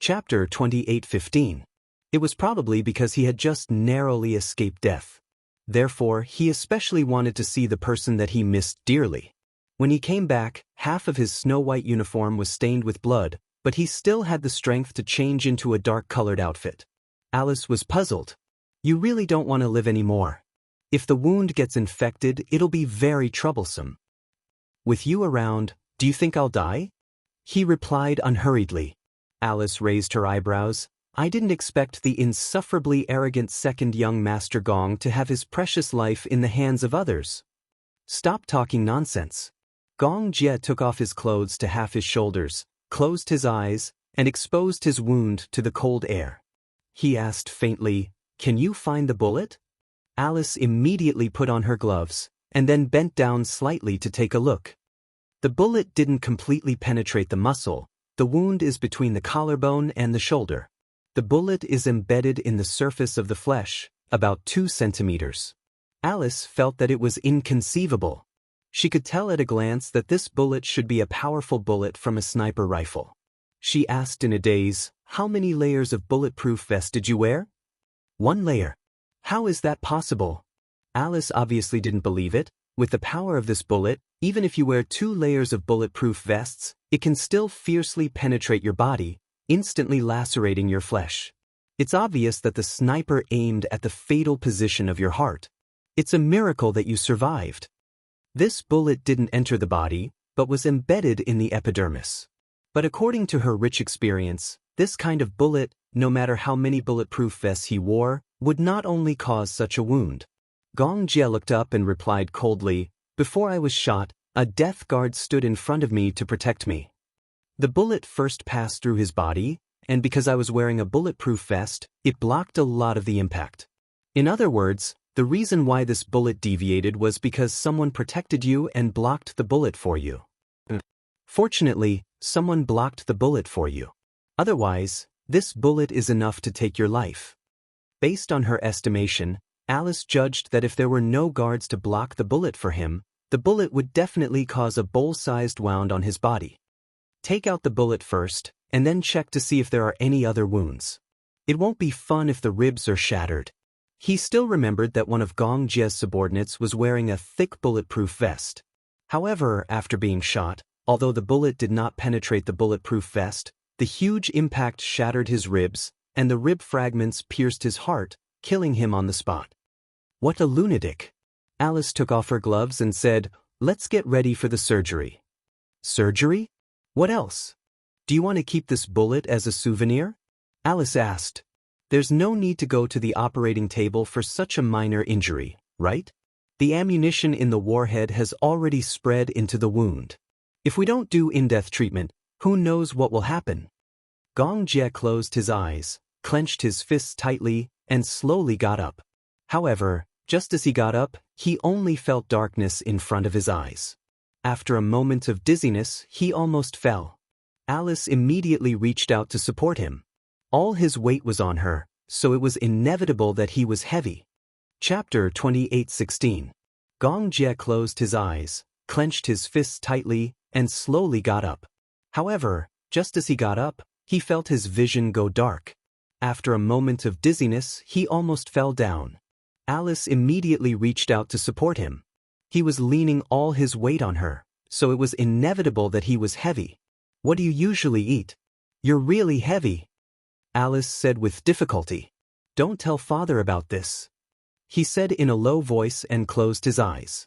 Chapter 28:15. It was probably because he had just narrowly escaped death. Therefore, he especially wanted to see the person that he missed dearly. When he came back, half of his snow-white uniform was stained with blood, but he still had the strength to change into a dark-colored outfit. Alice was puzzled. You really don't want to live anymore. If the wound gets infected, it'll be very troublesome. With you around, do you think I'll die? He replied unhurriedly. Alice raised her eyebrows. I didn't expect the insufferably arrogant second young Master Gong to have his precious life in the hands of others. Stop talking nonsense. Gong Jie took off his clothes to half his shoulders, closed his eyes, and exposed his wound to the cold air. He asked faintly, Can you find the bullet? Alice immediately put on her gloves, and then bent down slightly to take a look. The bullet didn't completely penetrate the muscle. The wound is between the collarbone and the shoulder. The bullet is embedded in the surface of the flesh, about 2 centimeters. Alice felt that it was inconceivable. She could tell at a glance that this bullet should be a powerful bullet from a sniper rifle. She asked in a daze, How many layers of bulletproof vest did you wear? 1 layer. How is that possible? Alice obviously didn't believe it. With the power of this bullet, even if you wear 2 layers of bulletproof vests, it can still fiercely penetrate your body, instantly lacerating your flesh. It's obvious that the sniper aimed at the fatal position of your heart. It's a miracle that you survived. This bullet didn't enter the body, but was embedded in the epidermis. But according to her rich experience, this kind of bullet, no matter how many bulletproof vests he wore, would not only cause such a wound. Gong Jie looked up and replied coldly, Before I was shot, a death guard stood in front of me to protect me. The bullet first passed through his body, and because I was wearing a bulletproof vest, it blocked a lot of the impact. In other words, the reason why this bullet deviated was because someone protected you and blocked the bullet for you. Fortunately, someone blocked the bullet for you. Otherwise, this bullet is enough to take your life. Based on her estimation, Alice judged that if there were no guards to block the bullet for him, the bullet would definitely cause a bowl-sized wound on his body. Take out the bullet first, and then check to see if there are any other wounds. It won't be fun if the ribs are shattered. He still remembered that one of Gong Jie's subordinates was wearing a thick bulletproof vest. However, after being shot, although the bullet did not penetrate the bulletproof vest, the huge impact shattered his ribs, and the rib fragments pierced his heart, killing him on the spot. What a lunatic! Alice took off her gloves and said, Let's get ready for the surgery. Surgery? What else? Do you want to keep this bullet as a souvenir? Alice asked. There's no need to go to the operating table for such a minor injury, right? The ammunition in the warhead has already spread into the wound. If we don't do in-depth treatment, who knows what will happen? Gong Jie closed his eyes, clenched his fists tightly, and slowly got up. However, just as he got up, he only felt darkness in front of his eyes. After a moment of dizziness, he almost fell. Alice immediately reached out to support him. All his weight was on her, so it was inevitable that he was heavy. Chapter 28:16. Gong Jie closed his eyes, clenched his fists tightly, and slowly got up. However, just as he got up, he felt his vision go dark. After a moment of dizziness, he almost fell down. Alice immediately reached out to support him. He was leaning all his weight on her, so it was inevitable that he was heavy. What do you usually eat? You're really heavy. Alice said with difficulty. Don't tell father about this. He said in a low voice and closed his eyes.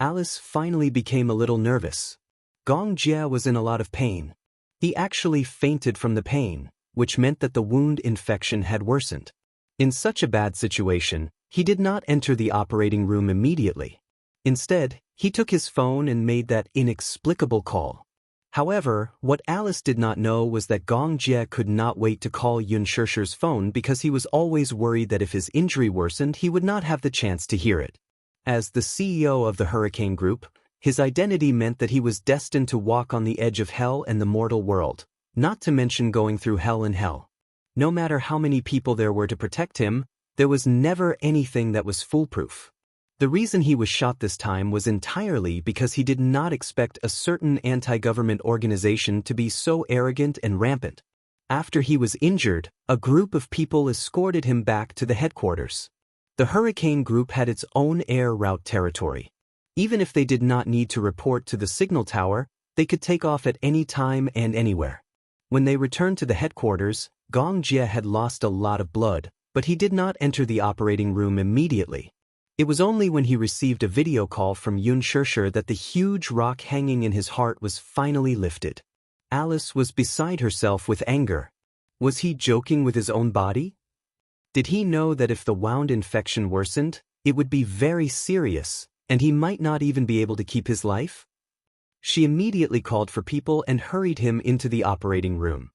Alice finally became a little nervous. Gong Jie was in a lot of pain. He actually fainted from the pain, which meant that the wound infection had worsened. In such a bad situation, he did not enter the operating room immediately. Instead, he took his phone and made that inexplicable call. However, what Alice did not know was that Gong Jie could not wait to call Yun Shishir's phone because he was always worried that if his injury worsened, he would not have the chance to hear it. As the CEO of the Hurricane Group, his identity meant that he was destined to walk on the edge of hell and the mortal world, not to mention going through hell and hell. No matter how many people there were to protect him, there was never anything that was foolproof. The reason he was shot this time was entirely because he did not expect a certain anti-government organization to be so arrogant and rampant. After he was injured, a group of people escorted him back to the headquarters. The Hurricane Group had its own air route territory. Even if they did not need to report to the signal tower, they could take off at any time and anywhere. When they returned to the headquarters, Gong Jie had lost a lot of blood, but he did not enter the operating room immediately. It was only when he received a video call from Yun Shishir that the huge rock hanging in his heart was finally lifted. Alice was beside herself with anger. Was he joking with his own body? Did he know that if the wound infection worsened, it would be very serious, and he might not even be able to keep his life? She immediately called for people and hurried him into the operating room.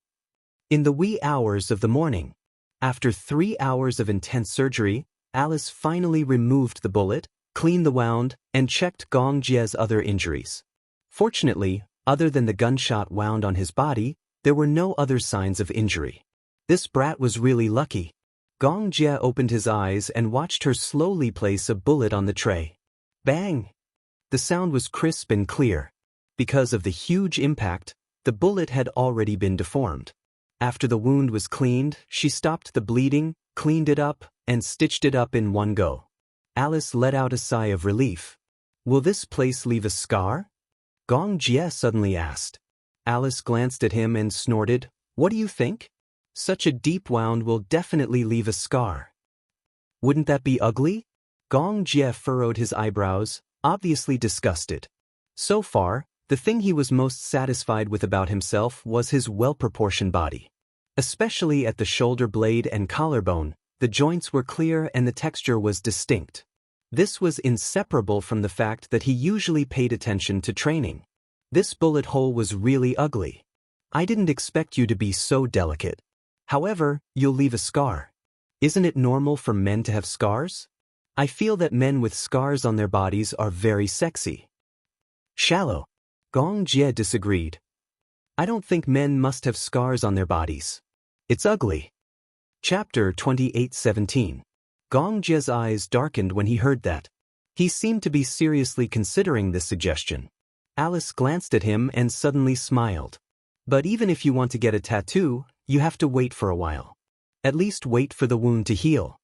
In the wee hours of the morning, after 3 hours of intense surgery, Alice finally removed the bullet, cleaned the wound, and checked Gong Jie's other injuries. Fortunately, other than the gunshot wound on his body, there were no other signs of injury. This brat was really lucky. Gong Jie opened his eyes and watched her slowly place a bullet on the tray. Bang! The sound was crisp and clear. Because of the huge impact, the bullet had already been deformed. After the wound was cleaned, she stopped the bleeding, cleaned it up, and stitched it up in one go. Alice let out a sigh of relief. Will this place leave a scar? Gong Jie suddenly asked. Alice glanced at him and snorted, What do you think? Such a deep wound will definitely leave a scar. Wouldn't that be ugly? Gong Jie furrowed his eyebrows, obviously disgusted. So far, the thing he was most satisfied with about himself was his well-proportioned body. Especially at the shoulder blade and collarbone, the joints were clear and the texture was distinct. This was inseparable from the fact that he usually paid attention to training. This bullet hole was really ugly. I didn't expect you to be so delicate. However, you'll leave a scar. Isn't it normal for men to have scars? I feel that men with scars on their bodies are very sexy. Shallow. Gong Jie disagreed. I don't think men must have scars on their bodies. It's ugly. Chapter 28:17. Gong Jie's eyes darkened when he heard that. He seemed to be seriously considering this suggestion. Alice glanced at him and suddenly smiled. But even if you want to get a tattoo, you have to wait for a while. At least wait for the wound to heal.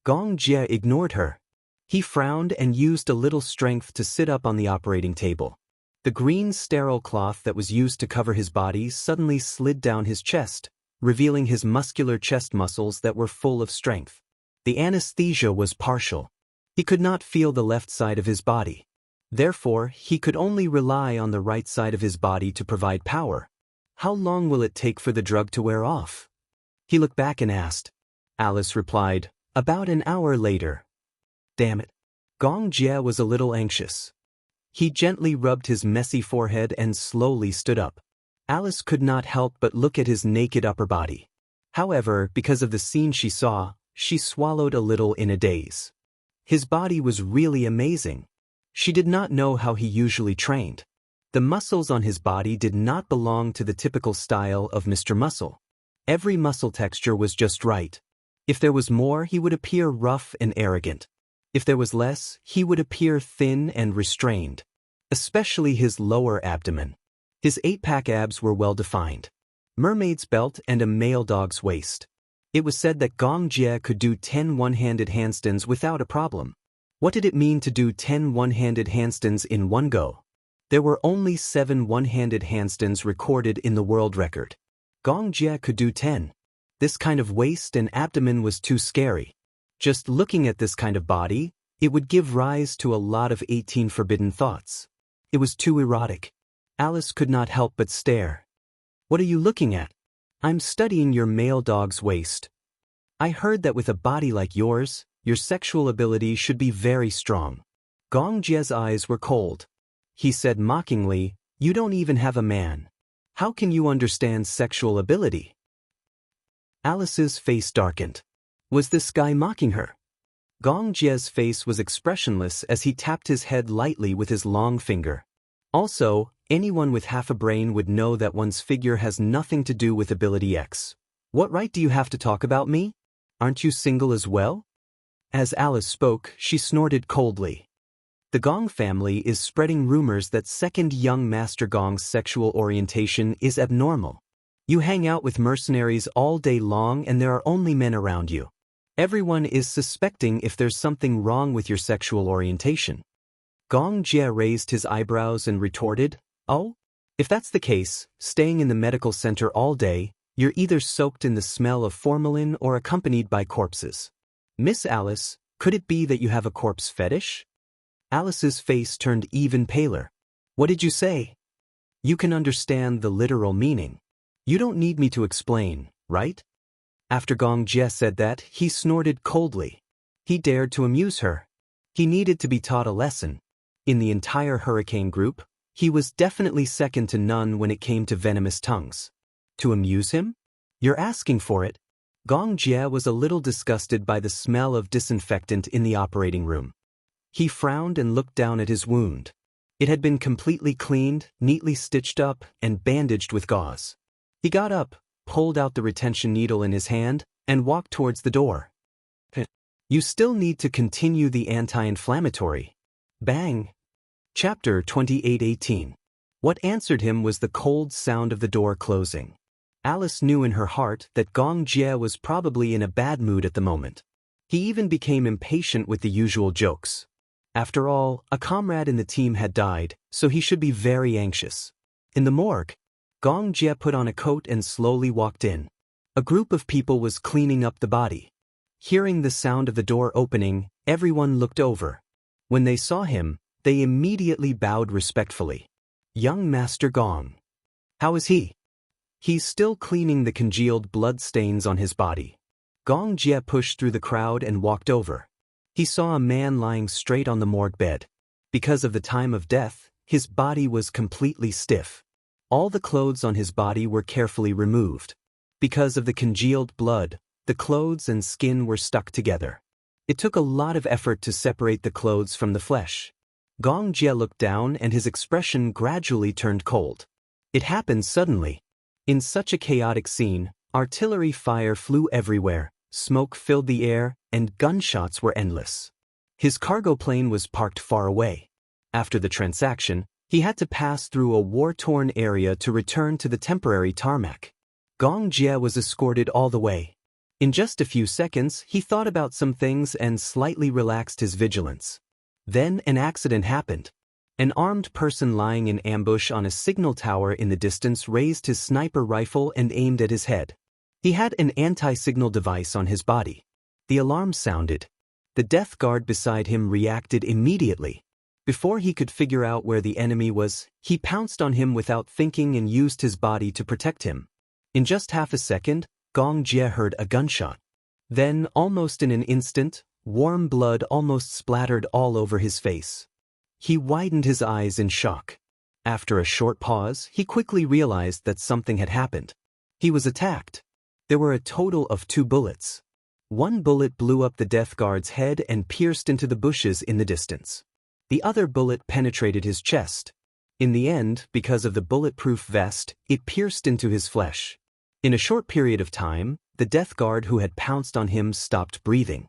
Gong Jie ignored her. He frowned and used a little strength to sit up on the operating table. The green sterile cloth that was used to cover his body suddenly slid down his chest, revealing his muscular chest muscles that were full of strength. The anesthesia was partial. He could not feel the left side of his body. Therefore, he could only rely on the right side of his body to provide power. How long will it take for the drug to wear off? He looked back and asked. Alice replied, About an hour later. Damn it. Gong Jie was a little anxious. He gently rubbed his messy forehead and slowly stood up. Alice could not help but look at his naked upper body. However, because of the scene she saw, she swallowed a little in a daze. His body was really amazing. She did not know how he usually trained. The muscles on his body did not belong to the typical style of Mr. Muscle. Every muscle texture was just right. If there was more, he would appear rough and arrogant. If there was less, he would appear thin and restrained. Especially his lower abdomen. His 8-pack abs were well defined. Mermaid's belt and a male dog's waist. It was said that Gong Jie could do 10 one-handed handstands without a problem. What did it mean to do 10 one-handed handstands in one go? There were only 7 one-handed handstands recorded in the world record. Gong Jie could do 10. This kind of waist and abdomen was too scary. Just looking at this kind of body, it would give rise to a lot of 18 forbidden thoughts. It was too erotic. Alice could not help but stare. What are you looking at? I'm studying your male dog's waist. I heard that with a body like yours, your sexual ability should be very strong. Gong Jie's eyes were cold. He said mockingly, You don't even have a man. How can you understand sexual ability? Alice's face darkened. Was this guy mocking her? Gong Jie's face was expressionless as he tapped his head lightly with his long finger. Also, anyone with half a brain would know that one's figure has nothing to do with ability X. What right do you have to talk about me? Aren't you single as well? As Alice spoke, she snorted coldly. The Gong family is spreading rumors that second young Master Gong's sexual orientation is abnormal. You hang out with mercenaries all day long and there are only men around you. Everyone is suspecting if there's something wrong with your sexual orientation. Gong Jie raised his eyebrows and retorted, "Oh? If that's the case, staying in the medical center all day, you're either soaked in the smell of formalin or accompanied by corpses. Miss Alice, could it be that you have a corpse fetish?" Alice's face turned even paler. "What did you say?" "You can understand the literal meaning. You don't need me to explain, right?" After Gong Jie said that, he snorted coldly. He dared to amuse her. He needed to be taught a lesson. In the entire hurricane group, he was definitely second to none when it came to venomous tongues. To amuse him? You're asking for it. Gong Jie was a little disgusted by the smell of disinfectant in the operating room. He frowned and looked down at his wound. It had been completely cleaned, neatly stitched up, and bandaged with gauze. He got up, pulled out the retention needle in his hand, and walked towards the door. "You still need to continue the anti-inflammatory." Bang! Chapter 28:18. What answered him was the cold sound of the door closing. Alice knew in her heart that Gong Jie was probably in a bad mood at the moment. He even became impatient with the usual jokes. After all, a comrade in the team had died, so he should be very anxious. In the morgue, Gong Jie put on a coat and slowly walked in. A group of people was cleaning up the body. Hearing the sound of the door opening, everyone looked over. When they saw him, they immediately bowed respectfully. "Young Master Gong. How is he?" "He's still cleaning the congealed blood stains on his body." Gong Jie pushed through the crowd and walked over. He saw a man lying straight on the morgue bed. Because of the time of death, his body was completely stiff. All the clothes on his body were carefully removed. Because of the congealed blood, the clothes and skin were stuck together. It took a lot of effort to separate the clothes from the flesh. Gong Jie looked down and his expression gradually turned cold. It happened suddenly. In such a chaotic scene, artillery fire flew everywhere, smoke filled the air, and gunshots were endless. His cargo plane was parked far away. After the transaction, he had to pass through a war-torn area to return to the temporary tarmac. Gong Jie was escorted all the way. In just a few seconds, he thought about some things and slightly relaxed his vigilance. Then an accident happened. An armed person lying in ambush on a signal tower in the distance raised his sniper rifle and aimed at his head. He had an anti-signal device on his body. The alarm sounded. The death guard beside him reacted immediately. Before he could figure out where the enemy was, he pounced on him without thinking and used his body to protect him. In just half a second, Gong Jie heard a gunshot. Then, almost in an instant, warm blood almost splattered all over his face. He widened his eyes in shock. After a short pause, he quickly realized that something had happened. He was attacked. There were a total of 2 bullets. One bullet blew up the death guard's head and pierced into the bushes in the distance. The other bullet penetrated his chest. In the end, because of the bulletproof vest, it pierced into his flesh. In a short period of time, the death guard who had pounced on him stopped breathing.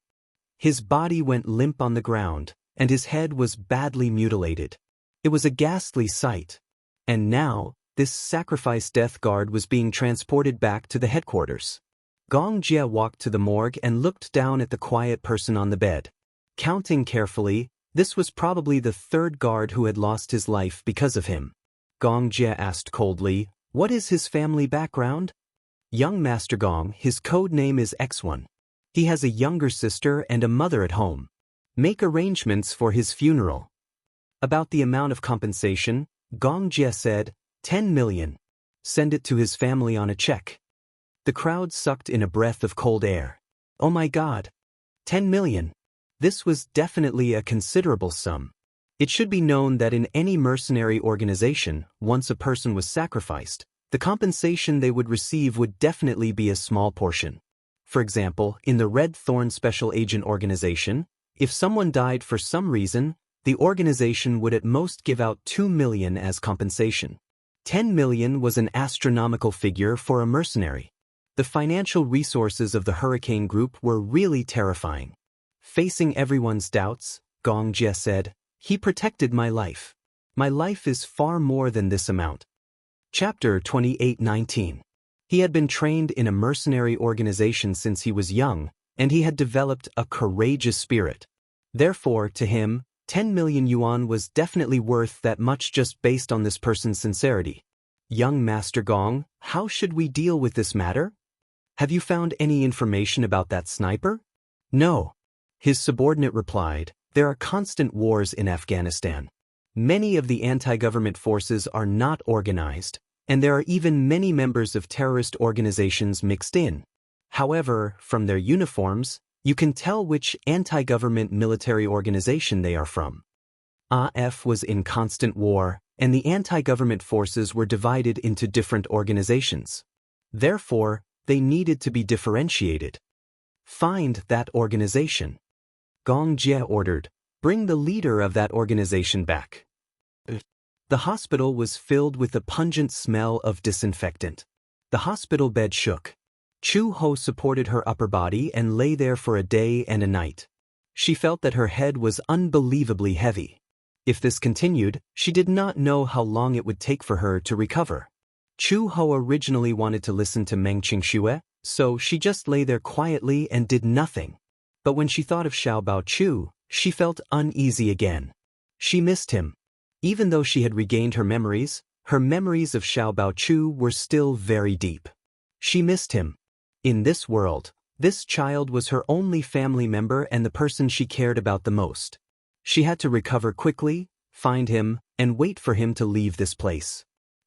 His body went limp on the ground, and his head was badly mutilated. It was a ghastly sight. And now, this sacrificed death guard was being transported back to the headquarters. Gong Jie walked to the morgue and looked down at the quiet person on the bed. Counting carefully, this was probably the 3rd guard who had lost his life because of him. Gong Jie asked coldly, "What is his family background?" "Young Master Gong, his code name is X1. He has a younger sister and a mother at home. Make arrangements for his funeral." About the amount of compensation, Gong Jie said, 10 million. Send it to his family on a check. The crowd sucked in a breath of cold air. Oh my God! 10 million. This was definitely a considerable sum. It should be known that in any mercenary organization, once a person was sacrificed, the compensation they would receive would definitely be a small portion. For example, in the Red Thorn Special Agent Organization, if someone died for some reason, the organization would at most give out 2 million as compensation. 10 million was an astronomical figure for a mercenary. The financial resources of the Hurricane Group were really terrifying. Facing everyone's doubts, Gong Jie said, "He protected my life. My life is far more than this amount." Chapter 28:19. He had been trained in a mercenary organization since he was young, and he had developed a courageous spirit. Therefore, to him, 10 million yuan was definitely worth that much just based on this person's sincerity. Young Master Gong, how should we deal with this matter? Have you found any information about that sniper? No. His subordinate replied, there are constant wars in Afghanistan. Many of the anti-government forces are not organized, and there are even many members of terrorist organizations mixed in. However, from their uniforms, you can tell which anti-government military organization they are from. AF was in constant war, and the anti-government forces were divided into different organizations. Therefore, they needed to be differentiated. Find that organization. Gong Jie ordered, bring the leader of that organization back. The hospital was filled with the pungent smell of disinfectant. The hospital bed shook. Chu Ho supported her upper body and lay there for a day and a night. She felt that her head was unbelievably heavy. If this continued, she did not know how long it would take for her to recover. Chu Ho originally wanted to listen to Meng Qingxue, so she just lay there quietly and did nothing. But when she thought of Xiao Bao Chu, she felt uneasy again. She missed him. Even though she had regained her memories of Xiao Bao Chu were still very deep. She missed him. In this world, this child was her only family member and the person she cared about the most. She had to recover quickly, find him, and wait for him to leave this place.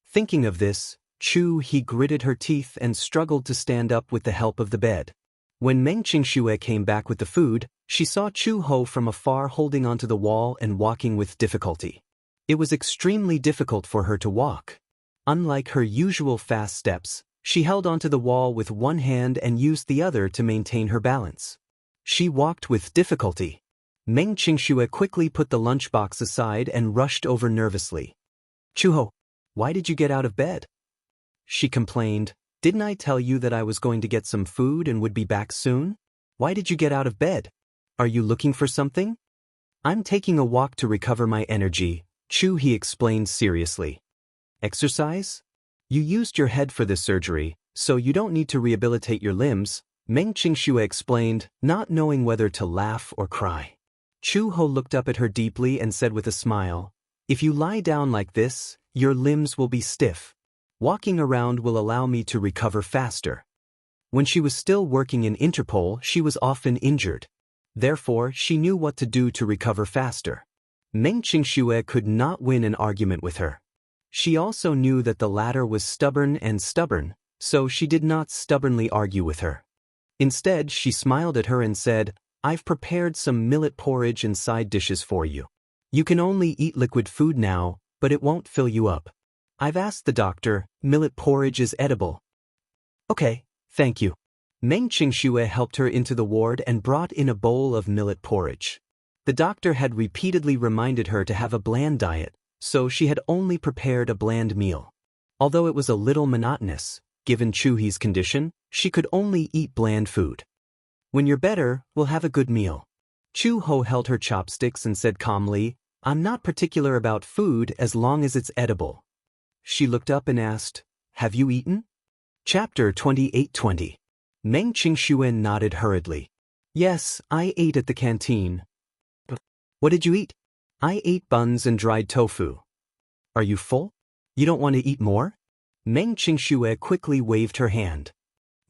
Thinking of this, he gritted her teeth and struggled to stand up with the help of the bed. When Meng Qingxue came back with the food, she saw Chu Ho from afar holding onto the wall and walking with difficulty. It was extremely difficult for her to walk. Unlike her usual fast steps, she held onto the wall with one hand and used the other to maintain her balance. She walked with difficulty. Meng Qingxue quickly put the lunchbox aside and rushed over nervously. Chu Ho, why did you get out of bed? She complained, didn't I tell you that I was going to get some food and would be back soon? Why did you get out of bed? Are you looking for something? I'm taking a walk to recover my energy, he explained seriously. Exercise? You used your head for this surgery, so you don't need to rehabilitate your limbs, Meng Qingxue explained, not knowing whether to laugh or cry. Chu Ho looked up at her deeply and said with a smile, if you lie down like this, your limbs will be stiff. Walking around will allow me to recover faster. When she was still working in Interpol, she was often injured. Therefore, she knew what to do to recover faster. Meng Qingxue could not win an argument with her. She also knew that the latter was stubborn, so she did not stubbornly argue with her. Instead, she smiled at her and said, I've prepared some millet porridge and side dishes for you. You can only eat liquid food now, but it won't fill you up. I've asked the doctor, millet porridge is edible. Okay, thank you. Meng Qingxue helped her into the ward and brought in a bowl of millet porridge. The doctor had repeatedly reminded her to have a bland diet, so she had only prepared a bland meal. Although it was a little monotonous, given Chuhi's condition, she could only eat bland food. When you're better, we'll have a good meal. Chu Ho held her chopsticks and said calmly, I'm not particular about food as long as it's edible. She looked up and asked, have you eaten? Chapter 28:20. Meng Qingxue nodded hurriedly. Yes, I ate at the canteen. What did you eat? I ate buns and dried tofu. Are you full? You don't want to eat more? Meng Qingxue quickly waved her hand.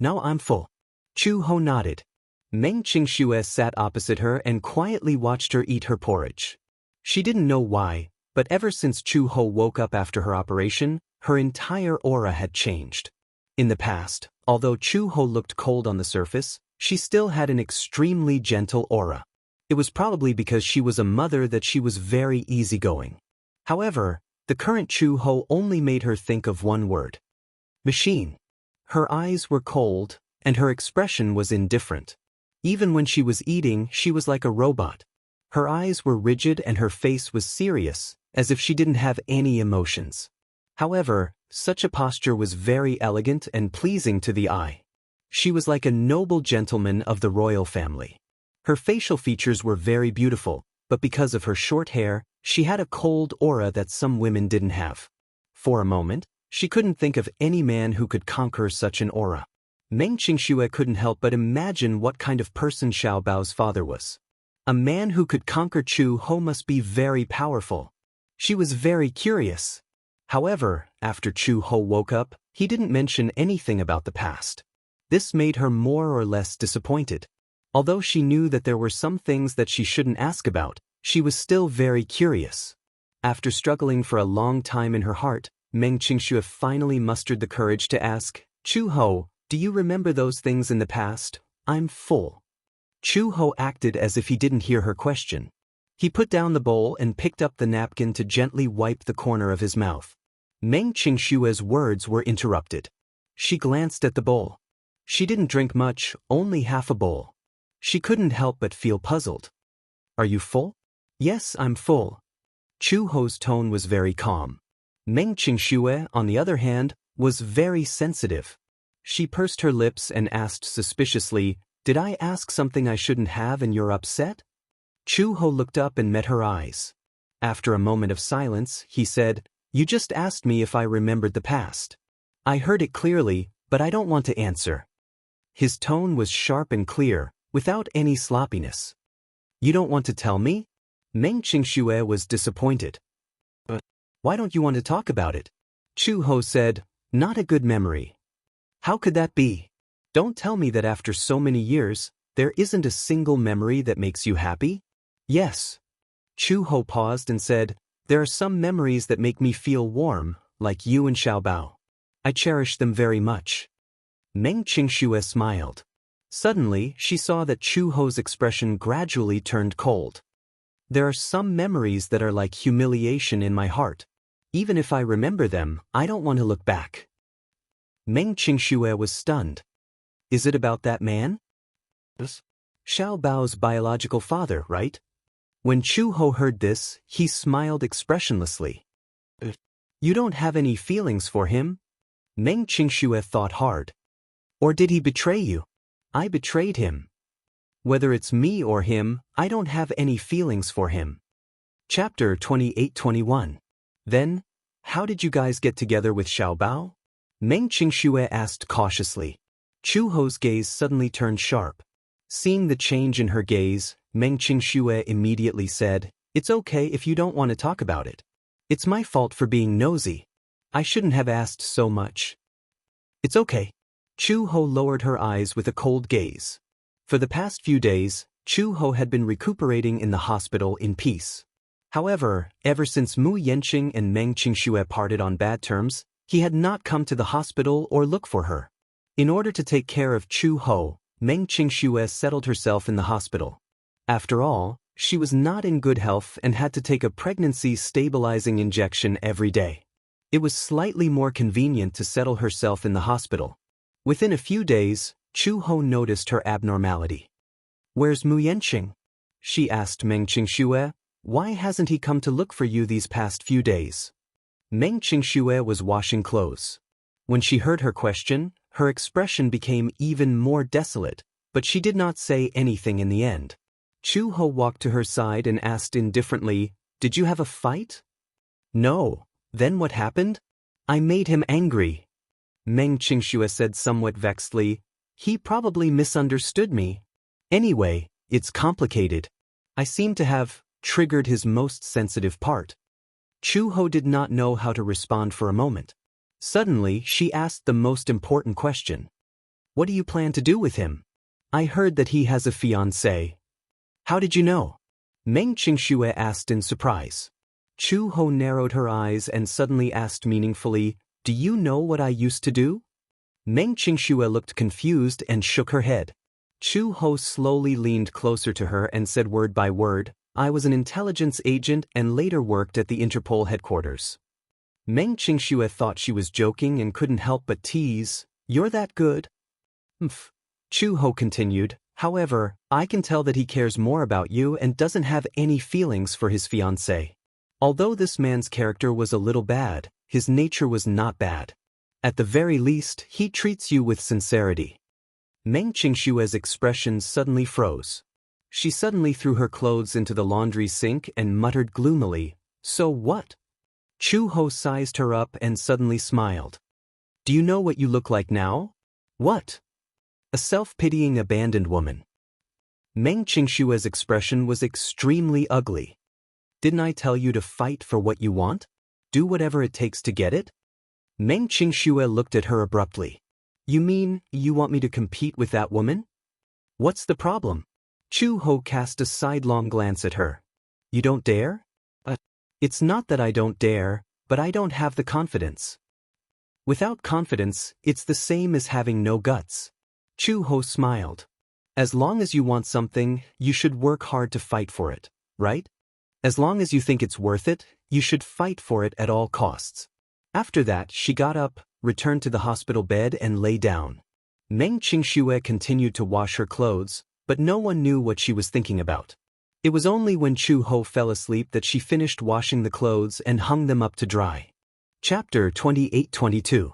No, I'm full. Chu Ho nodded. Meng Qingxue sat opposite her and quietly watched her eat her porridge. She didn't know why, but ever since Chu Ho woke up after her operation, her entire aura had changed. In the past, although Chu Ho looked cold on the surface, she still had an extremely gentle aura. It was probably because she was a mother that she was very easygoing. However, the current Chu Ho only made her think of one word. Machine. Her eyes were cold, and her expression was indifferent. Even when she was eating, she was like a robot. Her eyes were rigid and her face was serious, as if she didn't have any emotions. However, such a posture was very elegant and pleasing to the eye. She was like a noble gentleman of the royal family. Her facial features were very beautiful, but because of her short hair, she had a cold aura that some women didn't have. For a moment, She couldn't think of any man who could conquer such an aura. Meng Qingxue couldn't help but imagine what kind of person Xiao Bao's father was. A man who could conquer Chu Ho must be very powerful. She was very curious. However, after Chu Ho woke up, he didn't mention anything about the past. This made her more or less disappointed. Although she knew that there were some things that she shouldn't ask about, she was still very curious. After struggling for a long time in her heart, Meng Qingxue finally mustered the courage to ask, Chu Ho, do you remember those things in the past? I'm full. Chu Ho acted as if he didn't hear her question. He put down the bowl and picked up the napkin to gently wipe the corner of his mouth. Meng Qingxue's words were interrupted. She glanced at the bowl. She didn't drink much, only half a bowl. She couldn't help but feel puzzled. Are you full? Yes, I'm full. Chu Ho's tone was very calm. Meng Qingxue, on the other hand, was very sensitive. She pursed her lips and asked suspiciously, Did I ask something I shouldn't have and you're upset? Chu Ho looked up and met her eyes. After a moment of silence, he said, You just asked me if I remembered the past. I heard it clearly, but I don't want to answer. His tone was sharp and clear, without any sloppiness. You don't want to tell me? Meng Qingxue was disappointed. But why don't you want to talk about it? Chu Ho said, Not a good memory. How could that be? Don't tell me that after so many years, there isn't a single memory that makes you happy? Yes. Chu Ho paused and said, There are some memories that make me feel warm, like you and Xiao Bao. I cherish them very much. Meng Qingxue smiled. Suddenly, she saw that Chu Ho's expression gradually turned cold. There are some memories that are like humiliation in my heart. Even if I remember them, I don't want to look back. Meng Qingxue was stunned. Is it about that man? Yes. Xiao Bao's biological father, right? When Chu Ho heard this, he smiled expressionlessly. You don't have any feelings for him? Meng Qingxue thought hard. Or did he betray you? I betrayed him. Whether it's me or him, I don't have any feelings for him. Chapter 28-21. Then, how did you guys get together with Xiao Bao? Meng Qingxue asked cautiously. Chu Ho's gaze suddenly turned sharp. Seeing the change in her gaze, Meng Qingxue immediately said, It's okay if you don't want to talk about it. It's my fault for being nosy. I shouldn't have asked so much. It's okay. Chu Ho lowered her eyes with a cold gaze. For the past few days, Chu Ho had been recuperating in the hospital in peace. However, ever since Mu Yanqing and Meng Qingxue parted on bad terms, he had not come to the hospital or look for her. In order to take care of Chu Ho, Meng Qingxue settled herself in the hospital. After all, she was not in good health and had to take a pregnancy-stabilizing injection every day. It was slightly more convenient to settle herself in the hospital. Within a few days, Chu Ho noticed her abnormality. Where's Mu Yanqing? She asked Meng Qingxue. Why hasn't he come to look for you these past few days? Meng Qingxue was washing clothes. When she heard her question, her expression became even more desolate, but she did not say anything in the end. Chu Ho walked to her side and asked indifferently, Did you have a fight? No. Then what happened? I made him angry. Meng Qingxue said somewhat vexedly, He probably misunderstood me. Anyway, it's complicated. I seem to have triggered his most sensitive part. Chu Ho did not know how to respond for a moment. Suddenly, she asked the most important question. What do you plan to do with him? I heard that he has a fiancée. How did you know? Meng Qingxue asked in surprise. Chu Ho narrowed her eyes and suddenly asked meaningfully, Do you know what I used to do? Meng Qingxue looked confused and shook her head. Chu Ho slowly leaned closer to her and said word by word, I was an intelligence agent and later worked at the Interpol headquarters. Meng Qingxue thought she was joking and couldn't help but tease, You're that good? Mph. Chu Ho continued, However, I can tell that he cares more about you and doesn't have any feelings for his fiancée. Although this man's character was a little bad, his nature was not bad. At the very least, he treats you with sincerity. Meng Qingxue's expression suddenly froze. She suddenly threw her clothes into the laundry sink and muttered gloomily, So what? Chu Ho sized her up and suddenly smiled. Do you know what you look like now? What? A self-pitying abandoned woman. Meng Qingshue's expression was extremely ugly. Didn't I tell you to fight for what you want? Do whatever it takes to get it? Meng Qingxue looked at her abruptly. You mean you want me to compete with that woman? What's the problem? Chu Ho cast a sidelong glance at her. You don't dare? It's not that I don't dare, but I don't have the confidence. Without confidence, it's the same as having no guts. Chu Ho smiled. As long as you want something, you should work hard to fight for it, right? As long as you think it's worth it, you should fight for it at all costs. After that, she got up, returned to the hospital bed and lay down. Meng Qingxue continued to wash her clothes, but no one knew what she was thinking about. It was only when Chu Ho fell asleep that she finished washing the clothes and hung them up to dry. Chapter 28-22.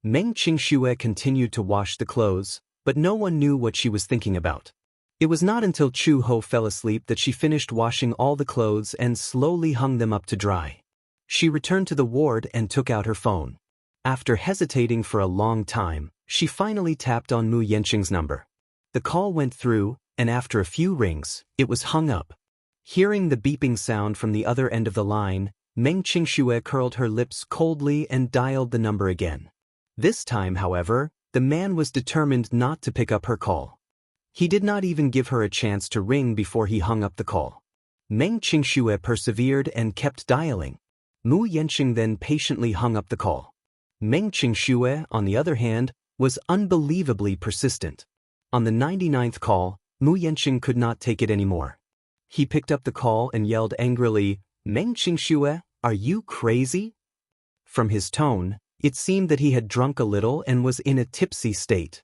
Meng Qingxue continued to wash the clothes, but no one knew what she was thinking about. It was not until Chu Ho fell asleep that she finished washing all the clothes and slowly hung them up to dry. She returned to the ward and took out her phone. After hesitating for a long time, she finally tapped on Mu Yanqing's number. The call went through, and after a few rings, it was hung up. Hearing the beeping sound from the other end of the line, Meng Qingxue curled her lips coldly and dialed the number again. This time, however, the man was determined not to pick up her call. He did not even give her a chance to ring before he hung up the call. Meng Qingxue persevered and kept dialing. Mu Yanqing then patiently hung up the call. Meng Qingxue, on the other hand, was unbelievably persistent. On the 99th call, Mu Yanqing could not take it anymore. He picked up the call and yelled angrily, Meng Qingxue, are you crazy? From his tone, it seemed that he had drunk a little and was in a tipsy state.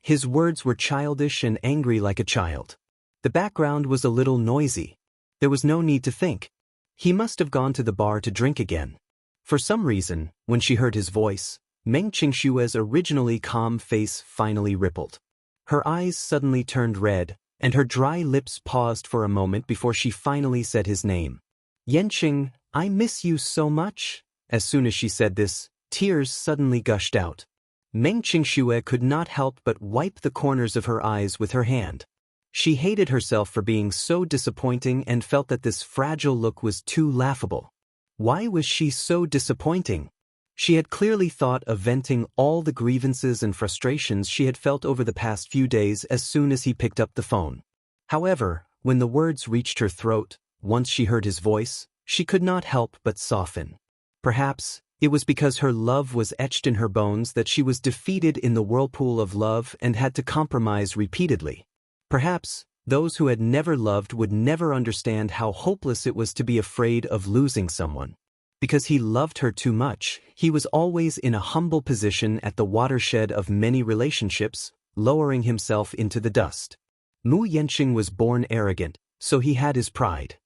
His words were childish and angry like a child. The background was a little noisy. There was no need to think. He must have gone to the bar to drink again. For some reason, when she heard his voice, Meng Qingshue's originally calm face finally rippled. Her eyes suddenly turned red, and her dry lips paused for a moment before she finally said his name. Yanqing, I miss you so much. As soon as she said this, tears suddenly gushed out. Meng Qingxue could not help but wipe the corners of her eyes with her hand. She hated herself for being so disappointing and felt that this fragile look was too laughable. Why was she so disappointing? She had clearly thought of venting all the grievances and frustrations she had felt over the past few days as soon as he picked up the phone. However, when the words reached her throat, once she heard his voice, she could not help but soften. Perhaps it was because her love was etched in her bones that she was defeated in the whirlpool of love and had to compromise repeatedly. Perhaps those who had never loved would never understand how hopeless it was to be afraid of losing someone. Because he loved her too much, he was always in a humble position at the watershed of many relationships, lowering himself into the dust. Mu Yanqing was born arrogant, so he had his pride.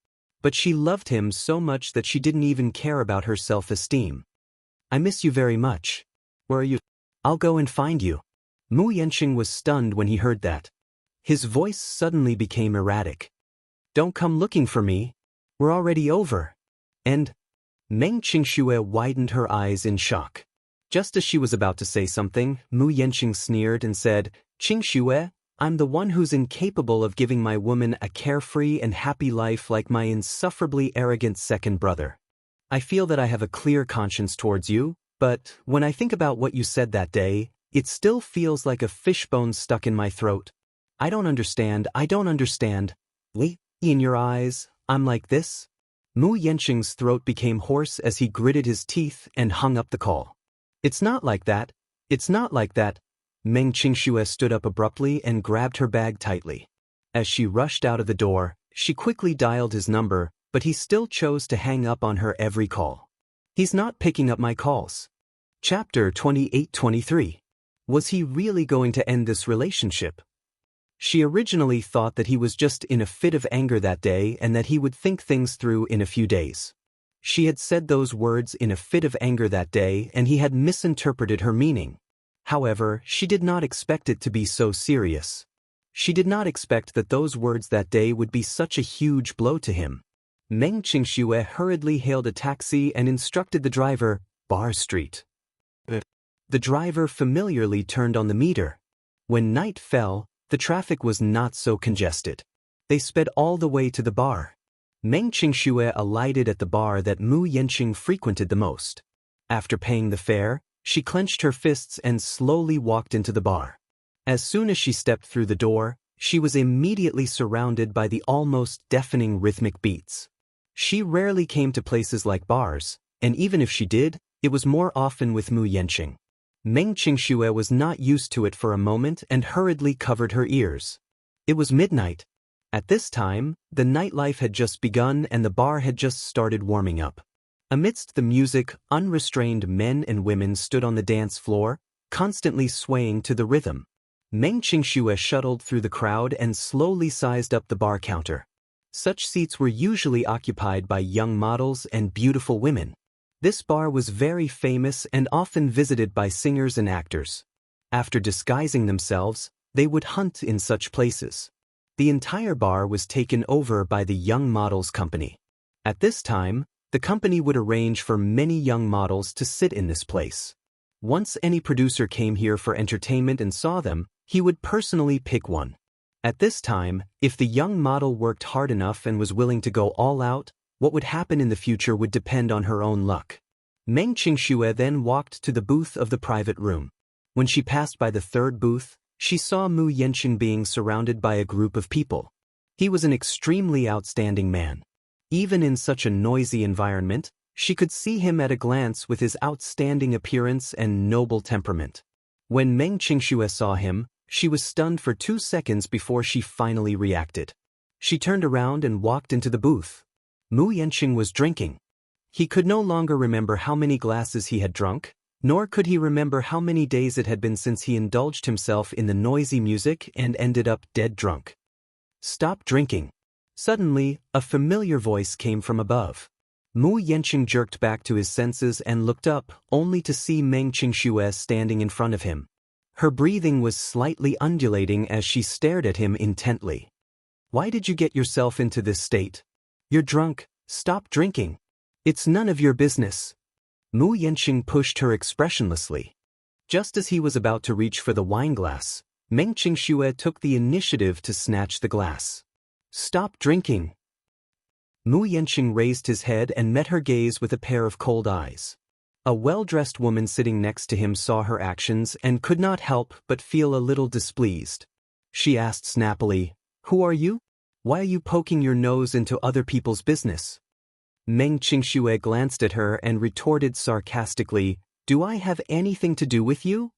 But she loved him so much that she didn't even care about her self-esteem. I miss you very much. Where are you? I'll go and find you. Mu Yanqing was stunned when he heard that. His voice suddenly became erratic. Don't come looking for me. We're already over. And Meng Qingxue widened her eyes in shock. Just as she was about to say something, Mu Yanqing sneered and said, Qingxue, I'm the one who's incapable of giving my woman a carefree and happy life like my insufferably arrogant second brother. I feel that I have a clear conscience towards you, but when I think about what you said that day, it still feels like a fishbone stuck in my throat. I don't understand. Li, in your eyes, I'm like this? Mu Yanqing's throat became hoarse as he gritted his teeth and hung up the call. It's not like that. Meng Qingxue stood up abruptly and grabbed her bag tightly. As she rushed out of the door, she quickly dialed his number, but he still chose to hang up on her every call. He's not picking up my calls. Chapter 28-23. Was he really going to end this relationship? She originally thought that he was just in a fit of anger that day and that he would think things through in a few days. She had said those words in a fit of anger that day and he had misinterpreted her meaning. However, she did not expect it to be so serious. She did not expect that those words that day would be such a huge blow to him. Meng Qingxue hurriedly hailed a taxi and instructed the driver, Bar Street. The driver familiarly turned on the meter. When night fell, the traffic was not so congested. They sped all the way to the bar. Meng Qingxue alighted at the bar that Mu Yanqing frequented the most. After paying the fare, she clenched her fists and slowly walked into the bar. As soon as she stepped through the door, she was immediately surrounded by the almost deafening rhythmic beats. She rarely came to places like bars, and even if she did, it was more often with Mu Yanqing. Meng Qingxue was not used to it for a moment and hurriedly covered her ears. It was midnight. At this time, the nightlife had just begun and the bar had just started warming up. Amidst the music, unrestrained men and women stood on the dance floor, constantly swaying to the rhythm. Meng Qingxue shuttled through the crowd and slowly sized up the bar counter. Such seats were usually occupied by young models and beautiful women. This bar was very famous and often visited by singers and actors. After disguising themselves, they would hunt in such places. The entire bar was taken over by the Young Models Company. At this time, the company would arrange for many young models to sit in this place. Once any producer came here for entertainment and saw them, he would personally pick one. At this time, if the young model worked hard enough and was willing to go all out, what would happen in the future would depend on her own luck. Meng Qingxue then walked to the booth of the private room. When she passed by the third booth, she saw Mu Yanqing being surrounded by a group of people. He was an extremely outstanding man. Even in such a noisy environment, she could see him at a glance with his outstanding appearance and noble temperament. When Meng Qingxue saw him, she was stunned for 2 seconds before she finally reacted. She turned around and walked into the booth. Mu Yanqing was drinking. He could no longer remember how many glasses he had drunk, nor could he remember how many days it had been since he indulged himself in the noisy music and ended up dead drunk. Stop drinking. Suddenly, a familiar voice came from above. Mu Yanqing jerked back to his senses and looked up, only to see Meng Qingxue standing in front of him. Her breathing was slightly undulating as she stared at him intently. Why did you get yourself into this state? You're drunk, stop drinking. It's none of your business. Mu Yanqing pushed her expressionlessly. Just as he was about to reach for the wine glass, Meng Qingxue took the initiative to snatch the glass. Stop drinking. Mu Yanqing raised his head and met her gaze with a pair of cold eyes. A well-dressed woman sitting next to him saw her actions and could not help but feel a little displeased. She asked snappily, "Who are you? Why are you poking your nose into other people's business?" Meng Qingxue glanced at her and retorted sarcastically, "Do I have anything to do with you?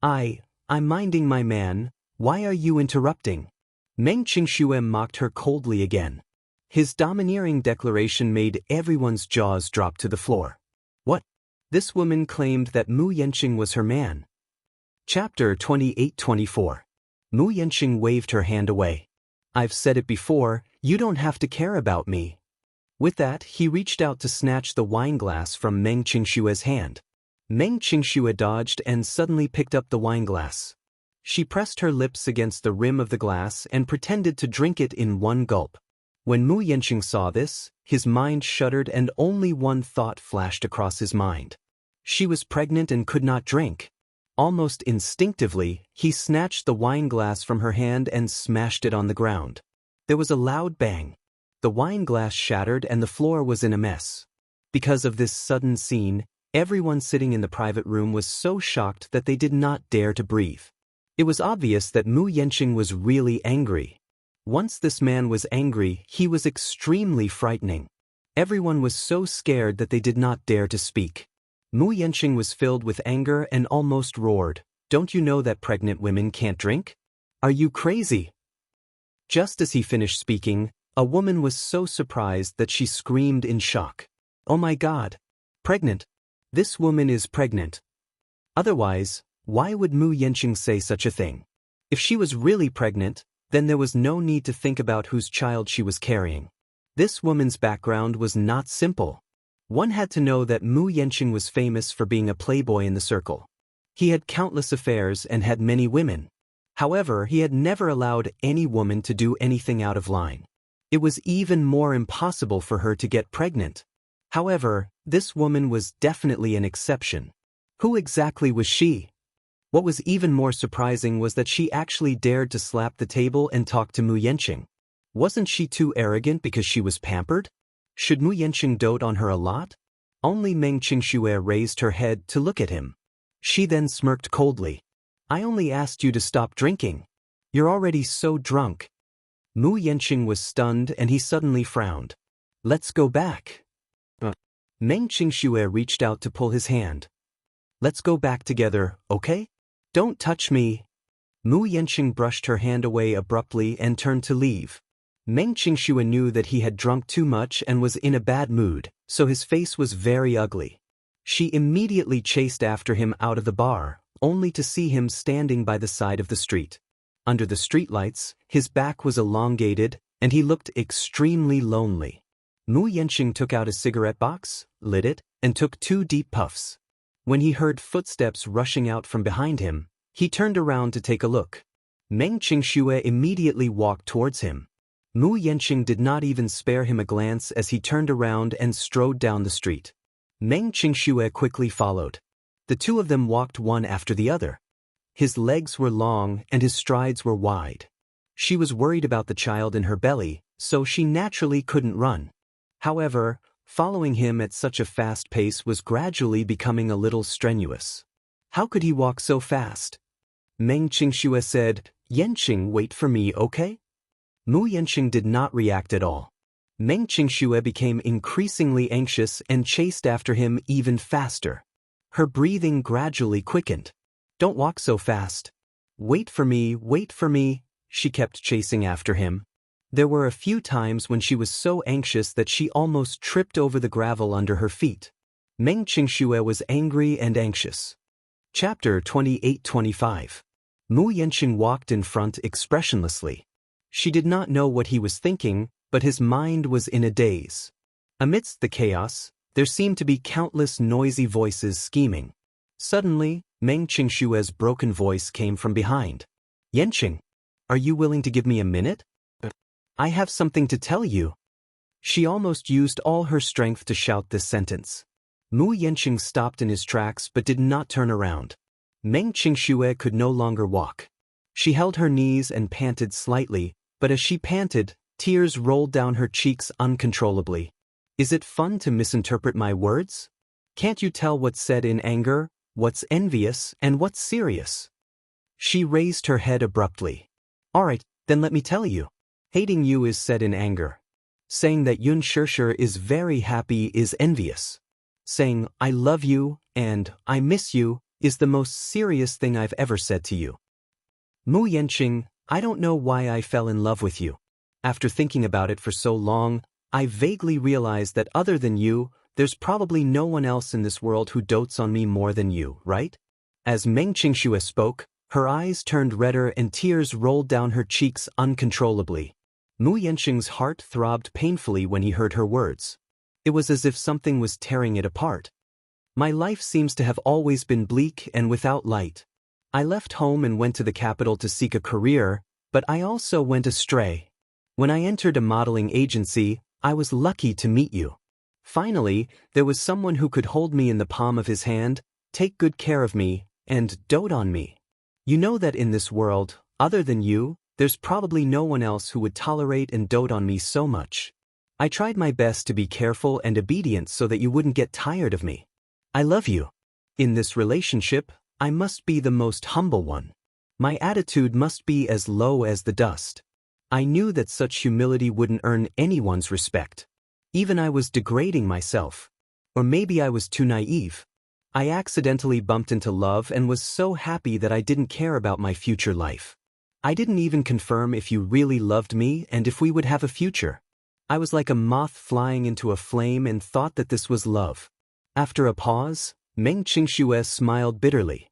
I'm minding my man, why are you interrupting?" Meng Qingxue mocked her coldly again. His domineering declaration made everyone's jaws drop to the floor. What? This woman claimed that Mu Yanqing was her man. Chapter 28-24. Mu Yanqing waved her hand away. "I've said it before, you don't have to care about me." With that, he reached out to snatch the wine glass from Meng Qingxue's hand. Meng Qingxue dodged and suddenly picked up the wine glass. She pressed her lips against the rim of the glass and pretended to drink it in one gulp. When Mu Yanqing saw this, his mind shuddered and only one thought flashed across his mind. She was pregnant and could not drink. Almost instinctively, he snatched the wine glass from her hand and smashed it on the ground. There was a loud bang. The wine glass shattered and the floor was in a mess. Because of this sudden scene, everyone sitting in the private room was so shocked that they did not dare to breathe. It was obvious that Mu Yanqing was really angry. Once this man was angry, he was extremely frightening. Everyone was so scared that they did not dare to speak. Mu Yanqing was filled with anger and almost roared, "Don't you know that pregnant women can't drink? Are you crazy?" Just as he finished speaking, a woman was so surprised that she screamed in shock. "Oh my God! Pregnant! This woman is pregnant!" Otherwise, why would Mu Yanqing say such a thing? If she was really pregnant, then there was no need to think about whose child she was carrying. This woman's background was not simple. One had to know that Mu Yanqing was famous for being a playboy in the circle. He had countless affairs and had many women. However, he had never allowed any woman to do anything out of line. It was even more impossible for her to get pregnant. However, this woman was definitely an exception. Who exactly was she? What was even more surprising was that she actually dared to slap the table and talk to Mu Yanqing. Wasn't she too arrogant because she was pampered? Should Mu Yanqing dote on her a lot? Only Meng Qingxue raised her head to look at him. She then smirked coldly. I only asked you to stop drinking. You're already so drunk. Mu Yanqing was stunned and he suddenly frowned. Let's go back. Meng Qingxue reached out to pull his hand. Let's go back together, okay? Don't touch me. Mu Yanqing brushed her hand away abruptly and turned to leave. Meng Qingxue knew that he had drunk too much and was in a bad mood, so his face was very ugly. She immediately chased after him out of the bar, only to see him standing by the side of the street. Under the streetlights, his back was elongated, and he looked extremely lonely. Mu Yanqing took out a cigarette box, lit it, and took 2 deep puffs. When he heard footsteps rushing out from behind him, he turned around to take a look. Meng Qingxue immediately walked towards him. Mu Yanqing did not even spare him a glance as he turned around and strode down the street. Meng Qingxue quickly followed. The two of them walked one after the other. His legs were long and his strides were wide. She was worried about the child in her belly, so she naturally couldn't run. However, following him at such a fast pace was gradually becoming a little strenuous. How could he walk so fast? Meng Qingxue said, Yanqing, wait for me, okay? Mu Yanqing did not react at all. Meng Qingxue became increasingly anxious and chased after him even faster. Her breathing gradually quickened. Don't walk so fast. Wait for me, she kept chasing after him. There were a few times when she was so anxious that she almost tripped over the gravel under her feet. Meng Qingxue was angry and anxious. Chapter 28-25. Mu Yanqing walked in front expressionlessly. She did not know what he was thinking, but his mind was in a daze. Amidst the chaos, there seemed to be countless noisy voices scheming. Suddenly, Meng Qingxue's broken voice came from behind. Yanqing, are you willing to give me a minute? I have something to tell you. She almost used all her strength to shout this sentence. Mu Yanqing stopped in his tracks but did not turn around. Meng Qingxue could no longer walk. She held her knees and panted slightly, but as she panted, tears rolled down her cheeks uncontrollably. Is it fun to misinterpret my words? Can't you tell what's said in anger, what's envious, and what's serious? She raised her head abruptly. All right, then let me tell you. Hating you is said in anger. Saying that Yun Shishir is very happy is envious. Saying, I love you, and I miss you, is the most serious thing I've ever said to you. Mu Yanqing, I don't know why I fell in love with you. After thinking about it for so long, I vaguely realized that other than you, there's probably no one else in this world who dotes on me more than you, right? As Meng Qingxue spoke, her eyes turned redder and tears rolled down her cheeks uncontrollably. Mu Yanqing's heart throbbed painfully when he heard her words. It was as if something was tearing it apart. My life seems to have always been bleak and without light. I left home and went to the capital to seek a career, but I also went astray. When I entered a modeling agency, I was lucky to meet you. Finally, there was someone who could hold me in the palm of his hand, take good care of me, and dote on me. You know that in this world, other than you, there's probably no one else who would tolerate and dote on me so much. I tried my best to be careful and obedient so that you wouldn't get tired of me. I love you. In this relationship, I must be the most humble one. My attitude must be as low as the dust. I knew that such humility wouldn't earn anyone's respect. Even I was degrading myself. Or maybe I was too naive. I accidentally bumped into love and was so happy that I didn't care about my future life. I didn't even confirm if you really loved me and if we would have a future. I was like a moth flying into a flame and thought that this was love. After a pause, Meng Qingxue smiled bitterly.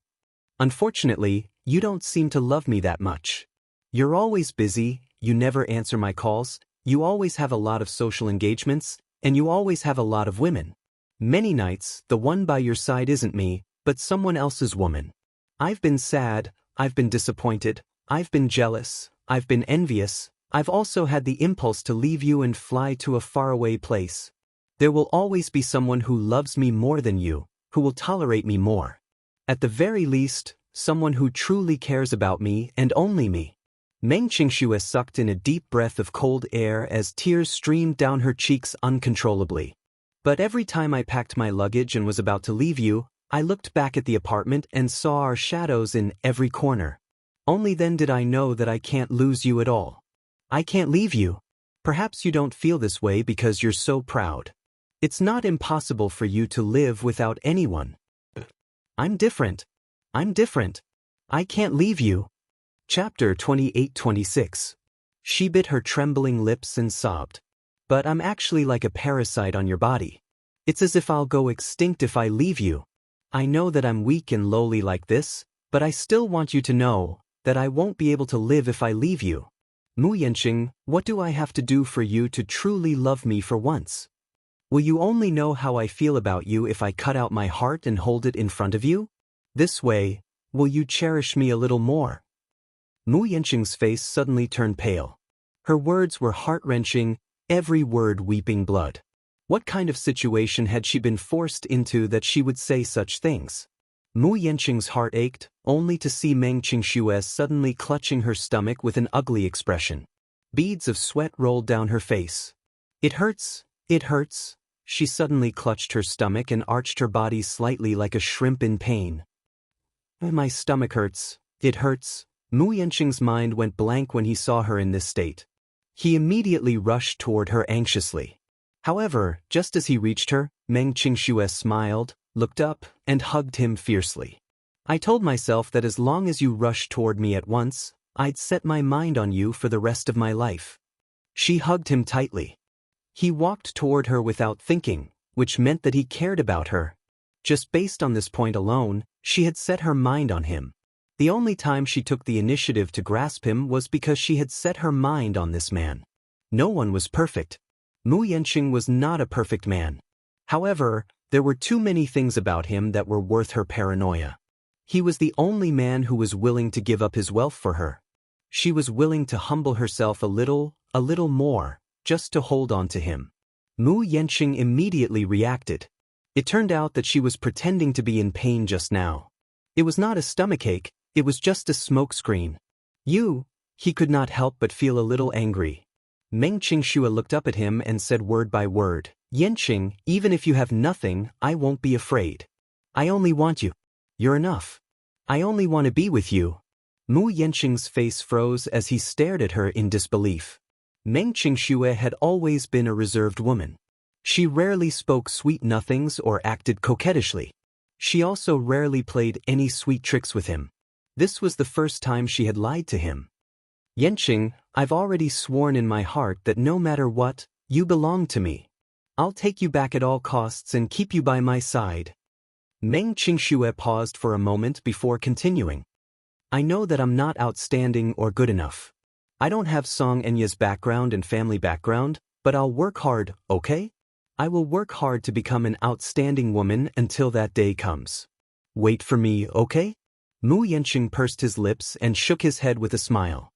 Unfortunately, you don't seem to love me that much. You're always busy, you never answer my calls, you always have a lot of social engagements, and you always have a lot of women. Many nights, the one by your side isn't me, but someone else's woman. I've been sad, I've been disappointed, I've been jealous, I've been envious, I've also had the impulse to leave you and fly to a faraway place. There will always be someone who loves me more than you, who will tolerate me more. At the very least, someone who truly cares about me and only me. Meng Xianxia sucked in a deep breath of cold air as tears streamed down her cheeks uncontrollably. But every time I packed my luggage and was about to leave you, I looked back at the apartment and saw our shadows in every corner. Only then did I know that I can't lose you at all. I can't leave you. Perhaps you don't feel this way because you're so proud. It's not impossible for you to live without anyone. I'm different. I'm different. I can't leave you. Chapter 28-26. She bit her trembling lips and sobbed. But I'm actually like a parasite on your body. It's as if I'll go extinct if I leave you. I know that I'm weak and lowly like this, but I still want you to know that I won't be able to live if I leave you. Mu Yanqing, what do I have to do for you to truly love me for once? Will you only know how I feel about you if I cut out my heart and hold it in front of you? This way, will you cherish me a little more? Mu Yanqing's face suddenly turned pale. Her words were heart-wrenching, every word weeping blood. What kind of situation had she been forced into that she would say such things? Mu Yanqing's heart ached, only to see Meng Xianxia suddenly clutching her stomach with an ugly expression. Beads of sweat rolled down her face. It hurts. It hurts. She suddenly clutched her stomach and arched her body slightly like a shrimp in pain. My stomach hurts. It hurts. Mu Yanqing's mind went blank when he saw her in this state. He immediately rushed toward her anxiously. However, just as he reached her, Meng Xianxia smiled, looked up, and hugged him fiercely. I told myself that as long as you rushed toward me at once, I'd set my mind on you for the rest of my life. She hugged him tightly. He walked toward her without thinking, which meant that he cared about her. Just based on this point alone, she had set her mind on him. The only time she took the initiative to grasp him was because she had set her mind on this man. No one was perfect. Mu Yanqing was not a perfect man. However, there were too many things about him that were worth her paranoia. He was the only man who was willing to give up his wealth for her. She was willing to humble herself a little more, just to hold on to him. Mu Yanqing immediately reacted. It turned out that she was pretending to be in pain just now. It was not a stomachache, it was just a smokescreen. He could not help but feel a little angry. Meng Xianxia looked up at him and said word by word, Yanqing, even if you have nothing, I won't be afraid. I only want you. You're enough. I only want to be with you. Mu Yanqing's face froze as he stared at her in disbelief. Meng Xianxia had always been a reserved woman. She rarely spoke sweet nothings or acted coquettishly. She also rarely played any sweet tricks with him. This was the first time she had lied to him. Yanqing, I've already sworn in my heart that no matter what, you belong to me. I'll take you back at all costs and keep you by my side. Meng Xianxia paused for a moment before continuing. I know that I'm not outstanding or good enough. I don't have Song Enya's background and family background, but I'll work hard, okay? I will work hard to become an outstanding woman until that day comes. Wait for me, okay? Mu Yanqing pursed his lips and shook his head with a smile.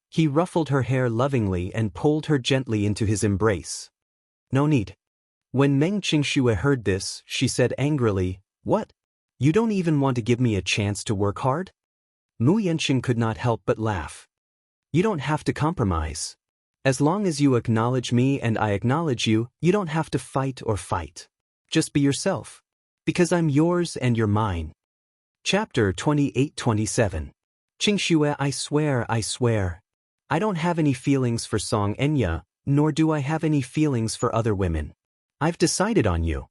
He ruffled her hair lovingly and pulled her gently into his embrace. No need. When Meng Xianxia heard this, she said angrily, What? You don't even want to give me a chance to work hard? Mu Yanqing could not help but laugh. You don't have to compromise. As long as you acknowledge me and I acknowledge you, you don't have to fight or fight. Just be yourself. Because I'm yours and you're mine. Chapter 28-27. Xianxia, I swear. I don't have any feelings for Song Enya, nor do I have any feelings for other women. I've decided on you.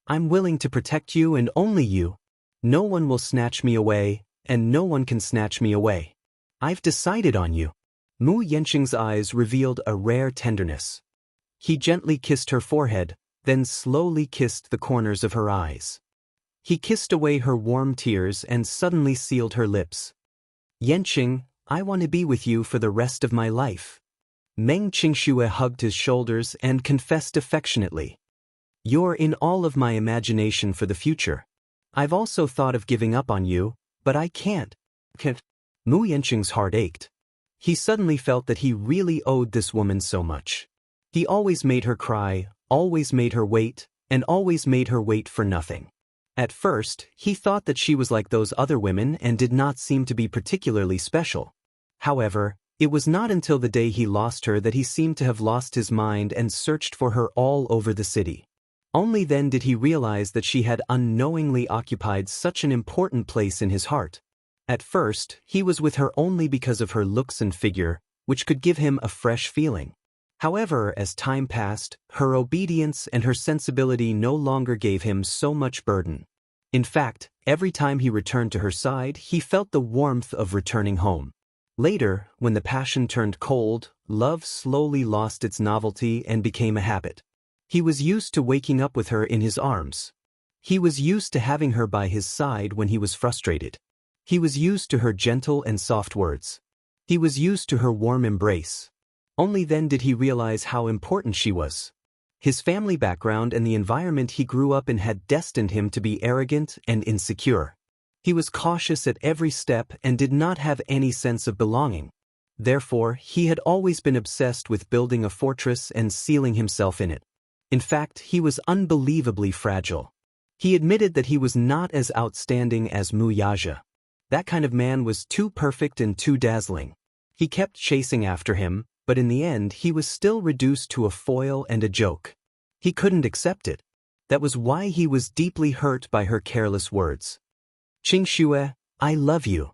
I'm willing to protect you and only you. No one will snatch me away, and no one can snatch me away. I've decided on you. Mu Yanqing's eyes revealed a rare tenderness. He gently kissed her forehead, then slowly kissed the corners of her eyes. He kissed away her warm tears and suddenly sealed her lips. Yanqing, I want to be with you for the rest of my life. Meng Xianxia hugged his shoulders and confessed affectionately. You're in all of my imagination for the future. I've also thought of giving up on you, but I can't. Mu Yanqing's heart ached. he suddenly felt that he really owed this woman so much. He always made her cry, always made her wait, and always made her wait for nothing. At first, he thought that she was like those other women and did not seem to be particularly special. However, it was not until the day he lost her that he seemed to have lost his mind and searched for her all over the city. Only then did he realize that she had unknowingly occupied such an important place in his heart. At first, he was with her only because of her looks and figure, which could give him a fresh feeling. However, as time passed, her obedience and her sensibility no longer gave him so much burden. In fact, every time he returned to her side, he felt the warmth of returning home. Later, when the passion turned cold, love slowly lost its novelty and became a habit. He was used to waking up with her in his arms. He was used to having her by his side when he was frustrated. He was used to her gentle and soft words. He was used to her warm embrace. Only then did he realize how important she was. His family background and the environment he grew up in had destined him to be arrogant and insecure. He was cautious at every step and did not have any sense of belonging. Therefore, he had always been obsessed with building a fortress and sealing himself in it. In fact, he was unbelievably fragile. He admitted that he was not as outstanding as Wuxia. That kind of man was too perfect and too dazzling. He kept chasing after him, but in the end he was still reduced to a foil and a joke. He couldn't accept it. That was why he was deeply hurt by her careless words. "Xianxia, I love you.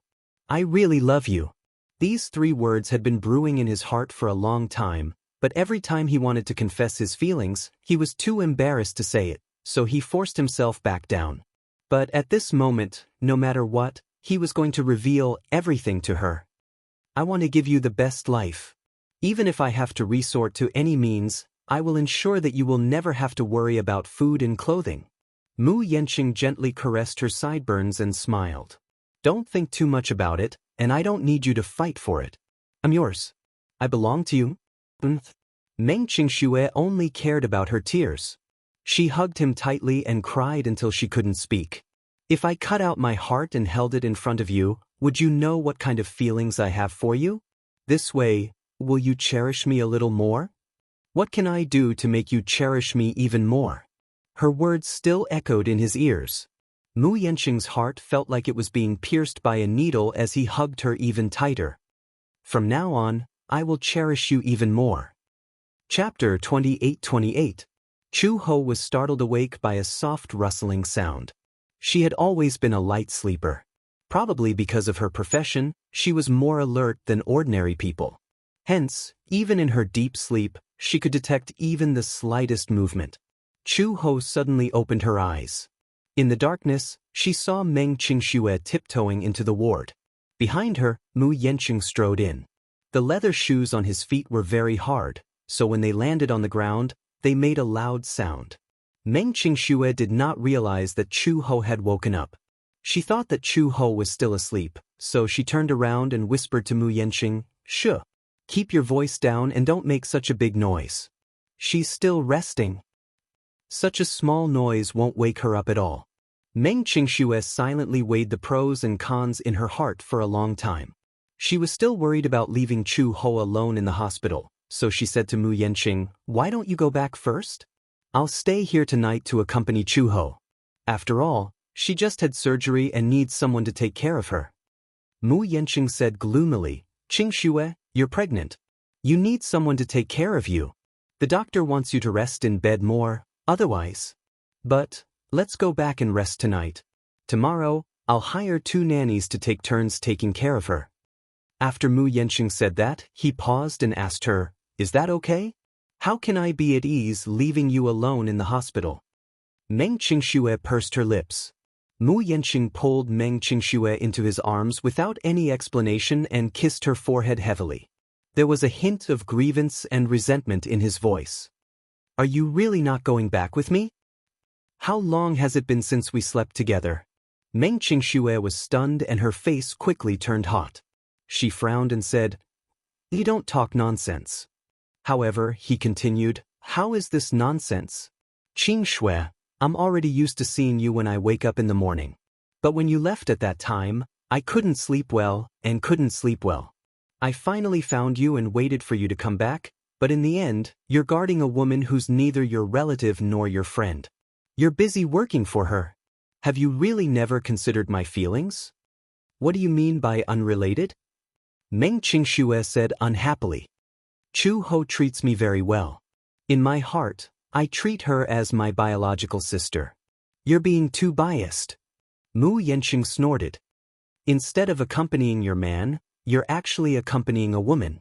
I really love you." These 3 words had been brewing in his heart for a long time, but every time he wanted to confess his feelings, he was too embarrassed to say it, so he forced himself back down. But at this moment, no matter what, he was going to reveal everything to her. "I want to give you the best life. Even if I have to resort to any means, I will ensure that you will never have to worry about food and clothing." Mu Yanqing gently caressed her sideburns and smiled. "Don't think too much about it, and I don't need you to fight for it. I'm yours. I belong to you." Meng Qingshui only cared about her tears. She hugged him tightly and cried until she couldn't speak. "If I cut out my heart and held it in front of you, would you know what kind of feelings I have for you? This way, will you cherish me a little more? What can I do to make you cherish me even more?" Her words still echoed in his ears. Mu Yanqing's heart felt like it was being pierced by a needle as he hugged her even tighter. "From now on, I will cherish you even more." Chapter 28:28. Chu Ho was startled awake by a soft rustling sound. She had always been a light sleeper. Probably because of her profession, she was more alert than ordinary people. Hence, even in her deep sleep, she could detect even the slightest movement. Chu Ho suddenly opened her eyes. In the darkness, she saw Meng Qingshui tiptoeing into the ward. Behind her, Mu Yanqing strode in. The leather shoes on his feet were very hard, so when they landed on the ground, they made a loud sound. Meng Qingshui did not realize that Chu Ho had woken up. She thought that Chu Ho was still asleep, so she turned around and whispered to Mu Yanqing, "Shh! Keep your voice down and don't make such a big noise. She's still resting. Such a small noise won't wake her up at all." Meng Qingshui silently weighed the pros and cons in her heart for a long time. She was still worried about leaving Chu Ho alone in the hospital, so she said to Mu Yanqing, "Why don't you go back first? I'll stay here tonight to accompany Chu Ho. After all, she just had surgery and needs someone to take care of her." Mu Yanqing said gloomily, "Qingshui, you're pregnant. You need someone to take care of you. The doctor wants you to rest in bed more, otherwise. But, let's go back and rest tonight. Tomorrow, I'll hire 2 nannies to take turns taking care of her." After Mu Yanqing said that, he paused and asked her, "Is that okay? How can I be at ease leaving you alone in the hospital?" Meng Qingshui pursed her lips. Mu Yanqing pulled Meng Qingshui into his arms without any explanation and kissed her forehead heavily. There was a hint of grievance and resentment in his voice. "Are you really not going back with me? How long has it been since we slept together?" Meng Qingshui was stunned and her face quickly turned hot. She frowned and said, "You don't talk nonsense." However, he continued, "How is this nonsense? Qingshui, I'm already used to seeing you when I wake up in the morning. But when you left at that time, I couldn't sleep well and couldn't sleep well. I finally found you and waited for you to come back, but in the end, you're guarding a woman who's neither your relative nor your friend. You're busy working for her. Have you really never considered my feelings? What do you mean by unrelated? Meng Qingxue said unhappily. Chu Ho treats me very well. In my heart, I treat her as my biological sister. You're being too biased. Mu Yanqing snorted. Instead of accompanying your man, you're actually accompanying a woman.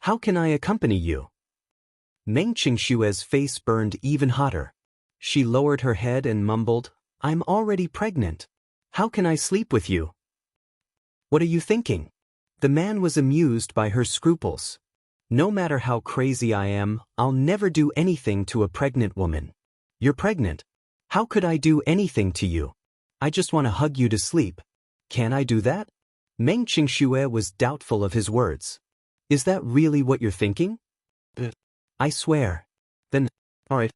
How can I accompany you? Meng Qingshue's face burned even hotter. She lowered her head and mumbled, I'm already pregnant. How can I sleep with you? What are you thinking? The man was amused by her scruples. No matter how crazy I am, I'll never do anything to a pregnant woman. You're pregnant. How could I do anything to you? I just want to hug you to sleep. Can I do that? Meng Qingxue was doubtful of his words. Is that really what you're thinking? I swear. Then, alright.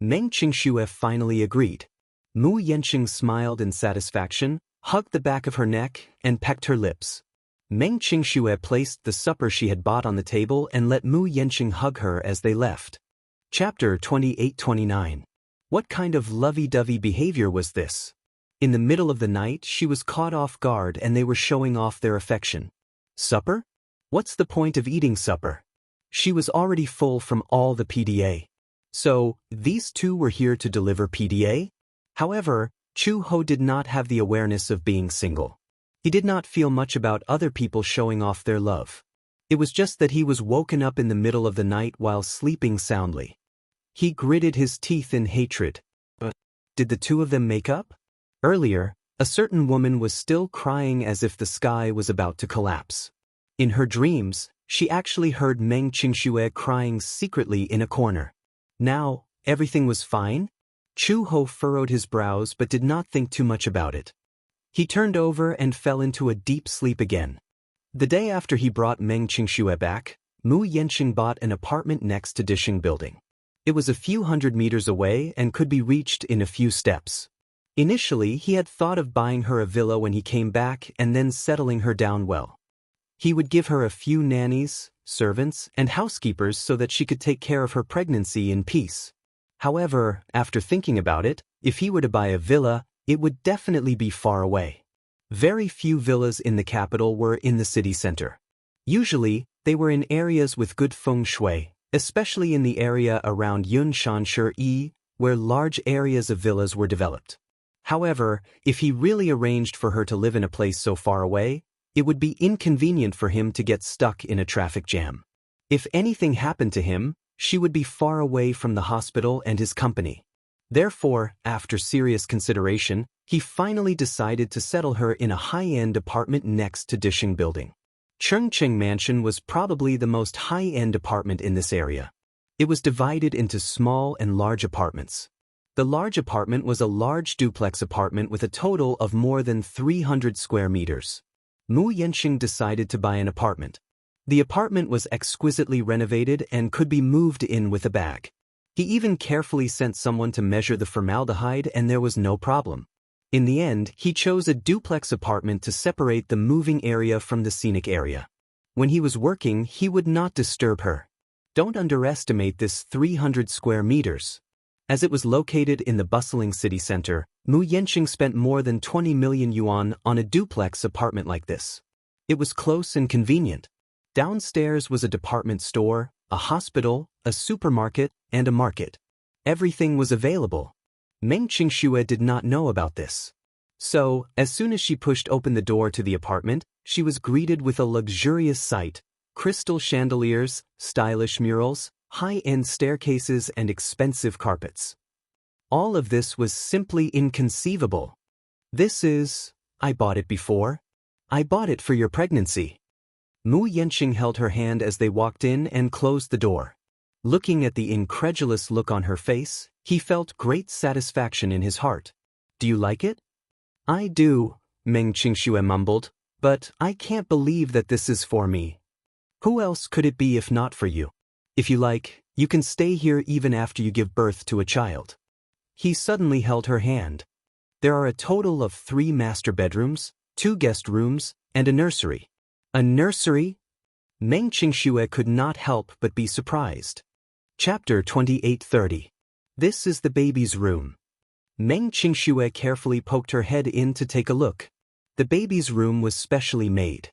Meng Qingxue finally agreed. Mu Yanqing smiled in satisfaction, hugged the back of her neck, and pecked her lips. Meng Qingxue placed the supper she had bought on the table and let Mu Yanqing hug her as they left. Chapter 28-29. What kind of lovey-dovey behavior was this? In the middle of the night, she was caught off guard and they were showing off their affection. Supper? What's the point of eating supper? She was already full from all the PDA. So, these two were here to deliver PDA? However, Chu Ho did not have the awareness of being single. He did not feel much about other people showing off their love. It was just that he was woken up in the middle of the night while sleeping soundly. He gritted his teeth in hatred. But did the two of them make up? Earlier, a certain woman was still crying as if the sky was about to collapse. In her dreams, she actually heard Meng Qingxue crying secretly in a corner. Now, everything was fine? Chu Ho furrowed his brows but did not think too much about it. He turned over and fell into a deep sleep again. The day after he brought Meng Qingxue back, Mu Yanqing bought an apartment next to Dishing Building. It was a few hundred meters away and could be reached in a few steps. Initially, he had thought of buying her a villa when he came back and then settling her down well. He would give her a few nannies, servants, and housekeepers so that she could take care of her pregnancy in peace. However, after thinking about it, if he were to buy a villa, it would definitely be far away. Very few villas in the capital were in the city center. Usually, they were in areas with good feng shui, especially in the area around Yunshan where large areas of villas were developed. However, if he really arranged for her to live in a place so far away, it would be inconvenient for him to get stuck in a traffic jam. If anything happened to him, she would be far away from the hospital and his company. Therefore, after serious consideration, he finally decided to settle her in a high-end apartment next to Dishing Building. Chengqing Mansion was probably the most high-end apartment in this area. It was divided into small and large apartments. The large apartment was a large duplex apartment with a total of more than 300 square meters. Mu Yanqing decided to buy an apartment. The apartment was exquisitely renovated and could be moved in with a bag. He even carefully sent someone to measure the formaldehyde and there was no problem. In the end, he chose a duplex apartment to separate the moving area from the scenic area. When he was working, he would not disturb her. Don't underestimate this 300 square meters. As it was located in the bustling city center, Mu Yanqing spent more than 20 million yuan on a duplex apartment like this. It was close and convenient. Downstairs was a department store, a hospital, a supermarket, and a market. Everything was available. Meng Qingxue did not know about this. So, as soon as she pushed open the door to the apartment, she was greeted with a luxurious sight: crystal chandeliers, stylish murals, high-end staircases, and expensive carpets. All of this was simply inconceivable. I bought it before. I bought it for your pregnancy. Mu Yanqing held her hand as they walked in and closed the door. Looking at the incredulous look on her face, he felt great satisfaction in his heart. Do you like it? I do, Meng Qingxue mumbled, but I can't believe that this is for me. Who else could it be if not for you? If you like, you can stay here even after you give birth to a child. He suddenly held her hand. There are a total of 3 master bedrooms, 2 guest rooms, and a nursery. A nursery? Meng Qingxue could not help but be surprised. Chapter 2830. This is the baby's room. Meng Qingxue carefully poked her head in to take a look. The baby's room was specially made.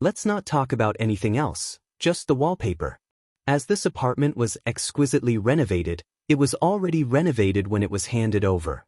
Let's not talk about anything else, just the wallpaper. As this apartment was exquisitely renovated, it was already renovated when it was handed over.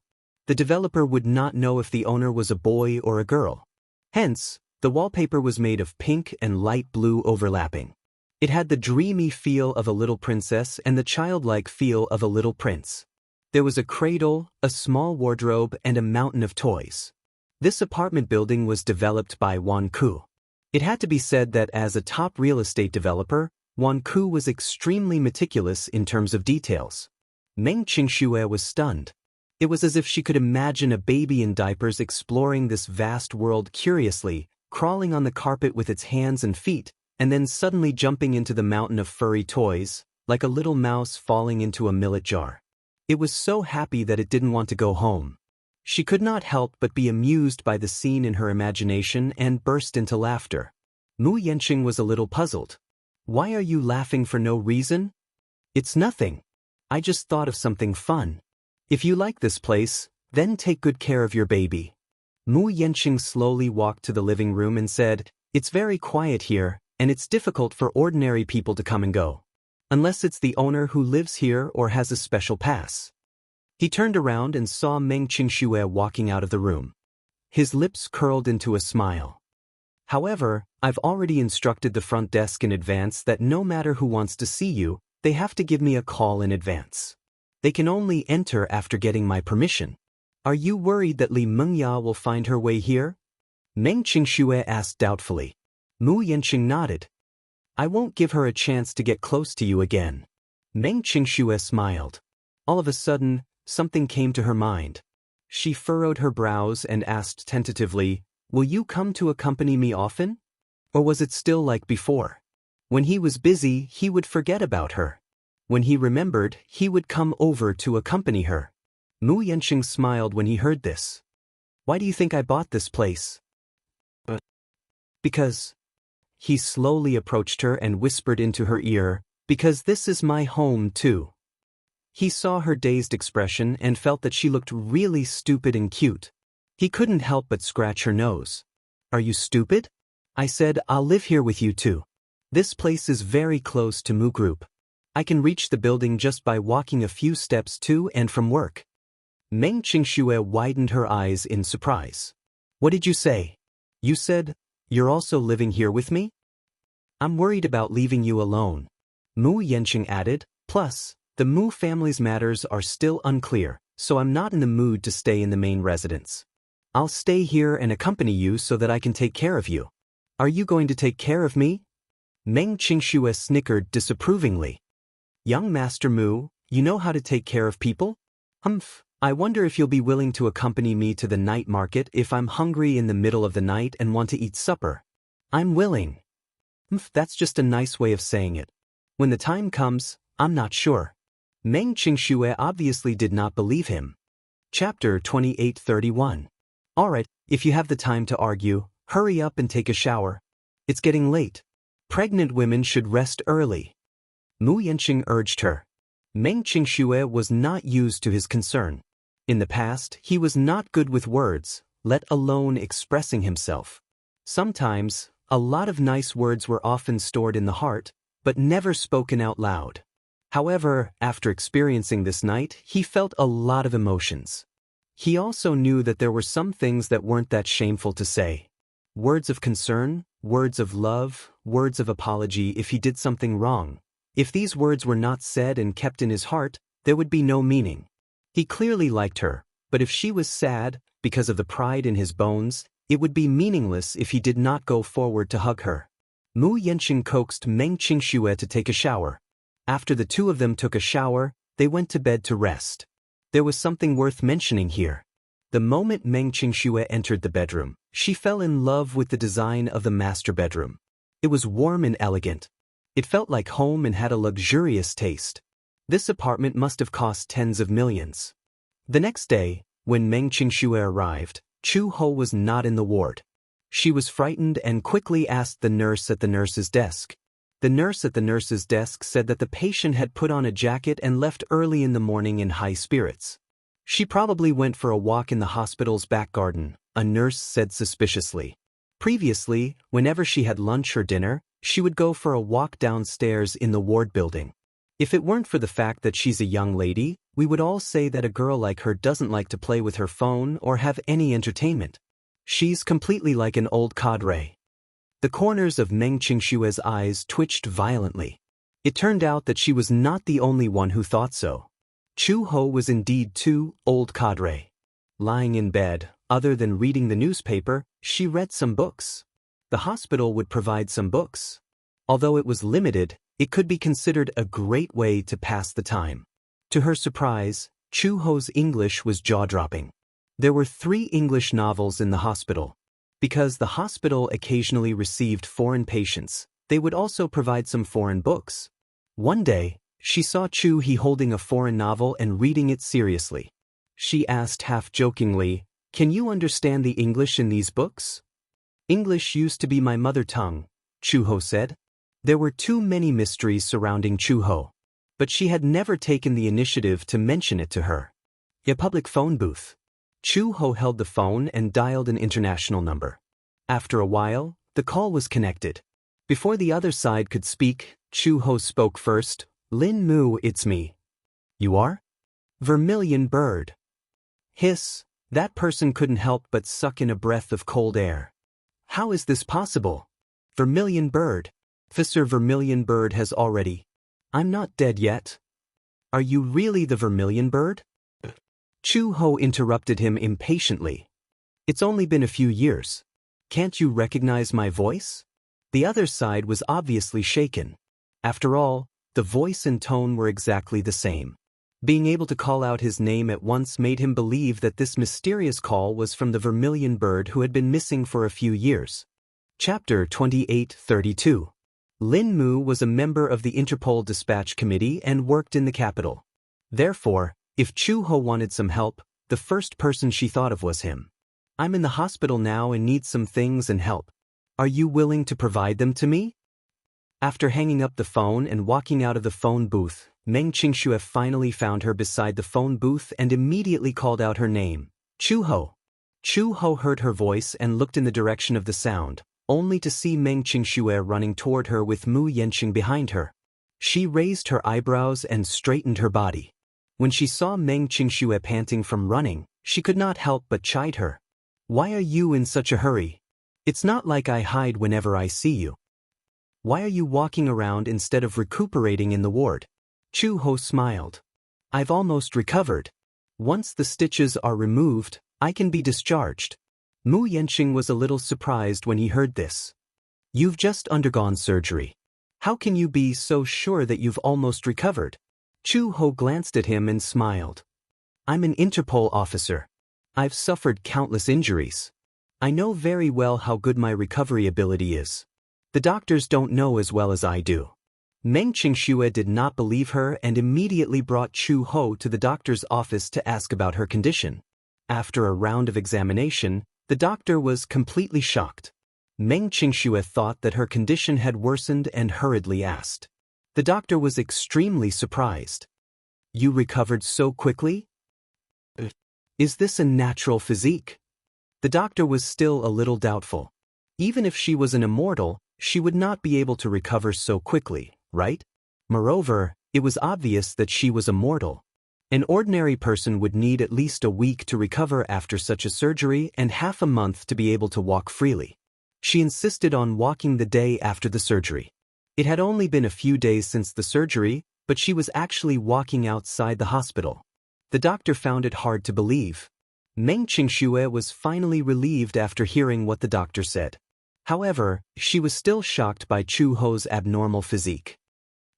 The developer would not know if the owner was a boy or a girl. Hence, the wallpaper was made of pink and light blue overlapping. It had the dreamy feel of a little princess and the childlike feel of a little prince. There was a cradle, a small wardrobe, and a mountain of toys. This apartment building was developed by Wan Ku. It had to be said that as a top real estate developer, Wan Ku was extremely meticulous in terms of details. Meng Qingxue was stunned. It was as if she could imagine a baby in diapers exploring this vast world curiously, crawling on the carpet with its hands and feet, and then suddenly jumping into the mountain of furry toys, like a little mouse falling into a millet jar. It was so happy that it didn't want to go home. She could not help but be amused by the scene in her imagination and burst into laughter. Mu Yanqing was a little puzzled. Why are you laughing for no reason? It's nothing. I just thought of something fun. If you like this place, then take good care of your baby. Mu Yanqing slowly walked to the living room and said, It's very quiet here, and it's difficult for ordinary people to come and go. Unless it's the owner who lives here or has a special pass. He turned around and saw Meng Qingxue walking out of the room. His lips curled into a smile. However, I've already instructed the front desk in advance that no matter who wants to see you, they have to give me a call in advance. They can only enter after getting my permission. Are you worried that Li Mengya will find her way here? Meng Qingxue asked doubtfully. Mu Yanqing nodded. I won't give her a chance to get close to you again. Meng Qingxue smiled. All of a sudden, something came to her mind. She furrowed her brows and asked tentatively, Will you come to accompany me often? Or was it still like before? When he was busy, he would forget about her. When he remembered, he would come over to accompany her. Mu Yanqing smiled when he heard this. Why do you think I bought this place? Because. He slowly approached her and whispered into her ear, Because this is my home too. He saw her dazed expression and felt that she looked really stupid and cute. He couldn't help but scratch her nose. Are you stupid? I said, I'll live here with you too. This place is very close to Mu Group. I can reach the building just by walking a few steps to and from work. Meng Qingxue widened her eyes in surprise. What did you say? You said, You're also living here with me? I'm worried about leaving you alone. Mu Yanqing added, Plus, the Mu family's matters are still unclear, so I'm not in the mood to stay in the main residence. I'll stay here and accompany you so that I can take care of you. Are you going to take care of me? Meng Qingxue snickered disapprovingly. Young Master Mu, you know how to take care of people? Humph, I wonder if you'll be willing to accompany me to the night market if I'm hungry in the middle of the night and want to eat supper. I'm willing. Humph, that's just a nice way of saying it. When the time comes, I'm not sure. Meng Qingxue obviously did not believe him. Chapter 2831. Alright, if you have the time to argue, hurry up and take a shower. It's getting late. Pregnant women should rest early. Mu Yanqing urged her. Meng Qingxue was not used to his concern. In the past, he was not good with words, let alone expressing himself. Sometimes, a lot of nice words were often stored in the heart, but never spoken out loud. However, after experiencing this night, he felt a lot of emotions. He also knew that there were some things that weren't that shameful to say. Words of concern, words of love, words of apology if he did something wrong. If these words were not said and kept in his heart, there would be no meaning. He clearly liked her, but if she was sad, because of the pride in his bones, it would be meaningless if he did not go forward to hug her. Mu Yanqing coaxed Meng Qingxue to take a shower. After the two of them took a shower, they went to bed to rest. There was something worth mentioning here. The moment Meng Qingxue entered the bedroom, she fell in love with the design of the master bedroom. It was warm and elegant. It felt like home and had a luxurious taste. This apartment must have cost tens of millions. The next day, when Meng Qingxue arrived, Chu Ho was not in the ward. She was frightened and quickly asked the nurse at the nurse's desk. The nurse at the nurse's desk said that the patient had put on a jacket and left early in the morning in high spirits. She probably went for a walk in the hospital's back garden, a nurse said suspiciously. Previously, whenever she had lunch or dinner, she would go for a walk downstairs in the ward building. If it weren't for the fact that she's a young lady, we would all say that a girl like her doesn't like to play with her phone or have any entertainment. She's completely like an old cadre. The corners of Meng Qingshue's eyes twitched violently. It turned out that she was not the only one who thought so. Chu Ho was indeed too old cadre. Lying in bed, other than reading the newspaper, she read some books. The hospital would provide some books. Although it was limited, it could be considered a great way to pass the time. To her surprise, Chu Ho's English was jaw-dropping. There were 3 English novels in the hospital. Because the hospital occasionally received foreign patients, they would also provide some foreign books. One day, she saw Chu He holding a foreign novel and reading it seriously. She asked half-jokingly, "Can you understand the English in these books?" "English used to be my mother tongue," Chu Ho said. There were too many mysteries surrounding Chu Ho, but she had never taken the initiative to mention it to her. A public phone booth. Chu Ho held the phone and dialed an international number. After a while, the call was connected. Before the other side could speak, Chu Ho spoke first. "Lin Mu, it's me." "You are?" "Vermilion Bird." Hiss, that person couldn't help but suck in a breath of cold air. "How is this possible?" "Vermilion Bird. Officer Vermilion Bird has already. I'm not dead yet." "Are you really the Vermilion Bird?" Chu Ho interrupted him impatiently. "It's only been a few years. Can't you recognize my voice?" The other side was obviously shaken. After all, the voice and tone were exactly the same. Being able to call out his name at once made him believe that this mysterious call was from the Vermilion Bird who had been missing for a few years. Chapter 2832. Lin Mu was a member of the Interpol Dispatch Committee and worked in the capital. Therefore, if Chu Ho wanted some help, the first person she thought of was him. "I'm in the hospital now and need some things and help. Are you willing to provide them to me?" After hanging up the phone and walking out of the phone booth, Meng Qingshu finally found her beside the phone booth and immediately called out her name, "Chu Ho." Chu Ho heard her voice and looked in the direction of the sound, only to see Meng Qingshu running toward her with Mu Yanqing behind her. She raised her eyebrows and straightened her body. When she saw Meng Qingshu panting from running, she could not help but chide her. "Why are you in such a hurry? It's not like I hide whenever I see you. Why are you walking around instead of recuperating in the ward?" Chu Ho smiled. "I've almost recovered. Once the stitches are removed, I can be discharged." Mu Yanqing was a little surprised when he heard this. "You've just undergone surgery. How can you be so sure that you've almost recovered?" Chu Ho glanced at him and smiled. "I'm an Interpol officer. I've suffered countless injuries. I know very well how good my recovery ability is. The doctors don't know as well as I do." Meng Qingshu did not believe her and immediately brought Chu Ho to the doctor's office to ask about her condition. After a round of examination, the doctor was completely shocked. Meng Qingshu thought that her condition had worsened and hurriedly asked. The doctor was extremely surprised. "You recovered so quickly? Is this a natural physique?" The doctor was still a little doubtful. Even if she was an immortal, she would not be able to recover so quickly, right? Moreover, it was obvious that she was immortal. An ordinary person would need at least a week to recover after such a surgery and half a month to be able to walk freely. She insisted on walking the day after the surgery. It had only been a few days since the surgery, but she was actually walking outside the hospital. The doctor found it hard to believe. Meng Qingshu was finally relieved after hearing what the doctor said. However, she was still shocked by Chu Ho's abnormal physique.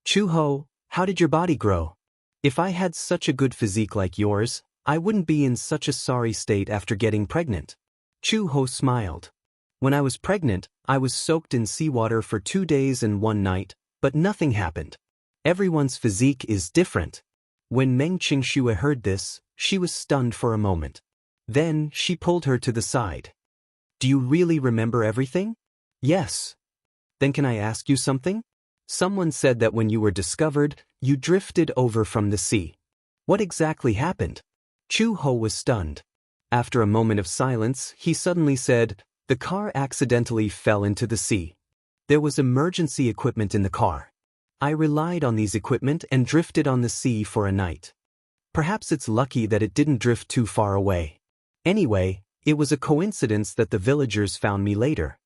"Chu Ho, how did your body grow? If I had such a good physique like yours, I wouldn't be in such a sorry state after getting pregnant." Chu Ho smiled. "When I was pregnant, I was soaked in seawater for 2 days and 1 night, but nothing happened. Everyone's physique is different." When Meng Qingshu heard this, she was stunned for a moment. Then she pulled her to the side. Do you really remember everything? Yes. Then can I ask you something? Someone said that when you were discovered, you drifted over from the sea. What exactly happened? Chu Ho was stunned. After a moment of silence, he suddenly said, the car accidentally fell into the sea. There was emergency equipment in the car. I relied on these equipment and drifted on the sea for a night. Perhaps it's lucky that it didn't drift too far away. Anyway, it was a coincidence that the villagers found me later.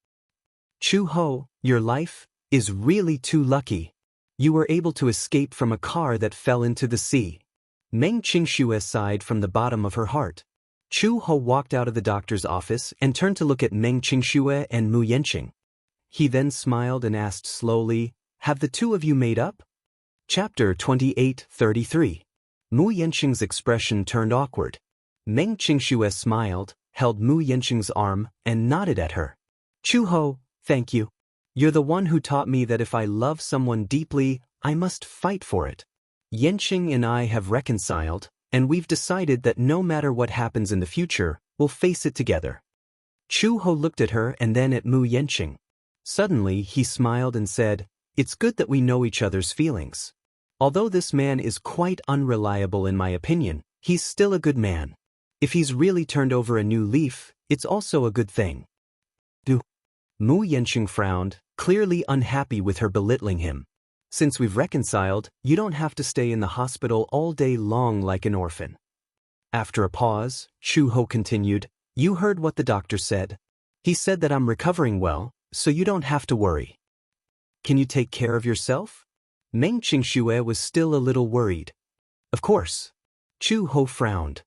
Chu Ho, your life is really too lucky. You were able to escape from a car that fell into the sea. Meng Qingxue sighed from the bottom of her heart. Chu Ho walked out of the doctor's office and turned to look at Meng Qingxue and Mu Yanqing. He then smiled and asked slowly, have the two of you made up? Chapter 28:33. Mu Yanqing's expression turned awkward. Meng Qingxue smiled, held Mu Yanqing's arm, and nodded at her. Chu Ho, thank you. You're the one who taught me that if I love someone deeply, I must fight for it. Yanqing and I have reconciled, and we've decided that no matter what happens in the future, we'll face it together. Chu Ho looked at her and then at Mu Yanqing. Suddenly, he smiled and said, it's good that we know each other's feelings. Although this man is quite unreliable in my opinion, he's still a good man. If he's really turned over a new leaf, it's also a good thing. Mu Yanqing frowned, clearly unhappy with her belittling him. Since we've reconciled, you don't have to stay in the hospital all day long like an orphan. After a pause, Chu Ho continued, you heard what the doctor said. He said that I'm recovering well, so you don't have to worry. Can you take care of yourself? Meng Qingxue was still a little worried. Of course. Chu Ho frowned.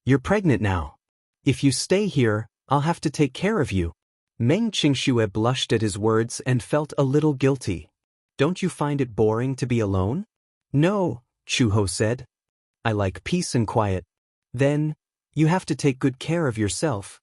You're pregnant now. If you stay here, I'll have to take care of you. Meng Qingxue blushed at his words and felt a little guilty. Don't you find it boring to be alone? No, Chu Ho said. I like peace and quiet. Then, you have to take good care of yourself.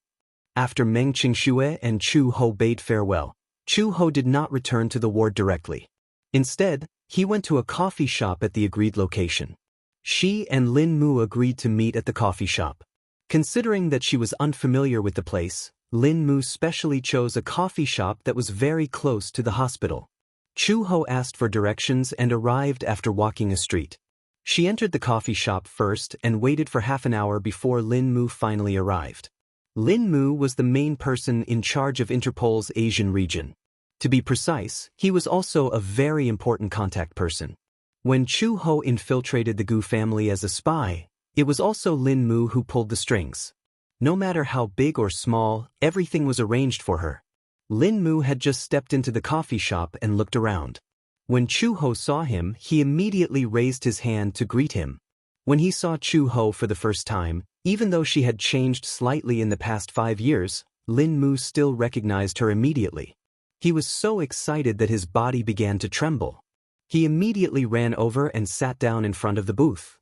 After Meng Qingxue and Chu Ho bade farewell, Chu Ho did not return to the ward directly. Instead, he went to a coffee shop at the agreed location. She and Lin Mu agreed to meet at the coffee shop. Considering that she was unfamiliar with the place, Lin Mu specially chose a coffee shop that was very close to the hospital. Chu Ho asked for directions and arrived after walking a street. She entered the coffee shop first and waited for half an hour before Lin Mu finally arrived. Lin Mu was the main person in charge of Interpol's Asian region. To be precise, he was also a very important contact person. When Chu Ho infiltrated the Gu family as a spy, it was also Lin Mu who pulled the strings. No matter how big or small, everything was arranged for her. Lin Mu had just stepped into the coffee shop and looked around. When Chu Ho saw him, he immediately raised his hand to greet him. When he saw Chu Ho for the first time, even though she had changed slightly in the past 5 years, Lin Mu still recognized her immediately. He was so excited that his body began to tremble. He immediately ran over and sat down in front of the booth.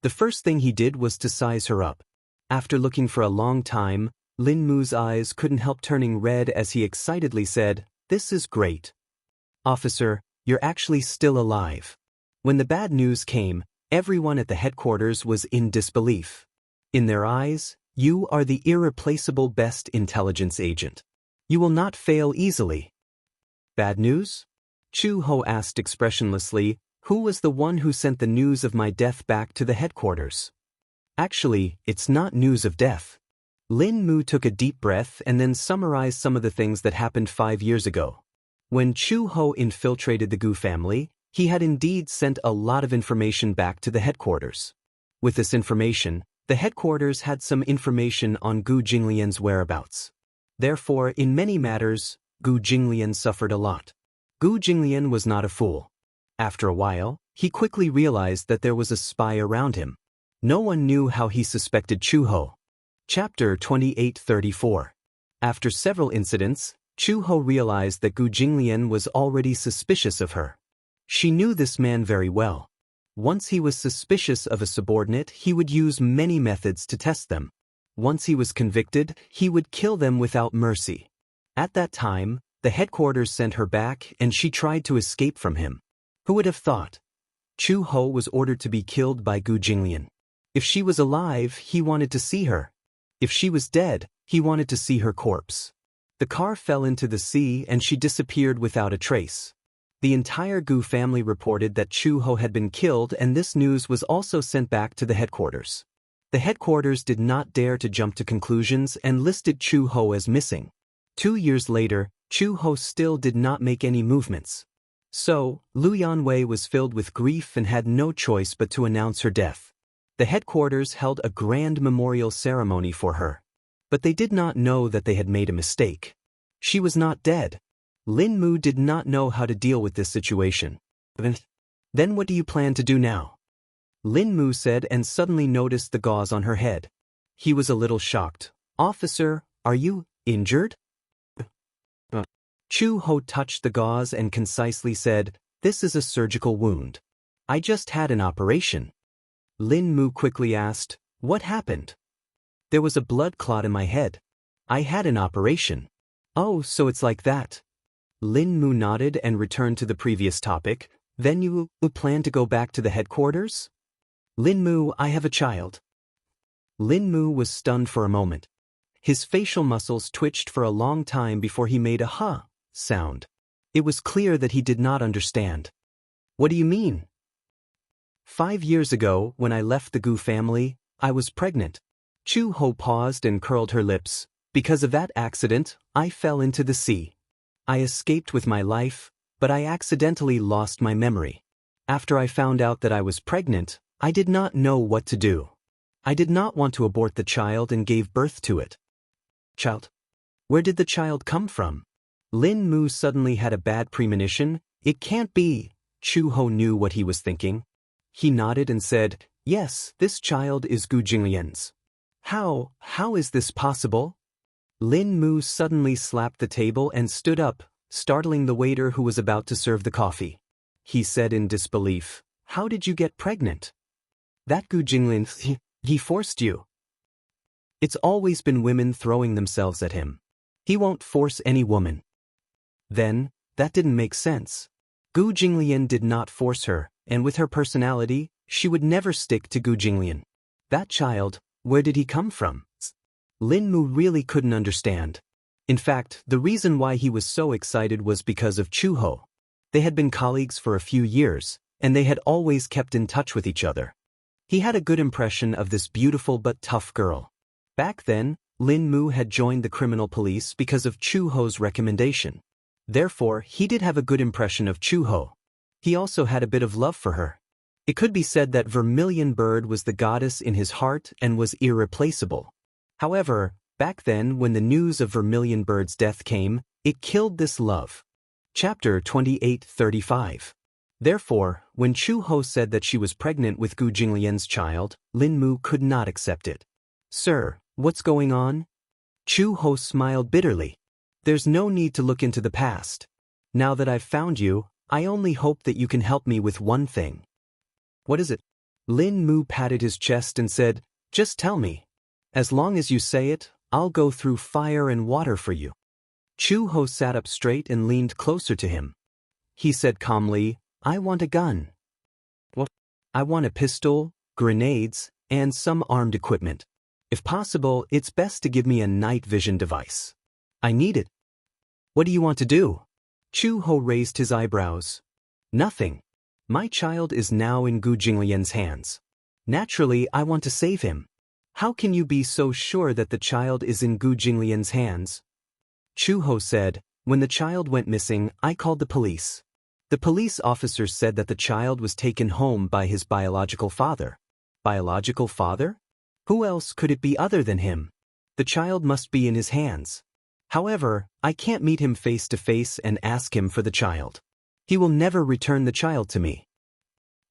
The first thing he did was to size her up. After looking for a long time, Lin Mu's eyes couldn't help turning red as he excitedly said, "This is great. Officer, you're actually still alive." When the bad news came, everyone at the headquarters was in disbelief. In their eyes, you are the irreplaceable best intelligence agent. You will not fail easily. Bad news? Chu Ho asked expressionlessly, who was the one who sent the news of my death back to the headquarters? Actually, it's not news of death. Lin Mu took a deep breath and then summarized some of the things that happened 5 years ago. When Chu Ho infiltrated the Gu family, he had indeed sent a lot of information back to the headquarters. With this information, the headquarters had some information on Gu Jinglian's whereabouts. Therefore, in many matters, Gu Jinglian suffered a lot. Gu Jinglian was not a fool. After a while, he quickly realized that there was a spy around him. No one knew how he suspected Chu Ho. Chapter 28:34. After several incidents, Chu Ho realized that Gu Jinglian was already suspicious of her. She knew this man very well. Once he was suspicious of a subordinate, he would use many methods to test them. Once he was convicted, he would kill them without mercy. At that time, the headquarters sent her back and she tried to escape from him. Who would have thought? Chu Ho was ordered to be killed by Gu Jinglian. If she was alive, he wanted to see her. If she was dead, he wanted to see her corpse. The car fell into the sea and she disappeared without a trace. The entire Gu family reported that Chu Ho had been killed, and this news was also sent back to the headquarters. The headquarters did not dare to jump to conclusions and listed Chu Ho as missing. 2 years later, Chu Ho still did not make any movements. So, Lu Yanwei was filled with grief and had no choice but to announce her death. The headquarters held a grand memorial ceremony for her. But they did not know that they had made a mistake. She was not dead. Lin Mu did not know how to deal with this situation. Then what do you plan to do now? Lin Mu said, and suddenly noticed the gauze on her head. He was a little shocked. Officer, are you injured? Chu Ho touched the gauze and concisely said, this is a surgical wound. I just had an operation. Lin Mu quickly asked, what happened? There was a blood clot in my head. I had an operation. Oh, so it's like that. Lin Mu nodded and returned to the previous topic. Then you plan to go back to the headquarters? Lin Mu, I have a child. Lin Mu was stunned for a moment. His facial muscles twitched for a long time before he made a huh sound. It was clear that he did not understand. What do you mean? 5 years ago, when I left the Gu family, I was pregnant. Chu Ho paused and curled her lips. Because of that accident, I fell into the sea. I escaped with my life, but I accidentally lost my memory. After I found out that I was pregnant, I did not know what to do. I did not want to abort the child and gave birth to it. Child? Where did the child come from? Lin Mu suddenly had a bad premonition. It can't be. Chu Ho knew what he was thinking. He nodded and said, yes, this child is Gu Jinglian's. How is this possible? Lin Mu suddenly slapped the table and stood up, startling the waiter who was about to serve the coffee. He said in disbelief, how did you get pregnant? That Gu Jinglian, he forced you. It's always been women throwing themselves at him. He won't force any woman. Then, that didn't make sense. Gu Jinglian did not force her, and with her personality, she would never stick to Gu Jinglian. That child, where did he come from? Lin Mu really couldn't understand. In fact, the reason why he was so excited was because of Chu Ho. They had been colleagues for a few years, and they had always kept in touch with each other. He had a good impression of this beautiful but tough girl. Back then, Lin Mu had joined the criminal police because of Chu Ho's recommendation. Therefore, he did have a good impression of Chu Ho. He also had a bit of love for her. It could be said that Vermilion Bird was the goddess in his heart and was irreplaceable. However, back then when the news of Vermilion Bird's death came, it killed this love. Chapter 28:35. Therefore, when Chu Ho said that she was pregnant with Gu Jinglian's child, Lin Mu could not accept it. Sir, what's going on? Chu Ho smiled bitterly. There's no need to look into the past. Now that I've found you, I only hope that you can help me with one thing. What is it? Lin Mu patted his chest and said, just tell me. As long as you say it, I'll go through fire and water for you. Chu Ho sat up straight and leaned closer to him. He said calmly, I want a gun. What? I want a pistol, grenades, and some armed equipment. If possible, it's best to give me a night vision device. I need it. What do you want to do? Chu Ho raised his eyebrows. Nothing. My child is now in Gu Jinglian's hands. Naturally, I want to save him. How can you be so sure that the child is in Gu Jinglian's hands? Chu Ho said, when the child went missing, I called the police. The police officers said that the child was taken home by his biological father. Biological father? Who else could it be other than him? The child must be in his hands. However, I can't meet him face to face and ask him for the child. He will never return the child to me.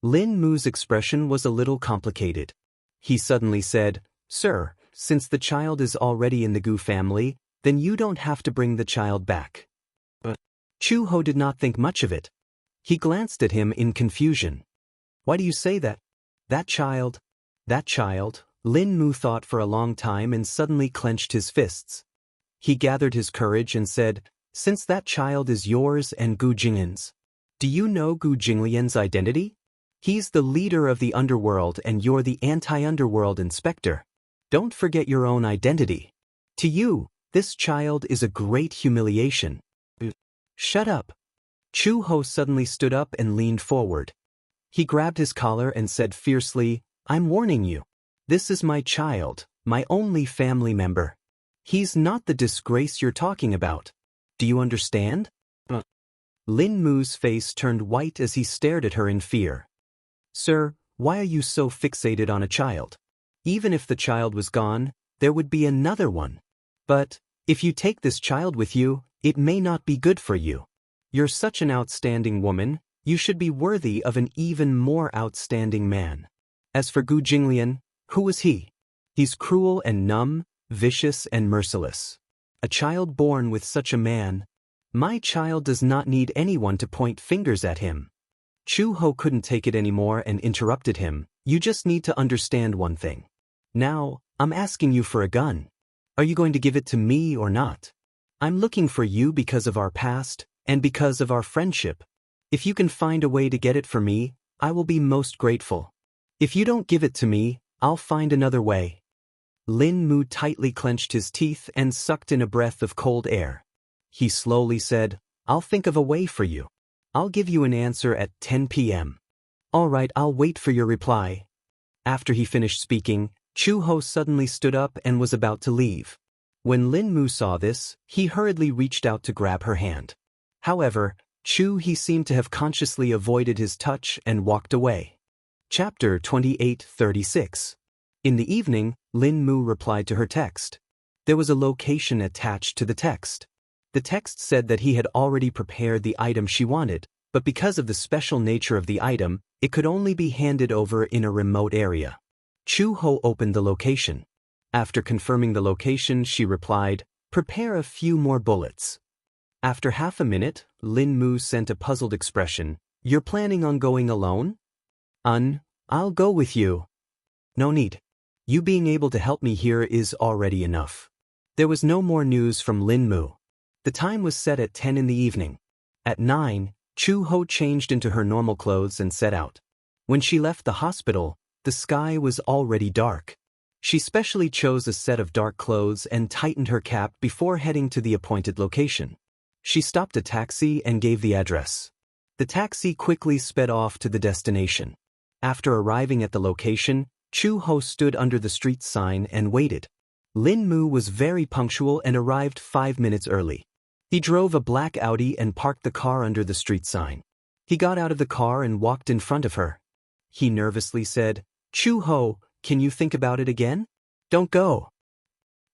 Lin Mu's expression was a little complicated. He suddenly said, Sir, since the child is already in the Gu family, then you don't have to bring the child back. But Chu Ho did not think much of it. He glanced at him in confusion. Why do you say that? That child? Lin Mu thought for a long time and suddenly clenched his fists. He gathered his courage and said, since that child is yours and Gu Jinglian's, do you know Gu Jinglian's identity? He's the leader of the underworld and you're the anti-underworld inspector. Don't forget your own identity. To you, This child is a great humiliation. Shut up. Chu Ho suddenly stood up and leaned forward. He grabbed his collar and said fiercely, I'm warning you. This is my child, my only family member. He's not the disgrace you're talking about. Do you understand? Lin Mu's face turned white as he stared at her in fear. Sir, why are you so fixated on a child? Even if the child was gone, there would be another one. But, if you take this child with you, it may not be good for you. You're such an outstanding woman, you should be worthy of an even more outstanding man. As for Gu Jinglian, who is he? He's cruel and numb, vicious and merciless. A child born with such a man. My child does not need anyone to point fingers at him. Chu Ho couldn't take it anymore and interrupted him. You just need to understand one thing. Now, I'm asking you for a gun. Are you going to give it to me or not? I'm looking for you because of our past, and because of our friendship. If you can find a way to get it for me, I will be most grateful. If you don't give it to me, I'll find another way. Lin Mu tightly clenched his teeth and sucked in a breath of cold air. He slowly said, I'll think of a way for you. I'll give you an answer at 10 p.m. All right, I'll wait for your reply. After he finished speaking, Chu Ho suddenly stood up and was about to leave. When Lin Mu saw this, he hurriedly reached out to grab her hand. However, he seemed to have consciously avoided his touch and walked away. Chapter 28:36. In the evening, Lin Mu replied to her text. There was a location attached to the text. The text said that he had already prepared the item she wanted, but because of the special nature of the item, it could only be handed over in a remote area. Chu Ho opened the location. After confirming the location, she replied, Prepare a few more bullets. After half a minute, Lin Mu sent a puzzled expression. You're planning on going alone? I'll go with you. No need. You being able to help me here is already enough. There was no more news from Lin Mu. The time was set at 10 in the evening. At 9, Chu Ho changed into her normal clothes and set out. When she left the hospital, the sky was already dark. She specially chose a set of dark clothes and tightened her cap before heading to the appointed location. She stopped a taxi and gave the address. The taxi quickly sped off to the destination. After arriving at the location, Chu Ho stood under the street sign and waited. Lin Mu was very punctual and arrived 5 minutes early. He drove a black Audi and parked the car under the street sign. He got out of the car and walked in front of her. He nervously said, Chu Ho, can you think about it again? Don't go.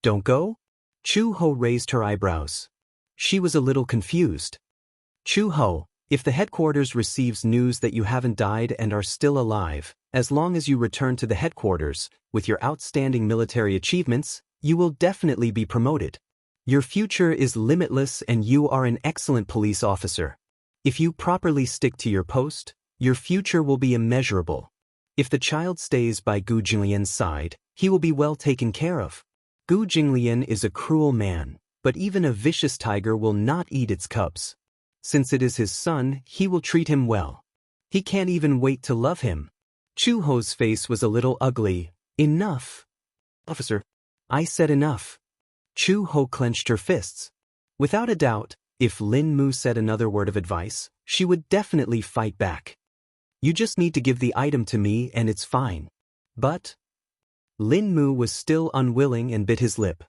Don't go? Chu Ho raised her eyebrows. She was a little confused. Chu Ho, if the headquarters receives news that you haven't died and are still alive, as long as you return to the headquarters, with your outstanding military achievements, you will definitely be promoted. Your future is limitless and you are an excellent police officer. If you properly stick to your post, your future will be immeasurable. If the child stays by Gu Jinglian's side, he will be well taken care of. Gu Jinglian is a cruel man, but even a vicious tiger will not eat its cubs. Since it is his son, he will treat him well. He can't even wait to love him. Chu Ho's face was a little ugly. Enough. Officer. I said enough. Chu Ho clenched her fists. Without a doubt, if Lin Mu said another word of advice, she would definitely fight back. You just need to give the item to me and it's fine. But Lin Mu was still unwilling and bit his lip.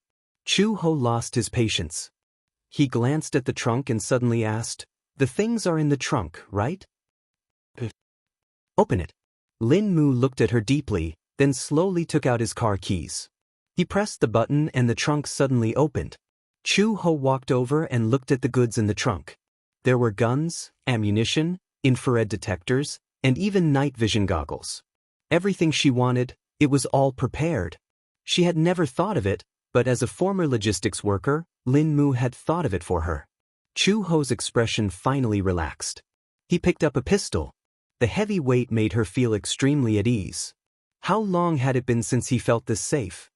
Chu Ho lost his patience. He glanced at the trunk and suddenly asked, The things are in the trunk, right? Open it. Lin Mu looked at her deeply, then slowly took out his car keys. He pressed the button and the trunk suddenly opened. Chu Ho walked over and looked at the goods in the trunk. There were guns, ammunition, infrared detectors, and even night vision goggles. Everything she wanted, it was all prepared. She had never thought of it, but as a former logistics worker, Lin Mu had thought of it for her. Chu Ho's expression finally relaxed. He picked up a pistol. The heavy weight made her feel extremely at ease. How long had it been since he felt this safe?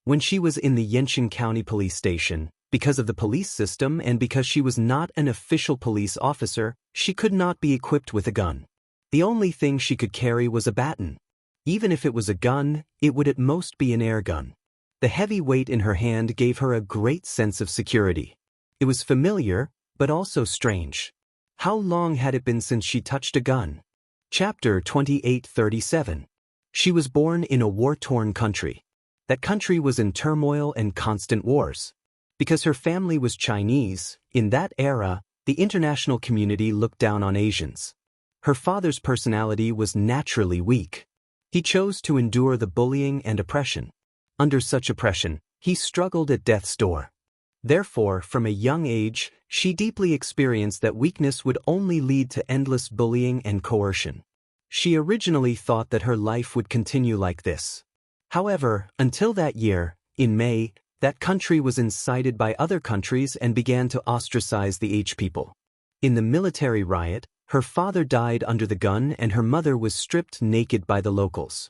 When she was in the Yanqing County Police Station, because of the police system and because she was not an official police officer, she could not be equipped with a gun. The only thing she could carry was a baton. Even if it was a gun, it would at most be an air gun. The heavy weight in her hand gave her a great sense of security. It was familiar, but also strange. How long had it been since she touched a gun? Chapter 2837. She was born in a war-torn country. That country was in turmoil and constant wars. Because her family was Chinese, in that era, the international community looked down on Asians. Her father's personality was naturally weak. He chose to endure the bullying and oppression. Under such oppression, he struggled at death's door. Therefore, from a young age, she deeply experienced that weakness would only lead to endless bullying and coercion. She originally thought that her life would continue like this. However, until that year, in May, that country was incited by other countries and began to ostracize the H people. In the military riot, her father died under the gun and her mother was stripped naked by the locals.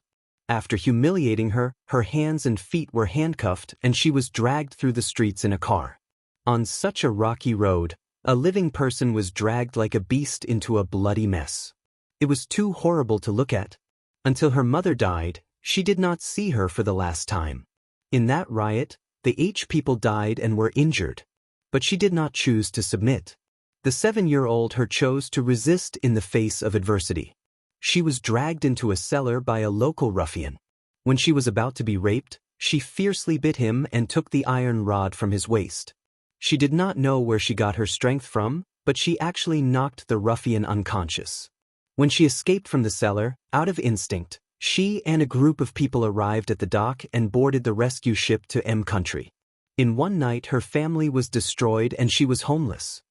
After humiliating her, her hands and feet were handcuffed and she was dragged through the streets in a car. On such a rocky road, a living person was dragged like a beast into a bloody mess. It was too horrible to look at. Until her mother died, she did not see her for the last time. In that riot, the H people died and were injured. But she did not choose to submit. The 7-year-old her chose to resist in the face of adversity. She was dragged into a cellar by a local ruffian. When she was about to be raped, she fiercely bit him and took the iron rod from his waist. She did not know where she got her strength from, but she actually knocked the ruffian unconscious. When she escaped from the cellar, out of instinct, she and a group of people arrived at the dock and boarded the rescue ship to M country. In one night her family was destroyed and she was homeless.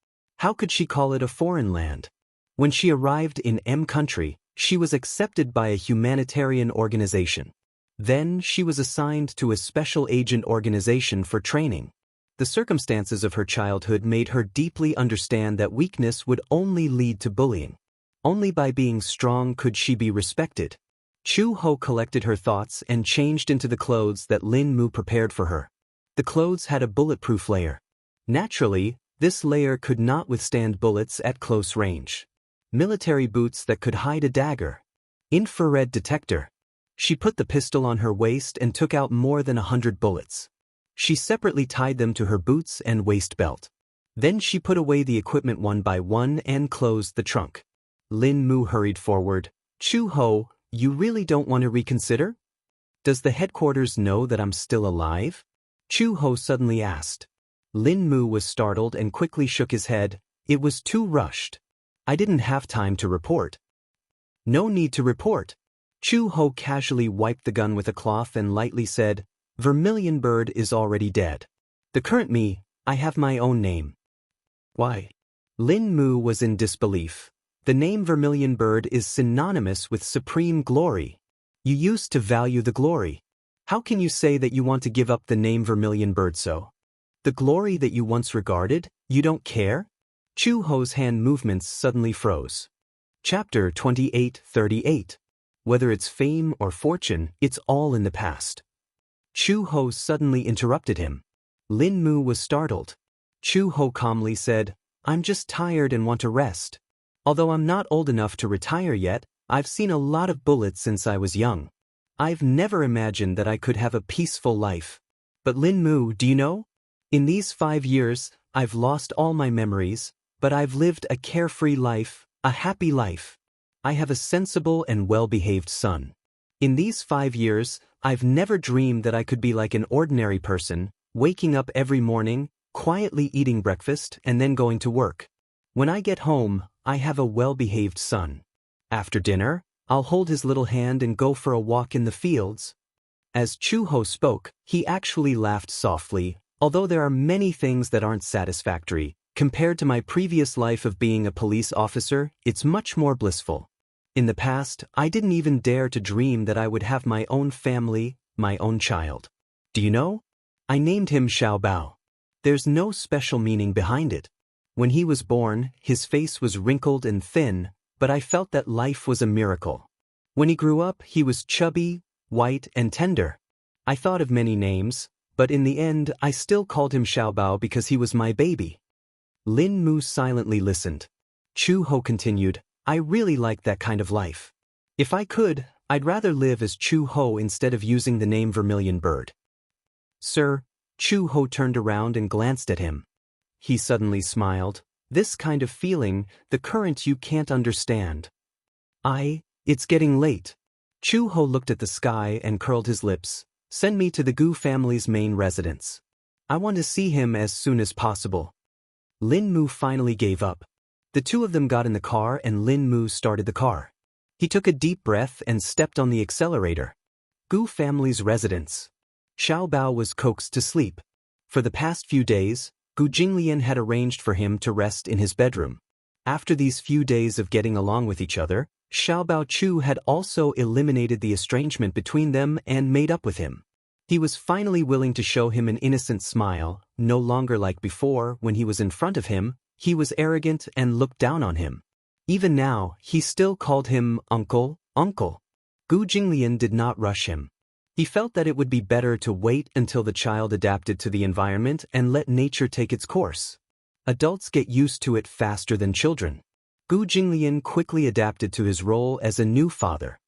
How could she call it a foreign land? When she arrived in M country, she was accepted by a humanitarian organization. Then she was assigned to a special agent organization for training. The circumstances of her childhood made her deeply understand that weakness would only lead to bullying. Only by being strong could she be respected. Chu Ho collected her thoughts and changed into the clothes that Lin Mu prepared for her. The clothes had a bulletproof layer. Naturally, this layer could not withstand bullets at close range. Military boots that could hide a dagger. Infrared detector. She put the pistol on her waist and took out more than 100 bullets. She separately tied them to her boots and waist belt. Then she put away the equipment one by one and closed the trunk. Lin Mu hurried forward. Chu Ho, you really don't want to reconsider? Does the headquarters know that I'm still alive? Chu Ho suddenly asked. Lin Mu was startled and quickly shook his head. It was too rushed. I didn't have time to report. No need to report. Chu Ho casually wiped the gun with a cloth and lightly said, Vermilion Bird is already dead. The current me, I have my own name. Why? Lin Mu was in disbelief. The name Vermilion Bird is synonymous with supreme glory. You used to value the glory. How can you say that you want to give up the name Vermilion Bird so? The glory that you once regarded, you don't care? Chu Ho's hand movements suddenly froze. Chapter 2838. Whether it's fame or fortune, it's all in the past. Chu Ho suddenly interrupted him. Lin Mu was startled. Chu Ho calmly said, I'm just tired and want to rest. Although I'm not old enough to retire yet, I've seen a lot of bullets since I was young. I've never imagined that I could have a peaceful life. But Lin Mu, do you know? In these 5 years, I've lost all my memories, but I've lived a carefree life, a happy life. I have a sensible and well-behaved son. In these 5 years, I've never dreamed that I could be like an ordinary person, waking up every morning, quietly eating breakfast, and then going to work. When I get home, I have a well-behaved son. After dinner, I'll hold his little hand and go for a walk in the fields. As Chu Ho spoke, he actually laughed softly, although there are many things that aren't satisfactory. Compared to my previous life of being a police officer, it's much more blissful. In the past, I didn't even dare to dream that I would have my own family, my own child. Do you know? I named him Xiao Bao. There's no special meaning behind it. When he was born, his face was wrinkled and thin, but I felt that life was a miracle. When he grew up, he was chubby, white, and tender. I thought of many names, but in the end, I still called him Xiao Bao because he was my baby. Lin Mu silently listened. Chu Ho continued, I really like that kind of life. If I could, I'd rather live as Chu Ho instead of using the name Vermilion Bird. Sir, Chu Ho turned around and glanced at him. He suddenly smiled. This kind of feeling, the current you can't understand. It's getting late. Chu Ho looked at the sky and curled his lips. Send me to the Gu family's main residence. I want to see him as soon as possible. Lin Mu finally gave up. The two of them got in the car and Lin Mu started the car. He took a deep breath and stepped on the accelerator. Gu family's residence. Xiao Bao was coaxed to sleep. For the past few days, Gu Jinglian had arranged for him to rest in his bedroom. After these few days of getting along with each other, Xiao Bao Chu had also eliminated the estrangement between them and made up with him. He was finally willing to show him an innocent smile, no longer like before when he was in front of him, he was arrogant and looked down on him. Even now, he still called him uncle, uncle. Gu Jinglian did not rush him. He felt that it would be better to wait until the child adapted to the environment and let nature take its course. Adults get used to it faster than children. Gu Jinglian quickly adapted to his role as a new father.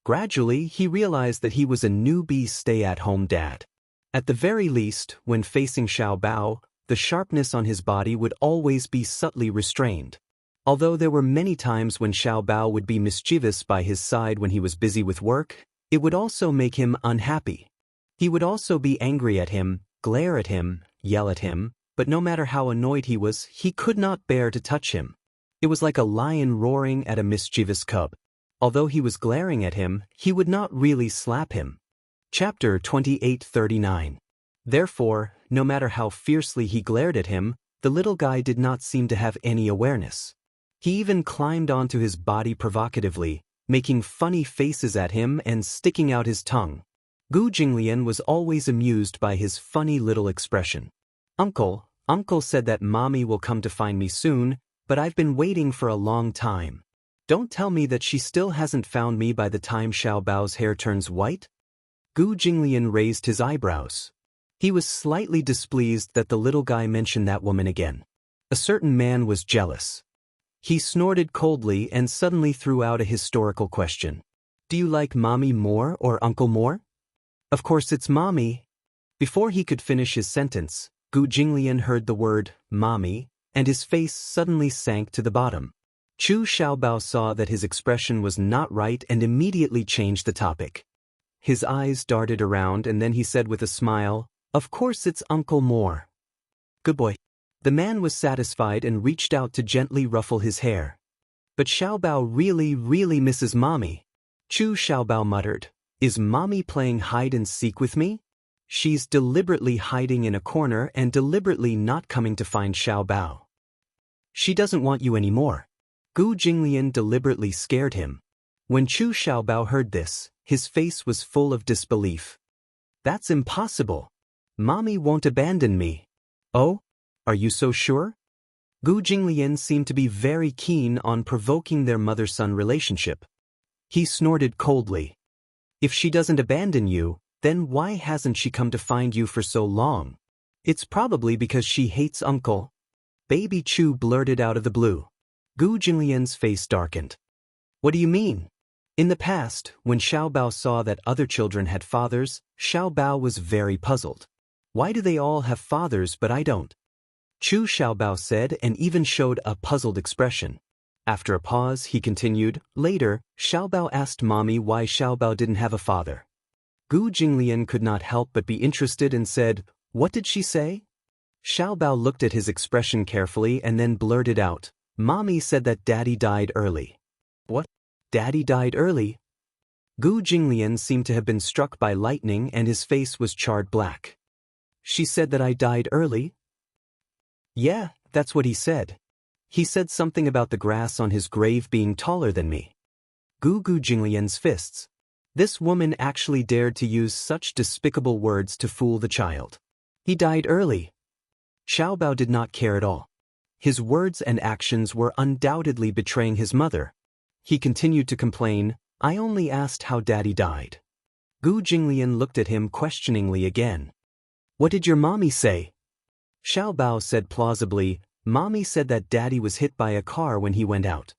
Gradually, he realized that he was a newbie stay-at-home dad. At the very least, when facing Xiao Bao, the sharpness on his body would always be subtly restrained. Although there were many times when Xiao Bao would be mischievous by his side when he was busy with work, it would also make him unhappy. He would also be angry at him, glare at him, yell at him, but no matter how annoyed he was, he could not bear to touch him. It was like a lion roaring at a mischievous cub. Although he was glaring at him, he would not really slap him. Chapter 28:39. Therefore, no matter how fiercely he glared at him, the little guy did not seem to have any awareness. He even climbed onto his body provocatively, making funny faces at him and sticking out his tongue. Gu Jinglian was always amused by his funny little expression. Uncle said that Mommy will come to find me soon, but I've been waiting for a long time. Don't tell me that she still hasn't found me by the time Xiao Bao's hair turns white? Gu Jinglian raised his eyebrows. He was slightly displeased that the little guy mentioned that woman again. A certain man was jealous. He snorted coldly and suddenly threw out a historical question. Do you like Mommy more or Uncle more? Of course it's Mommy. Before he could finish his sentence, Gu Jinglian heard the word, Mommy, and his face suddenly sank to the bottom. Chu Xiaobao saw that his expression was not right and immediately changed the topic. His eyes darted around and then he said with a smile, Of course it's Uncle Moore. Good boy. The man was satisfied and reached out to gently ruffle his hair. But Xiaobao really misses Mommy. Chu Xiaobao muttered, Is Mommy playing hide and seek with me? She's deliberately hiding in a corner and deliberately not coming to find Xiaobao. She doesn't want you anymore. Gu Jinglian deliberately scared him. When Chu Xiaobao heard this, his face was full of disbelief. That's impossible. Mommy won't abandon me. Oh? Are you so sure? Gu Jinglian seemed to be very keen on provoking their mother-son relationship. He snorted coldly. If she doesn't abandon you, then why hasn't she come to find you for so long? It's probably because she hates Uncle. Baby Chu blurted out of the blue. Gu Jinglian's face darkened. What do you mean? In the past, when Xiao Bao saw that other children had fathers, Xiao Bao was very puzzled. Why do they all have fathers but I don't? Chu Xiaobao said and even showed a puzzled expression. After a pause, he continued, Later, Xiaobao asked Mommy why Xiaobao didn't have a father. Gu Jinglian could not help but be interested and said, What did she say? Xiaobao looked at his expression carefully and then blurted out, Mommy said that Daddy died early. What? Daddy died early? Gu Jinglian seemed to have been struck by lightning and his face was charred black. She said that I died early? Yeah, that's what he said. He said something about the grass on his grave being taller than me. Gu Jinglian's fists. This woman actually dared to use such despicable words to fool the child. He died early. Xiao Bao did not care at all. His words and actions were undoubtedly betraying his mother. He continued to complain, I only asked how Daddy died. Gu Jinglian looked at him questioningly again. What did your mommy say? Xiao Bao said plausibly, Mommy said that Daddy was hit by a car when he went out.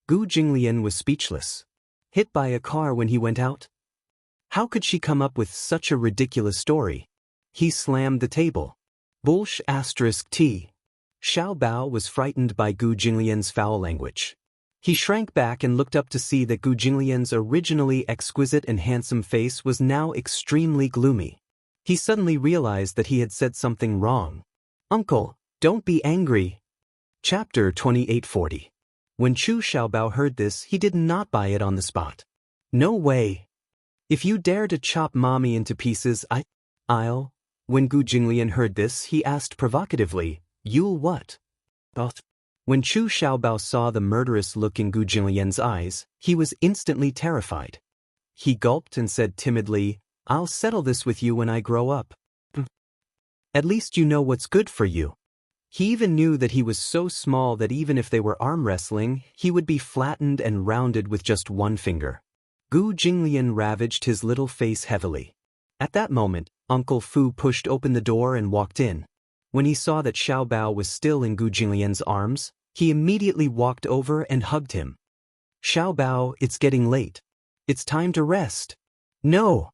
Gu Jinglian was speechless. Hit by a car when he went out? How could she come up with such a ridiculous story? He slammed the table. Bullsh asterisk T. Xiao Bao was frightened by Gu Jinglian's foul language. He shrank back and looked up to see that Gu Jinglian's originally exquisite and handsome face was now extremely gloomy. He suddenly realized that he had said something wrong. "Uncle, don't be angry." Chapter 2840. When Chu Xiaobao heard this, he did not buy it on the spot. "No way. If you dare to chop mommy into pieces, I'll." When Gu Jinglian heard this, he asked provocatively, "You'll what?" "Both." When Chu Xiaobao saw the murderous look in Gu Jinglian's eyes, he was instantly terrified. He gulped and said timidly, "I'll settle this with you when I grow up. At least you know what's good for you." He even knew that he was so small that even if they were arm wrestling, he would be flattened and rounded with just one finger. Gu Jinglian ravaged his little face heavily. At that moment, Uncle Fu pushed open the door and walked in. When he saw that Xiao Bao was still in Gu Jinglian's arms, he immediately walked over and hugged him. "Xiao Bao, it's getting late. It's time to rest." "No."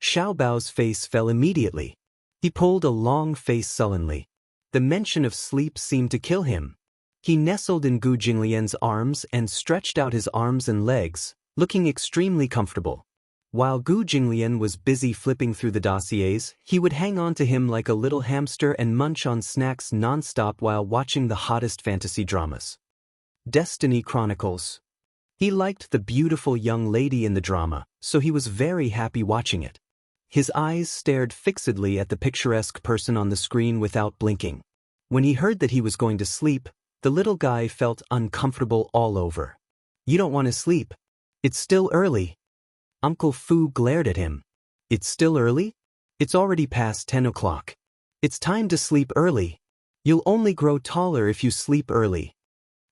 Xiao Bao's face fell immediately. He pulled a long face sullenly. The mention of sleep seemed to kill him. He nestled in Gu Jinglian's arms and stretched out his arms and legs, looking extremely comfortable. While Gu Jinglian was busy flipping through the dossiers, he would hang on to him like a little hamster and munch on snacks non-stop while watching the hottest fantasy dramas. Destiny Chronicles. He liked the beautiful young lady in the drama, so he was very happy watching it. His eyes stared fixedly at the picturesque person on the screen without blinking. When he heard that he was going to sleep, the little guy felt uncomfortable all over. "You don't want to sleep. It's still early." Uncle Fu glared at him. "It's still early? It's already past 10 o'clock. It's time to sleep early. You'll only grow taller if you sleep early."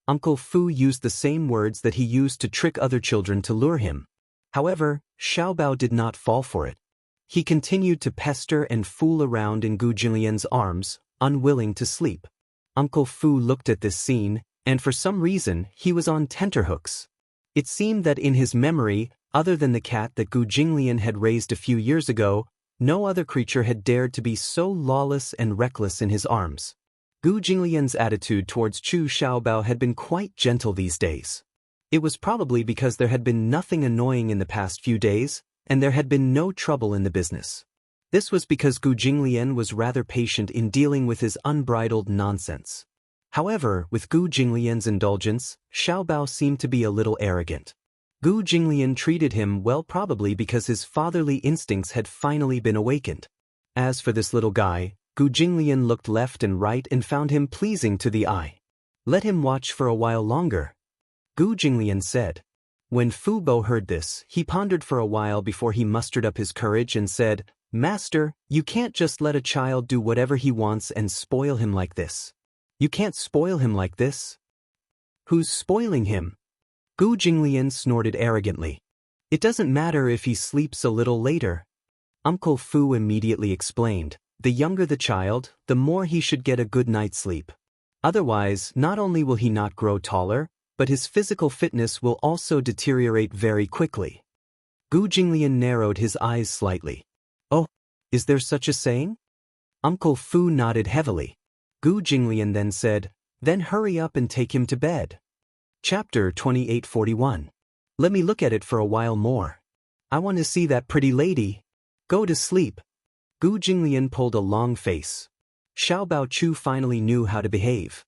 Uncle Fu used the same words that he used to trick other children to lure him. However, Xiao Bao did not fall for it. He continued to pester and fool around in Gu Jinglian's arms, unwilling to sleep. Uncle Fu looked at this scene, and for some reason, he was on tenterhooks. It seemed that in his memory, other than the cat that Gu Jinglian had raised a few years ago, no other creature had dared to be so lawless and reckless in his arms. Gu Jinglian's attitude towards Chu Xiaobao had been quite gentle these days. It was probably because there had been nothing annoying in the past few days, and there had been no trouble in the business. This was because Gu Jinglian was rather patient in dealing with his unbridled nonsense. However, with Gu Jinglian's indulgence, Xiao Bao seemed to be a little arrogant. Gu Jinglian treated him well, probably because his fatherly instincts had finally been awakened. As for this little guy, Gu Jinglian looked left and right and found him pleasing to the eye. "Let him watch for a while longer," Gu Jinglian said. When Fu Bo heard this, he pondered for a while before he mustered up his courage and said, "Master, you can't just let a child do whatever he wants and spoil him like this. You can't spoil him like this." "Who's spoiling him?" Gu Jinglian snorted arrogantly. "It doesn't matter if he sleeps a little later." Uncle Fu immediately explained, "The younger the child, the more he should get a good night's sleep. Otherwise, not only will he not grow taller, but his physical fitness will also deteriorate very quickly." Gu Jinglian narrowed his eyes slightly. "Oh, is there such a saying?" Uncle Fu nodded heavily. Gu Jinglian then said, "Then hurry up and take him to bed." Chapter 2841. "Let me look at it for a while more. I want to see that pretty lady. Go to sleep." Gu Jinglian pulled a long face. Xiao Bao Chu finally knew how to behave.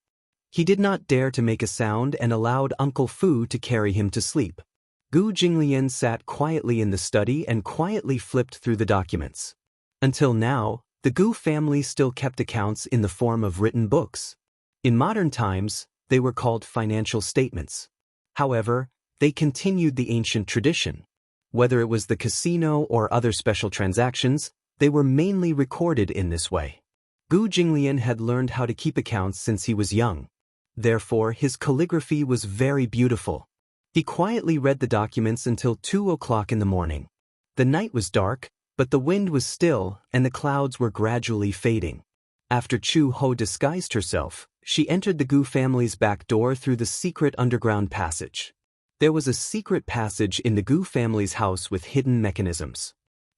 He did not dare to make a sound and allowed Uncle Fu to carry him to sleep. Gu Jinglian sat quietly in the study and quietly flipped through the documents. Until now, the Gu family still kept accounts in the form of written books. In modern times, they were called financial statements. However, they continued the ancient tradition. Whether it was the casino or other special transactions, they were mainly recorded in this way. Gu Jinglian had learned how to keep accounts since he was young. Therefore, his calligraphy was very beautiful. He quietly read the documents until 2 o'clock in the morning. The night was dark, but the wind was still and the clouds were gradually fading. After Chu Ho disguised herself, she entered the Gu family's back door through the secret underground passage. There was a secret passage in the Gu family's house with hidden mechanisms.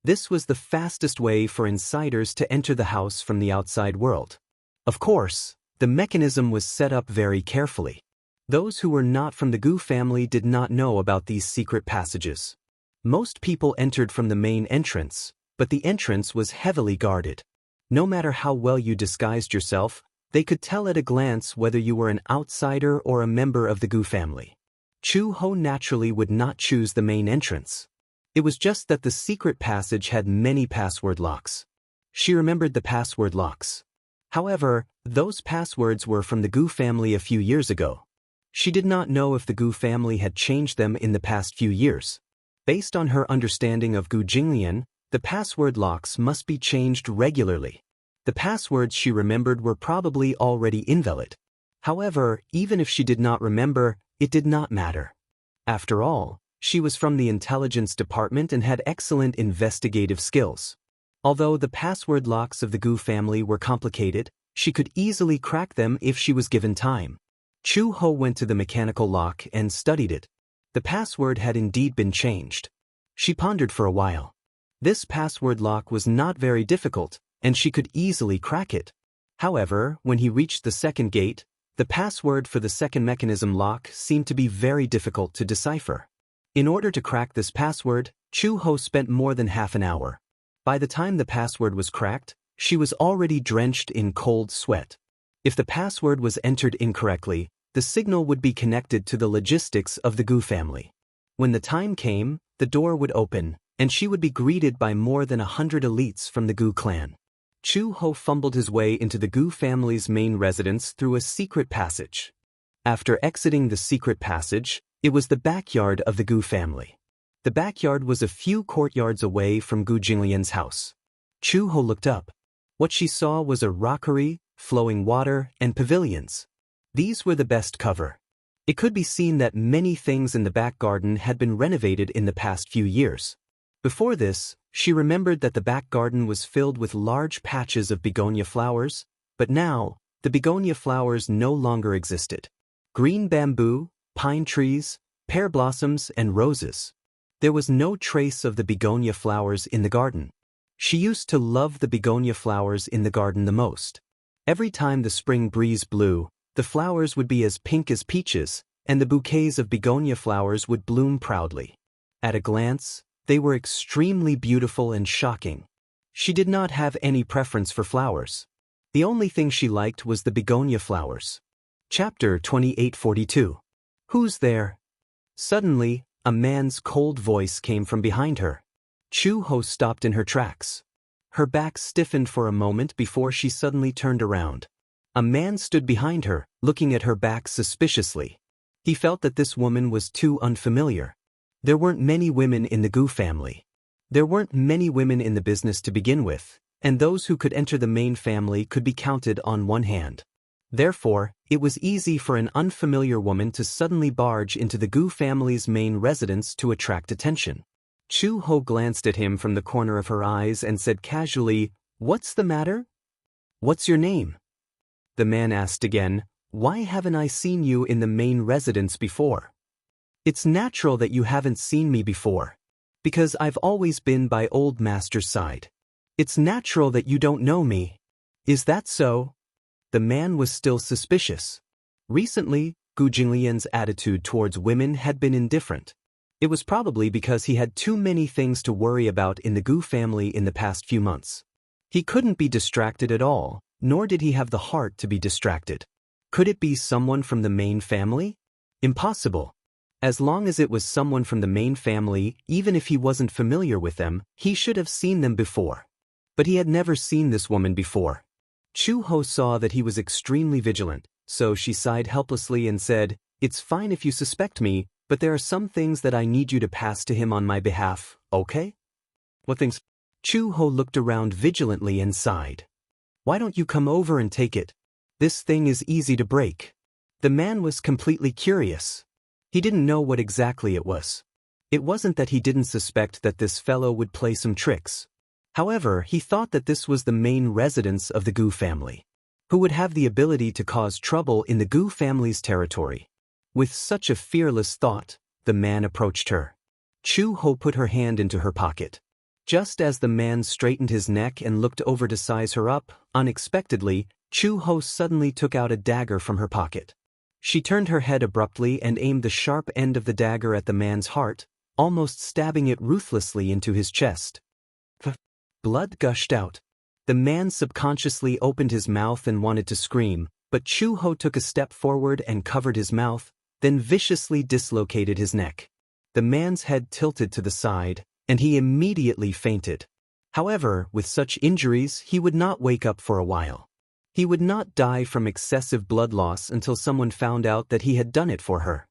This was the fastest way for insiders to enter the house from the outside world. Of course, the mechanism was set up very carefully. Those who were not from the Gu family did not know about these secret passages. Most people entered from the main entrance, but the entrance was heavily guarded. No matter how well you disguised yourself, they could tell at a glance whether you were an outsider or a member of the Gu family. Chu Ho naturally would not choose the main entrance. It was just that the secret passage had many password locks. She remembered the password locks. However, those passwords were from the Gu family a few years ago. She did not know if the Gu family had changed them in the past few years. Based on her understanding of Gu Jinglian, the password locks must be changed regularly. The passwords she remembered were probably already invalid. However, even if she did not remember, it did not matter. After all, she was from the intelligence department and had excellent investigative skills. Although the password locks of the Gu family were complicated, she could easily crack them if she was given time. Chu Ho went to the mechanical lock and studied it. The password had indeed been changed. She pondered for a while. This password lock was not very difficult, and she could easily crack it. However, when he reached the second gate, the password for the second mechanism lock seemed to be very difficult to decipher. In order to crack this password, Chu Ho spent more than half an hour. By the time the password was cracked, she was already drenched in cold sweat. If the password was entered incorrectly, the signal would be connected to the logistics of the Gu family. When the time came, the door would open, and she would be greeted by more than 100 elites from the Gu clan. Chu Ho fumbled his way into the Gu family's main residence through a secret passage. After exiting the secret passage, it was the backyard of the Gu family. The backyard was a few courtyards away from Gu Jinglian's house. Chu Ho looked up. What she saw was a rockery, flowing water, and pavilions. These were the best cover. It could be seen that many things in the back garden had been renovated in the past few years. Before this, she remembered that the back garden was filled with large patches of begonia flowers, but now, the begonia flowers no longer existed. Green bamboo, pine trees, pear blossoms, and roses. There was no trace of the begonia flowers in the garden. She used to love the begonia flowers in the garden the most. Every time the spring breeze blew, the flowers would be as pink as peaches, and the bouquets of begonia flowers would bloom proudly. At a glance, they were extremely beautiful and shocking. She did not have any preference for flowers. The only thing she liked was the begonia flowers. Chapter 2842. Who's there? Suddenly, a man's cold voice came from behind her. Chu Ho stopped in her tracks. Her back stiffened for a moment before she suddenly turned around. A man stood behind her, looking at her back suspiciously. He felt that this woman was too unfamiliar. There weren't many women in the Gu family. There weren't many women in the business to begin with, and those who could enter the main family could be counted on one hand. Therefore, it was easy for an unfamiliar woman to suddenly barge into the Gu family's main residence to attract attention. Chu Ho glanced at him from the corner of her eyes and said casually, "What's the matter?" "What's your name?" The man asked again, "Why haven't I seen you in the main residence before?" "It's natural that you haven't seen me before. Because I've always been by Old Master's side. It's natural that you don't know me. Is that so?" The man was still suspicious. Recently, Gu Jinglian's attitude towards women had been indifferent. It was probably because he had too many things to worry about in the Gu family in the past few months. He couldn't be distracted at all, nor did he have the heart to be distracted. Could it be someone from the main family? Impossible. As long as it was someone from the main family, even if he wasn't familiar with them, he should have seen them before. But he had never seen this woman before. Chu Ho saw that he was extremely vigilant, so she sighed helplessly and said, "It's fine if you suspect me, but there are some things that I need you to pass to him on my behalf, okay?" "What things?" Chu Ho looked around vigilantly and sighed. "Why don't you come over and take it? This thing is easy to break." The man was completely curious. He didn't know what exactly it was. It wasn't that he didn't suspect that this fellow would play some tricks. However, he thought that this was the main residence of the Gu family, who would have the ability to cause trouble in the Gu family's territory. With such a fearless thought, the man approached her. Chu Ho put her hand into her pocket. Just as the man straightened his neck and looked over to size her up, unexpectedly, Chu Ho suddenly took out a dagger from her pocket. She turned her head abruptly and aimed the sharp end of the dagger at the man's heart, almost stabbing it ruthlessly into his chest. Blood gushed out. The man subconsciously opened his mouth and wanted to scream, but Chu Ho took a step forward and covered his mouth, then viciously dislocated his neck. The man's head tilted to the side, and he immediately fainted. However, with such injuries, he would not wake up for a while. He would not die from excessive blood loss until someone found out that he had done it for her.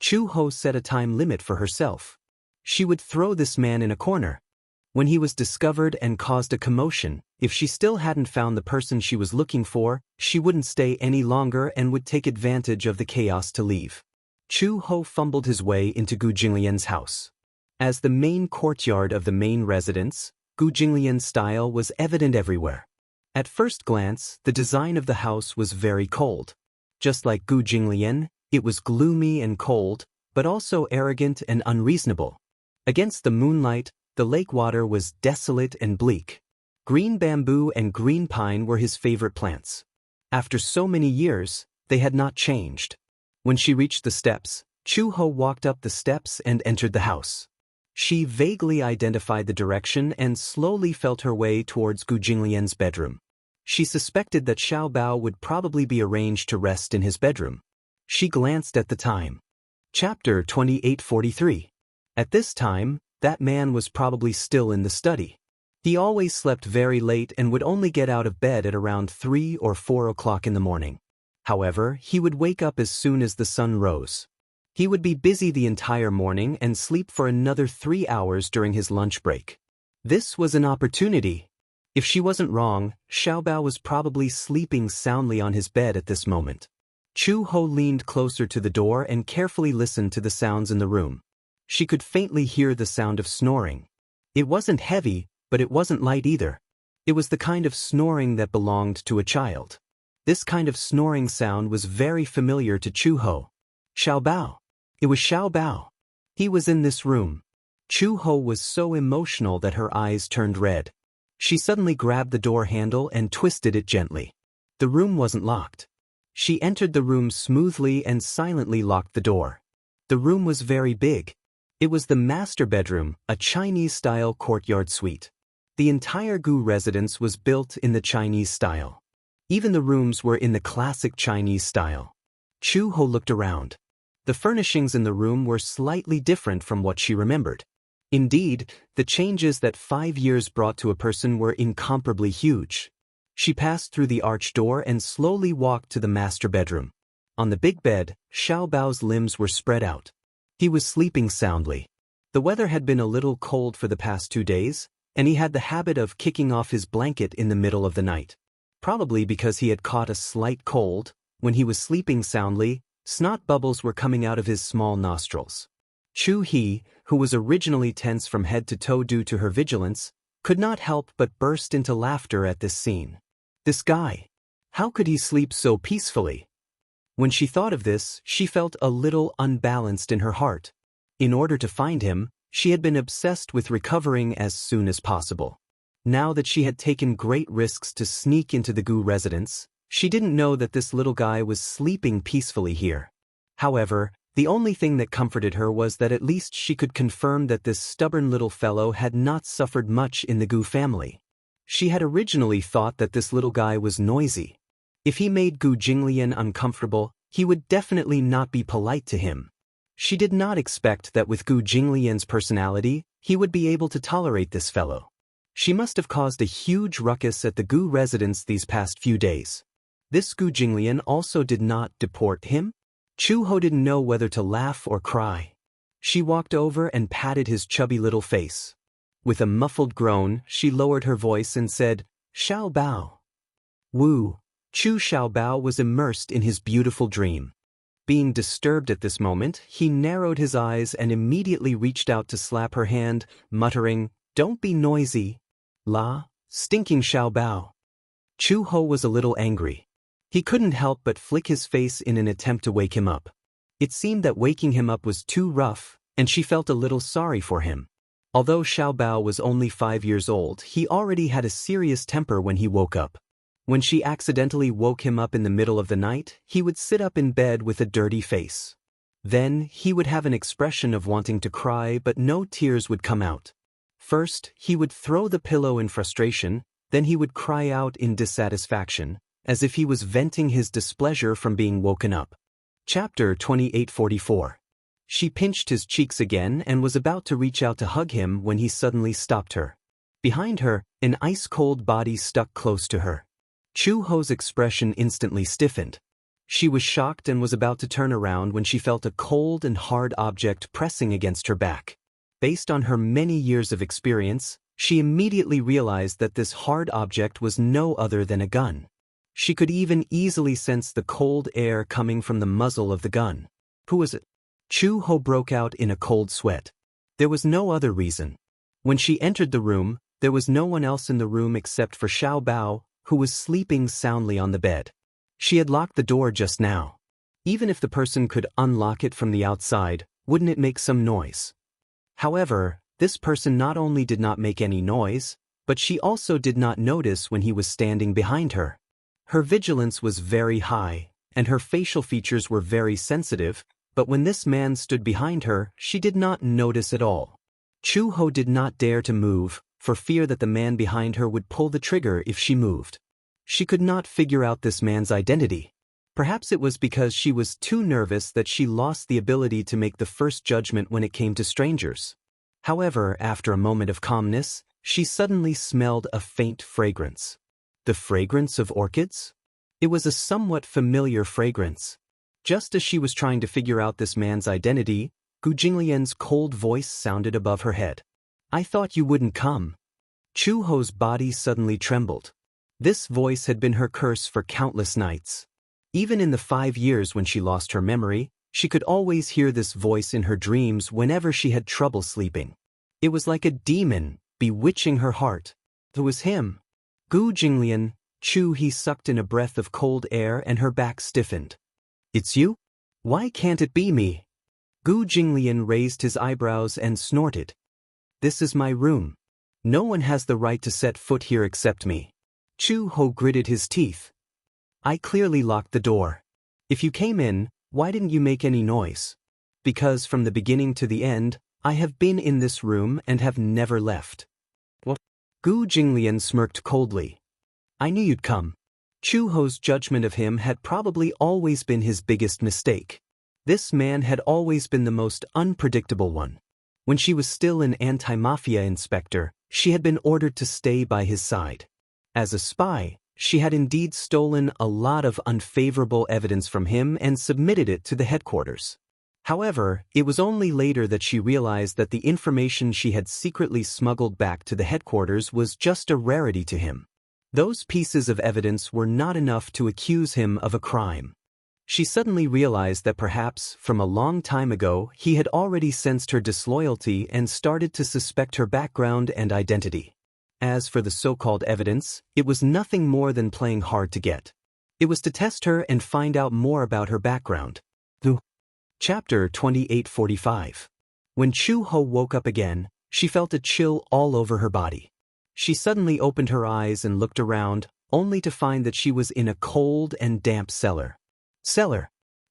Chu Ho set a time limit for herself. She would throw this man in a corner. When he was discovered and caused a commotion, if she still hadn't found the person she was looking for, she wouldn't stay any longer and would take advantage of the chaos to leave. Chu Ho fumbled his way into Gu Jinglian's house. As the main courtyard of the main residence, Gu Jinglian's style was evident everywhere. At first glance, the design of the house was very cold. Just like Gu Jinglian, it was gloomy and cold, but also arrogant and unreasonable. Against the moonlight, the lake water was desolate and bleak. Green bamboo and green pine were his favorite plants. After so many years, they had not changed. When she reached the steps, Chu Ho walked up the steps and entered the house. She vaguely identified the direction and slowly felt her way towards Gu Jinglian's bedroom. She suspected that Xiao Bao would probably be arranged to rest in his bedroom. She glanced at the time. Chapter 2843. At this time, that man was probably still in the study. He always slept very late and would only get out of bed at around 3 or 4 o'clock in the morning. However, he would wake up as soon as the sun rose. He would be busy the entire morning and sleep for another 3 hours during his lunch break. This was an opportunity. If she wasn't wrong, Xiao Bao was probably sleeping soundly on his bed at this moment. Chu Ho leaned closer to the door and carefully listened to the sounds in the room. She could faintly hear the sound of snoring. It wasn't heavy, but it wasn't light either. It was the kind of snoring that belonged to a child. This kind of snoring sound was very familiar to Chu Ho. Xiao Bao. It was Xiao Bao. He was in this room. Chu Ho was so emotional that her eyes turned red. She suddenly grabbed the door handle and twisted it gently. The room wasn't locked. She entered the room smoothly and silently locked the door. The room was very big. It was the master bedroom, a Chinese-style courtyard suite. The entire Gu residence was built in the Chinese style. Even the rooms were in the classic Chinese style. Chu Ho looked around. The furnishings in the room were slightly different from what she remembered. Indeed, the changes that 5 years brought to a person were incomparably huge. She passed through the arched door and slowly walked to the master bedroom. On the big bed, Xiao Bao's limbs were spread out. He was sleeping soundly. The weather had been a little cold for the past 2 days, and he had the habit of kicking off his blanket in the middle of the night. Probably because he had caught a slight cold, when he was sleeping soundly, snot bubbles were coming out of his small nostrils. Chu He, who was originally tense from head to toe due to her vigilance, could not help but burst into laughter at this scene. This guy. How could he sleep so peacefully? When she thought of this, she felt a little unbalanced in her heart. In order to find him, she had been obsessed with recovering as soon as possible. Now that she had taken great risks to sneak into the Gu residence, she didn't know that this little guy was sleeping peacefully here. However, the only thing that comforted her was that at least she could confirm that this stubborn little fellow had not suffered much in the Gu family. She had originally thought that this little guy was noisy. If he made Gu Jinglian uncomfortable, he would definitely not be polite to him. She did not expect that with Gu Jinglian's personality, he would be able to tolerate this fellow. She must have caused a huge ruckus at the Gu residence these past few days. This Gu Jinglian also did not deport him? Chu Ho didn't know whether to laugh or cry. She walked over and patted his chubby little face. With a muffled groan, she lowered her voice and said, "Xiao Bao." Wu. Chu Xiao Bao was immersed in his beautiful dream. Being disturbed at this moment, he narrowed his eyes and immediately reached out to slap her hand, muttering, "Don't be noisy. La, stinking Xiao Bao." Chu Ho was a little angry. He couldn't help but flick his face in an attempt to wake him up. It seemed that waking him up was too rough, and she felt a little sorry for him. Although Xiao Bao was only 5 years old, he already had a serious temper when he woke up. When she accidentally woke him up in the middle of the night, he would sit up in bed with a dirty face. Then, he would have an expression of wanting to cry, but no tears would come out. First, he would throw the pillow in frustration, then he would cry out in dissatisfaction, as if he was venting his displeasure from being woken up. Chapter 2844. She pinched his cheeks again and was about to reach out to hug him when he suddenly stopped her. Behind her, an ice-cold body stuck close to her. Chu Ho's expression instantly stiffened. She was shocked and was about to turn around when she felt a cold and hard object pressing against her back. Based on her many years of experience, she immediately realized that this hard object was no other than a gun. She could even easily sense the cold air coming from the muzzle of the gun. Who was it? Chu Ho broke out in a cold sweat. There was no other reason. When she entered the room, there was no one else in the room except for Xiao Bao, who was sleeping soundly on the bed. She had locked the door just now. Even if the person could unlock it from the outside, wouldn't it make some noise? However, this person not only did not make any noise, but she also did not notice when he was standing behind her. Her vigilance was very high, and her facial features were very sensitive, but when this man stood behind her, she did not notice at all. Chu Ho did not dare to move, for fear that the man behind her would pull the trigger if she moved. She could not figure out this man's identity. Perhaps it was because she was too nervous that she lost the ability to make the first judgment when it came to strangers. However, after a moment of calmness, she suddenly smelled a faint fragrance. The fragrance of orchids? It was a somewhat familiar fragrance. Just as she was trying to figure out this man's identity, Gu Jinglian's cold voice sounded above her head. "I thought you wouldn't come." Chu Ho's body suddenly trembled. This voice had been her curse for countless nights. Even in the 5 years when she lost her memory, she could always hear this voice in her dreams whenever she had trouble sleeping. It was like a demon, bewitching her heart. It was him. Gu Jinglian. He sucked in a breath of cold air and her back stiffened. "It's you? Why can't it be me?" Gu Jinglian raised his eyebrows and snorted. "This is my room. No one has the right to set foot here except me." Chu Ho gritted his teeth. "I clearly locked the door. If you came in, why didn't you make any noise?" "Because from the beginning to the end, I have been in this room and have never left." "What?" Gu Jinglian smirked coldly. "I knew you'd come." Chu Ho's judgment of him had probably always been his biggest mistake. This man had always been the most unpredictable one. When she was still an anti-mafia inspector, she had been ordered to stay by his side. As a spy, she had indeed stolen a lot of unfavorable evidence from him and submitted it to the headquarters. However, it was only later that she realized that the information she had secretly smuggled back to the headquarters was just a rarity to him. Those pieces of evidence were not enough to accuse him of a crime. She suddenly realized that perhaps, from a long time ago, he had already sensed her disloyalty and started to suspect her background and identity. As for the so-called evidence, it was nothing more than playing hard to get. It was to test her and find out more about her background. Chapter 2845. When Chu Ho woke up again, she felt a chill all over her body. She suddenly opened her eyes and looked around, only to find that she was in a cold and damp cellar.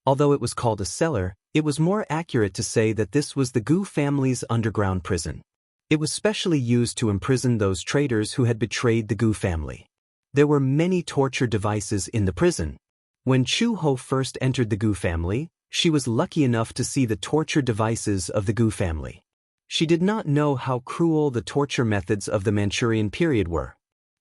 Although it was called a cellar, it was more accurate to say that this was the Gu family's underground prison. It was specially used to imprison those traitors who had betrayed the Gu family. There were many torture devices in the prison. When Chu Ho first entered the Gu family, she was lucky enough to see the torture devices of the Gu family. She did not know how cruel the torture methods of the Manchurian period were.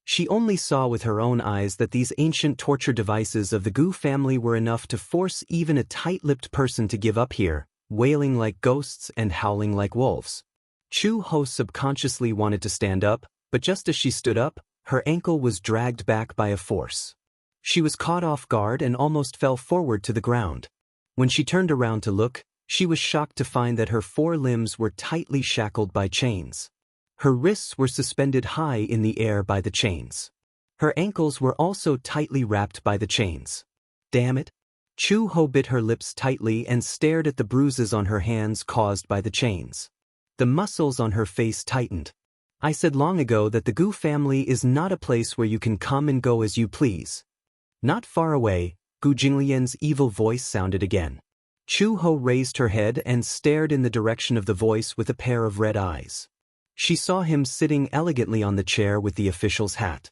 She only saw with her own eyes that these ancient torture devices of the Gu family were enough to force even a tight-lipped person to give up here, wailing like ghosts and howling like wolves. Chu Ho subconsciously wanted to stand up, but just as she stood up, her ankle was dragged back by a force. She was caught off guard and almost fell forward to the ground. When she turned around to look, she was shocked to find that her 4 limbs were tightly shackled by chains. Her wrists were suspended high in the air by the chains. Her ankles were also tightly wrapped by the chains. Damn it! Chu Ho bit her lips tightly and stared at the bruises on her hands caused by the chains. The muscles on her face tightened. I said long ago that the Gu family is not a place where you can come and go as you please. Not far away, Gu Jinglian's evil voice sounded again. Chu Ho raised her head and stared in the direction of the voice with a pair of red eyes. She saw him sitting elegantly on the chair with the official's hat.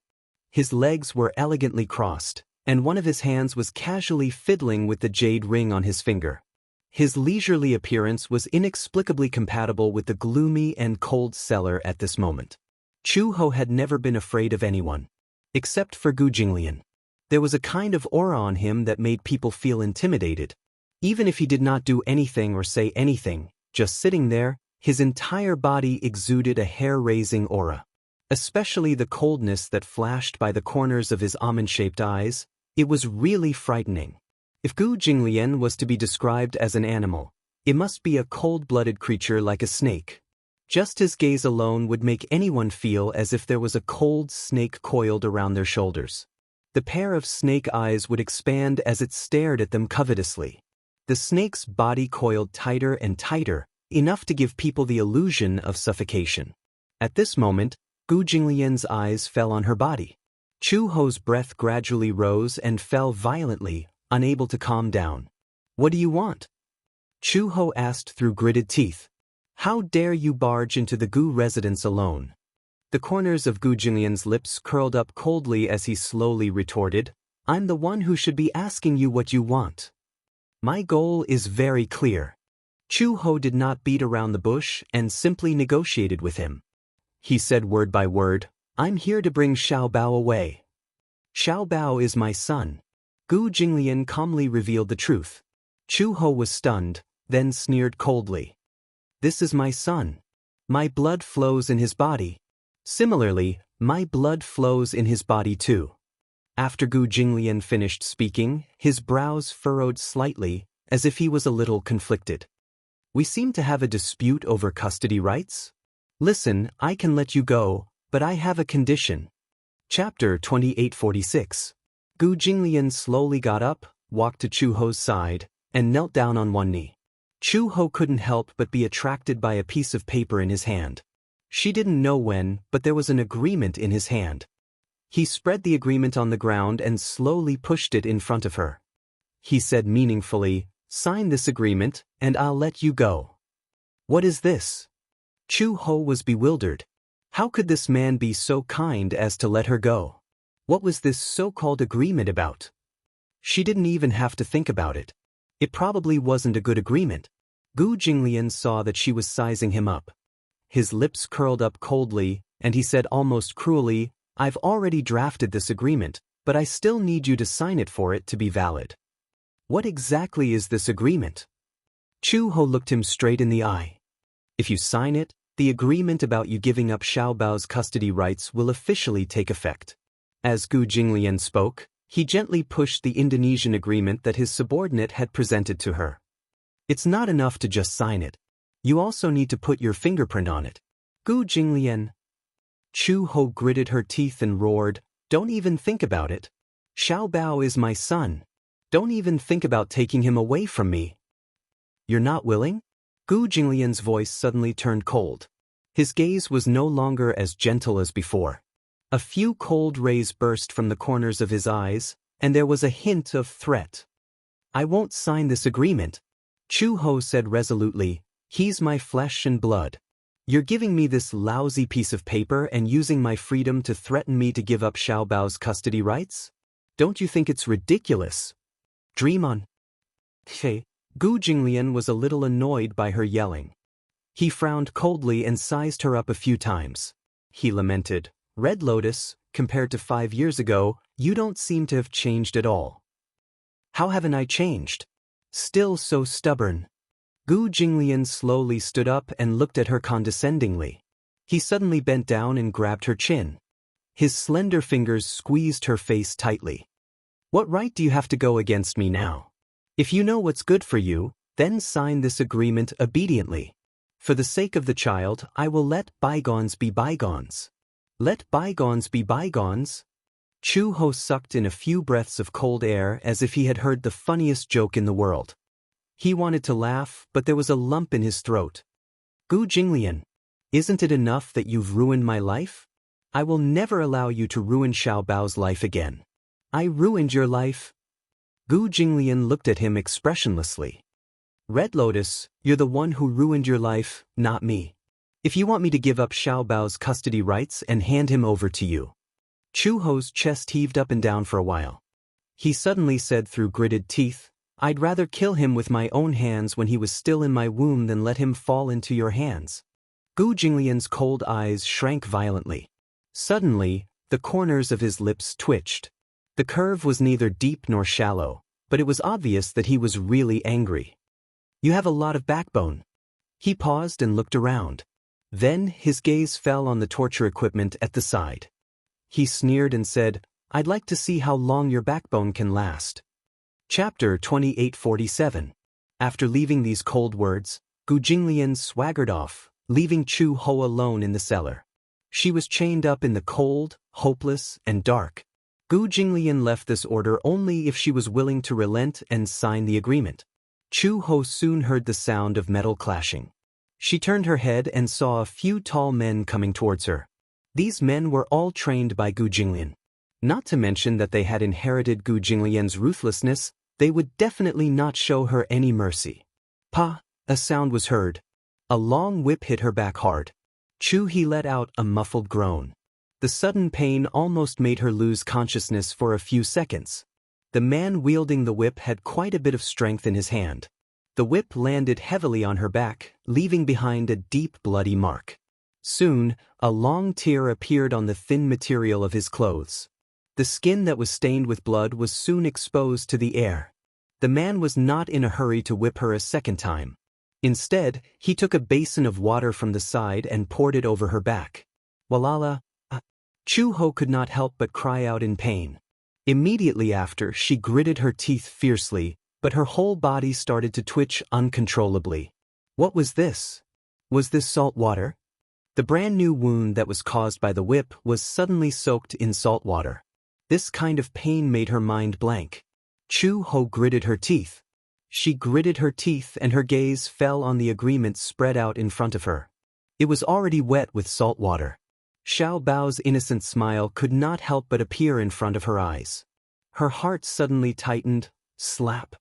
His legs were elegantly crossed, and one of his hands was casually fiddling with the jade ring on his finger. His leisurely appearance was inexplicably compatible with the gloomy and cold cellar at this moment. Chu Ho had never been afraid of anyone. Except for Gu Jinglian. There was a kind of aura on him that made people feel intimidated. Even if he did not do anything or say anything, just sitting there, his entire body exuded a hair-raising aura. Especially the coldness that flashed by the corners of his almond-shaped eyes, it was really frightening. If Gu Jinglian was to be described as an animal, it must be a cold-blooded creature like a snake. Just his gaze alone would make anyone feel as if there was a cold snake coiled around their shoulders. The pair of snake eyes would expand as it stared at them covetously. The snake's body coiled tighter and tighter, enough to give people the illusion of suffocation. At this moment, Gu Jinglian's eyes fell on her body. Chu Ho's breath gradually rose and fell violently, unable to calm down. "What do you want?" Chu Ho asked through gritted teeth. "How dare you barge into the Gu residence alone?" The corners of Gu Jinglian's lips curled up coldly as he slowly retorted, "I'm the one who should be asking you what you want. My goal is very clear." Chu Ho did not beat around the bush and simply negotiated with him. He said word by word, "I'm here to bring Xiao Bao away." "Xiao Bao is my son." Gu Jinglian calmly revealed the truth. Chu Ho was stunned, then sneered coldly. "This is my son. My blood flows in his body. Similarly, my blood flows in his body too." After Gu Jinglian finished speaking, his brows furrowed slightly, as if he was a little conflicted. "We seem to have a dispute over custody rights? Listen, I can let you go, but I have a condition." Chapter 2846. Gu Jinglian slowly got up, walked to Chu Ho's side, and knelt down on one knee. Chu Ho couldn't help but be attracted by a piece of paper in his hand. She didn't know when, but there was an agreement in his hand. He spread the agreement on the ground and slowly pushed it in front of her. He said meaningfully, "Sign this agreement, and I'll let you go." "What is this?" Chu Ho was bewildered. How could this man be so kind as to let her go? What was this so-called agreement about? She didn't even have to think about it. It probably wasn't a good agreement. Gu Jinglian saw that she was sizing him up. His lips curled up coldly, and he said almost cruelly, "I've already drafted this agreement, but I still need you to sign it for it to be valid." "What exactly is this agreement?" Chu Ho looked him straight in the eye. "If you sign it, the agreement about you giving up Xiao Bao's custody rights will officially take effect." As Gu Jinglian spoke, he gently pushed the Indonesian agreement that his subordinate had presented to her. "It's not enough to just sign it. You also need to put your fingerprint on it." "Gu Jinglian." Chu Ho gritted her teeth and roared, "Don't even think about it. Xiao Bao is my son. Don't even think about taking him away from me." "You're not willing?" Gu Jinglian's voice suddenly turned cold. His gaze was no longer as gentle as before. A few cold rays burst from the corners of his eyes, and there was a hint of threat. "I won't sign this agreement," Chu Ho said resolutely. "He's my flesh and blood. You're giving me this lousy piece of paper and using my freedom to threaten me to give up Xiao Bao's custody rights? Don't you think it's ridiculous? Dream on." Hey, Gu Jinglian was a little annoyed by her yelling. He frowned coldly and sized her up a few times. He lamented, "Red Lotus, compared to 5 years ago, you don't seem to have changed at all." "How haven't I changed?" "Still so stubborn." Gu Jinglian slowly stood up and looked at her condescendingly. He suddenly bent down and grabbed her chin. His slender fingers squeezed her face tightly. "What right do you have to go against me now? If you know what's good for you, then sign this agreement obediently. For the sake of the child, I will let bygones be bygones." "Let bygones be bygones?" Chu Ho sucked in a few breaths of cold air as if he had heard the funniest joke in the world. He wanted to laugh, but there was a lump in his throat. Gu Jinglian, isn't it enough that you've ruined my life? I will never allow you to ruin Xiao Bao's life again. I ruined your life? Gu Jinglian looked at him expressionlessly. Red Lotus, you're the one who ruined your life, not me. If you want me to give up Xiao Bao's custody rights and hand him over to you. Chu Ho's chest heaved up and down for a while. He suddenly said through gritted teeth, I'd rather kill him with my own hands when he was still in my womb than let him fall into your hands. Gu Jinglian's cold eyes shrank violently. Suddenly, the corners of his lips twitched. The curve was neither deep nor shallow, but it was obvious that he was really angry. You have a lot of backbone. He paused and looked around. Then his gaze fell on the torture equipment at the side. He sneered and said, I'd like to see how long your backbone can last. Chapter 2847. After leaving these cold words, Gu Jinglian swaggered off, leaving Chu Ho alone in the cellar. She was chained up in the cold, hopeless, and dark. Gu Jinglian left this order only if she was willing to relent and sign the agreement. Chu Ho soon heard the sound of metal clashing. She turned her head and saw a few tall men coming towards her. These men were all trained by Gu Jinglian. Not to mention that they had inherited Gu Jinglian's ruthlessness, they would definitely not show her any mercy. Pa! A sound was heard. A long whip hit her back hard. He let out a muffled groan. The sudden pain almost made her lose consciousness for a few seconds. The man wielding the whip had quite a bit of strength in his hand. The whip landed heavily on her back, leaving behind a deep bloody mark. Soon, a long tear appeared on the thin material of his clothes. The skin that was stained with blood was soon exposed to the air. The man was not in a hurry to whip her a second time. Instead, he took a basin of water from the side and poured it over her back. Walala! Chu Ho could not help but cry out in pain. Immediately after, she gritted her teeth fiercely, but her whole body started to twitch uncontrollably. What was this? Was this salt water? The brand new wound that was caused by the whip was suddenly soaked in salt water. This kind of pain made her mind blank. Chu Ho gritted her teeth. She gritted her teeth and her gaze fell on the agreement spread out in front of her. It was already wet with salt water. Xiao Bao's innocent smile could not help but appear in front of her eyes. Her heart suddenly tightened. Slap.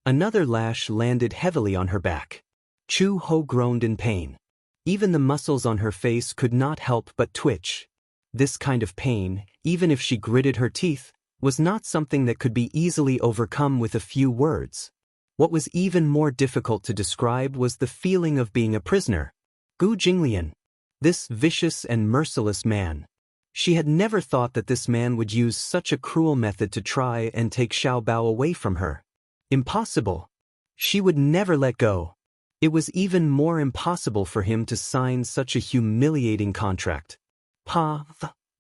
Another lash landed heavily on her back. Chu Ho groaned in pain. Even the muscles on her face could not help but twitch. This kind of pain, even if she gritted her teeth, was not something that could be easily overcome with a few words. What was even more difficult to describe was the feeling of being a prisoner. Gu Jinglian. This vicious and merciless man. She had never thought that this man would use such a cruel method to try and take Xiao Bao away from her. Impossible. She would never let go. It was even more impossible for him to sign such a humiliating contract.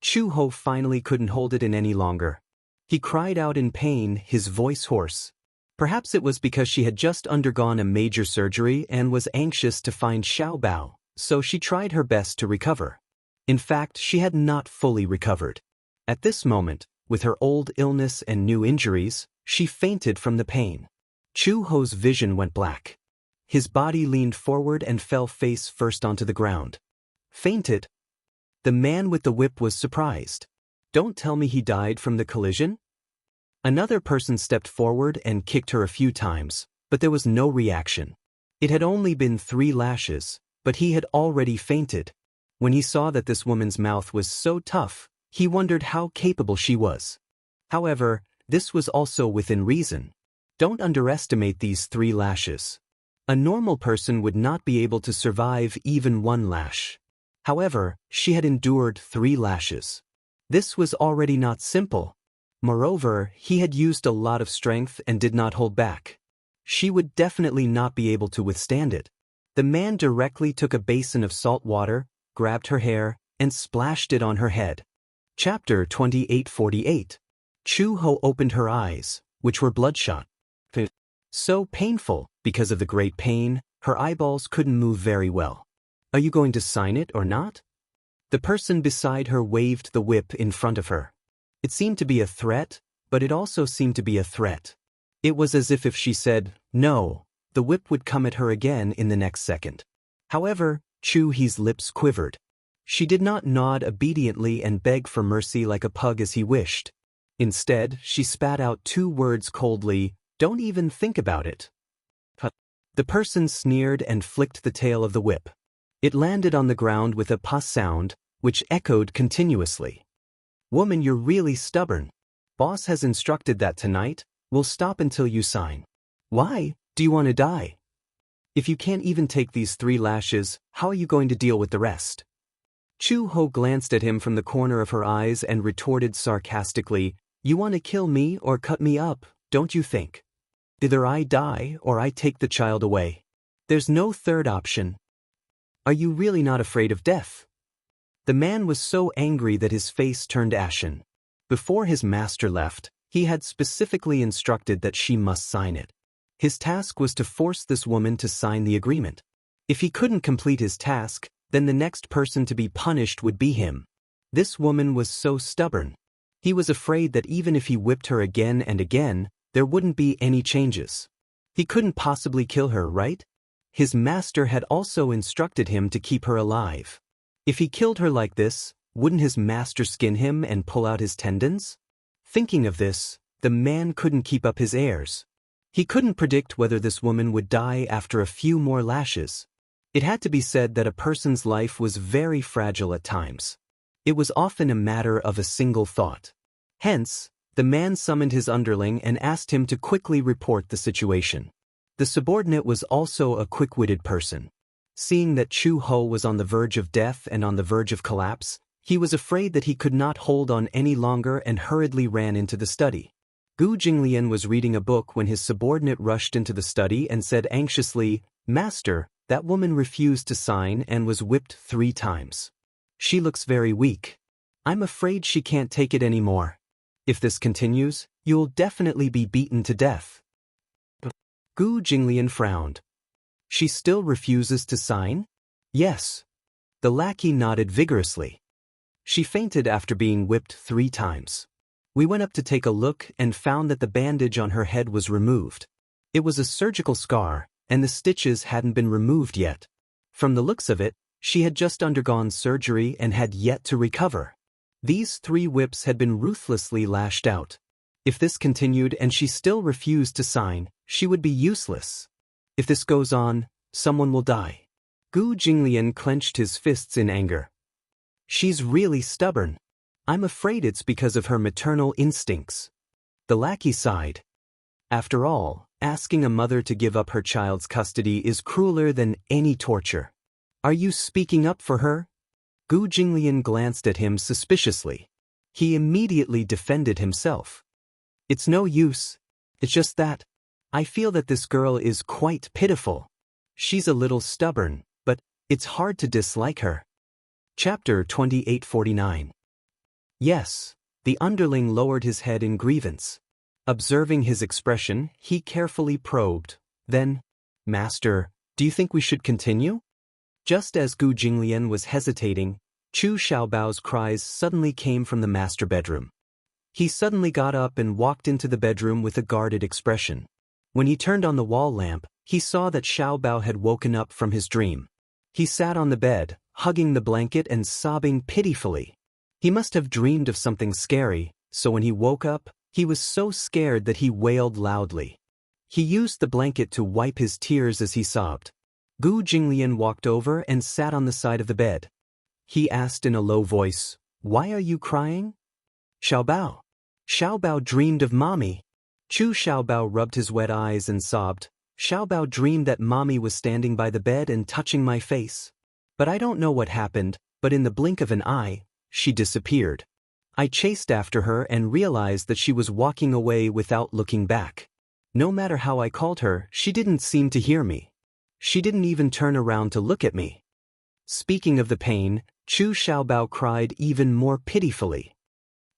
Chu Ho finally couldn't hold it in any longer. He cried out in pain, his voice hoarse. Perhaps it was because she had just undergone a major surgery and was anxious to find Xiao Bao, so she tried her best to recover. In fact, she had not fully recovered. At this moment, with her old illness and new injuries, she fainted from the pain. Chu Ho's vision went black. His body leaned forward and fell face first onto the ground. Fainted? The man with the whip was surprised. Don't tell me he died from the collision? Another person stepped forward and kicked her a few times, but there was no reaction. It had only been 3 lashes, but he had already fainted. When he saw that this woman's mouth was so tough, he wondered how capable she was. However, this was also within reason. Don't underestimate these 3 lashes. A normal person would not be able to survive even 1 lash. However, she had endured 3 lashes. This was already not simple. Moreover, he had used a lot of strength and did not hold back. She would definitely not be able to withstand it. The man directly took a basin of salt water, grabbed her hair, and splashed it on her head. Chapter 2848. Chu Ho opened her eyes, which were bloodshot. So painful, because of the great pain, her eyeballs couldn't move very well. Are you going to sign it or not? The person beside her waved the whip in front of her. It seemed to be a threat, but it also seemed to be a threat. It was as if she said, no, the whip would come at her again in the next second. However, Chu He's lips quivered. She did not nod obediently and beg for mercy like a pug as he wished. Instead, she spat out 2 words coldly, "Don't even think about it." The person sneered and flicked the tail of the whip. It landed on the ground with a puss sound, which echoed continuously. "Woman, you're really stubborn. Boss has instructed that tonight, we'll stop until you sign." "Why? Do you want to die? If you can't even take these 3 lashes, how are you going to deal with the rest?" Chu Ho glanced at him from the corner of her eyes and retorted sarcastically, "You want to kill me or cut me up, don't you think? Either I die or I take the child away. There's no third option. Are you really not afraid of death?" The man was so angry that his face turned ashen. Before his master left, he had specifically instructed that she must sign it. His task was to force this woman to sign the agreement. If he couldn't complete his task, then the next person to be punished would be him. This woman was so stubborn. He was afraid that even if he whipped her again and again, there wouldn't be any changes. He couldn't possibly kill her, right? His master had also instructed him to keep her alive. If he killed her like this, wouldn't his master skin him and pull out his tendons? Thinking of this, the man couldn't keep up his airs. He couldn't predict whether this woman would die after a few more lashes. It had to be said that a person's life was very fragile at times. It was often a matter of a single thought. Hence, the man summoned his underling and asked him to quickly report the situation. The subordinate was also a quick-witted person. Seeing that Chu Ho was on the verge of death and on the verge of collapse, he was afraid that he could not hold on any longer and hurriedly ran into the study. Gu Jinglian was reading a book when his subordinate rushed into the study and said anxiously, "Master, that woman refused to sign and was whipped 3 times. She looks very weak. I'm afraid she can't take it anymore. If this continues, you'll definitely be beaten to death." Gu Jinglian frowned. "She still refuses to sign?" "Yes." The lackey nodded vigorously. "She fainted after being whipped 3 times. We went up to take a look and found that the bandage on her head was removed. It was a surgical scar, and the stitches hadn't been removed yet. From the looks of it, she had just undergone surgery and had yet to recover. These 3 whips had been ruthlessly lashed out. If this continued and she still refused to sign, she would be useless. If this goes on, someone will die." Gu Jinglian clenched his fists in anger. "She's really stubborn. I'm afraid it's because of her maternal instincts." The lackey sighed. After all, asking a mother to give up her child's custody is crueler than any torture. "Are you speaking up for her?" Gu Jinglian glanced at him suspiciously. He immediately defended himself. "It's no use. It's just that I feel that this girl is quite pitiful. She's a little stubborn, but it's hard to dislike her." Chapter 2849. Yes, the underling lowered his head in grievance. Observing his expression, he carefully probed. Then, "Master, do you think we should continue?" Just as Gu Jinglian was hesitating, Chu Xiaobao's cries suddenly came from the master bedroom. He suddenly got up and walked into the bedroom with a guarded expression. When he turned on the wall lamp, he saw that Xiaobao had woken up from his dream. He sat on the bed, hugging the blanket and sobbing pitifully. He must have dreamed of something scary, so when he woke up, he was so scared that he wailed loudly. He used the blanket to wipe his tears as he sobbed. Gu Jinglian walked over and sat on the side of the bed. He asked in a low voice, "Why are you crying?" "Xiaobao. Xiaobao dreamed of mommy." Chu Xiaobao rubbed his wet eyes and sobbed. "Xiaobao dreamed that mommy was standing by the bed and touching my face. But I don't know what happened, but in the blink of an eye, she disappeared. I chased after her and realized that she was walking away without looking back. No matter how I called her, she didn't seem to hear me. She didn't even turn around to look at me." Speaking of the pain, Chu Xiaobao cried even more pitifully.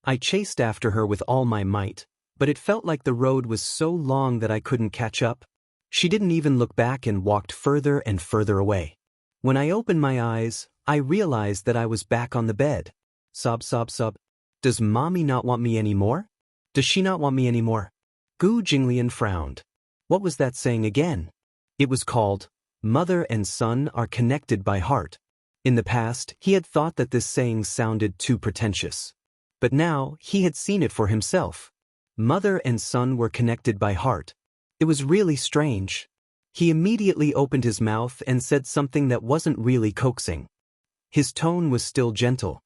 "I chased after her with all my might, but it felt like the road was so long that I couldn't catch up. She didn't even look back and walked further and further away. When I opened my eyes, I realized that I was back on the bed. Sob, sob, sob. Does mommy not want me anymore? Does she not want me anymore?" Gu Jinglian frowned. What was that saying again? It was called, Mother and son are connected by heart. In the past, he had thought that this saying sounded too pretentious. But now, he had seen it for himself. Mother and son were connected by heart. It was really strange. He immediately opened his mouth and said something that wasn't really coaxing. His tone was still gentle.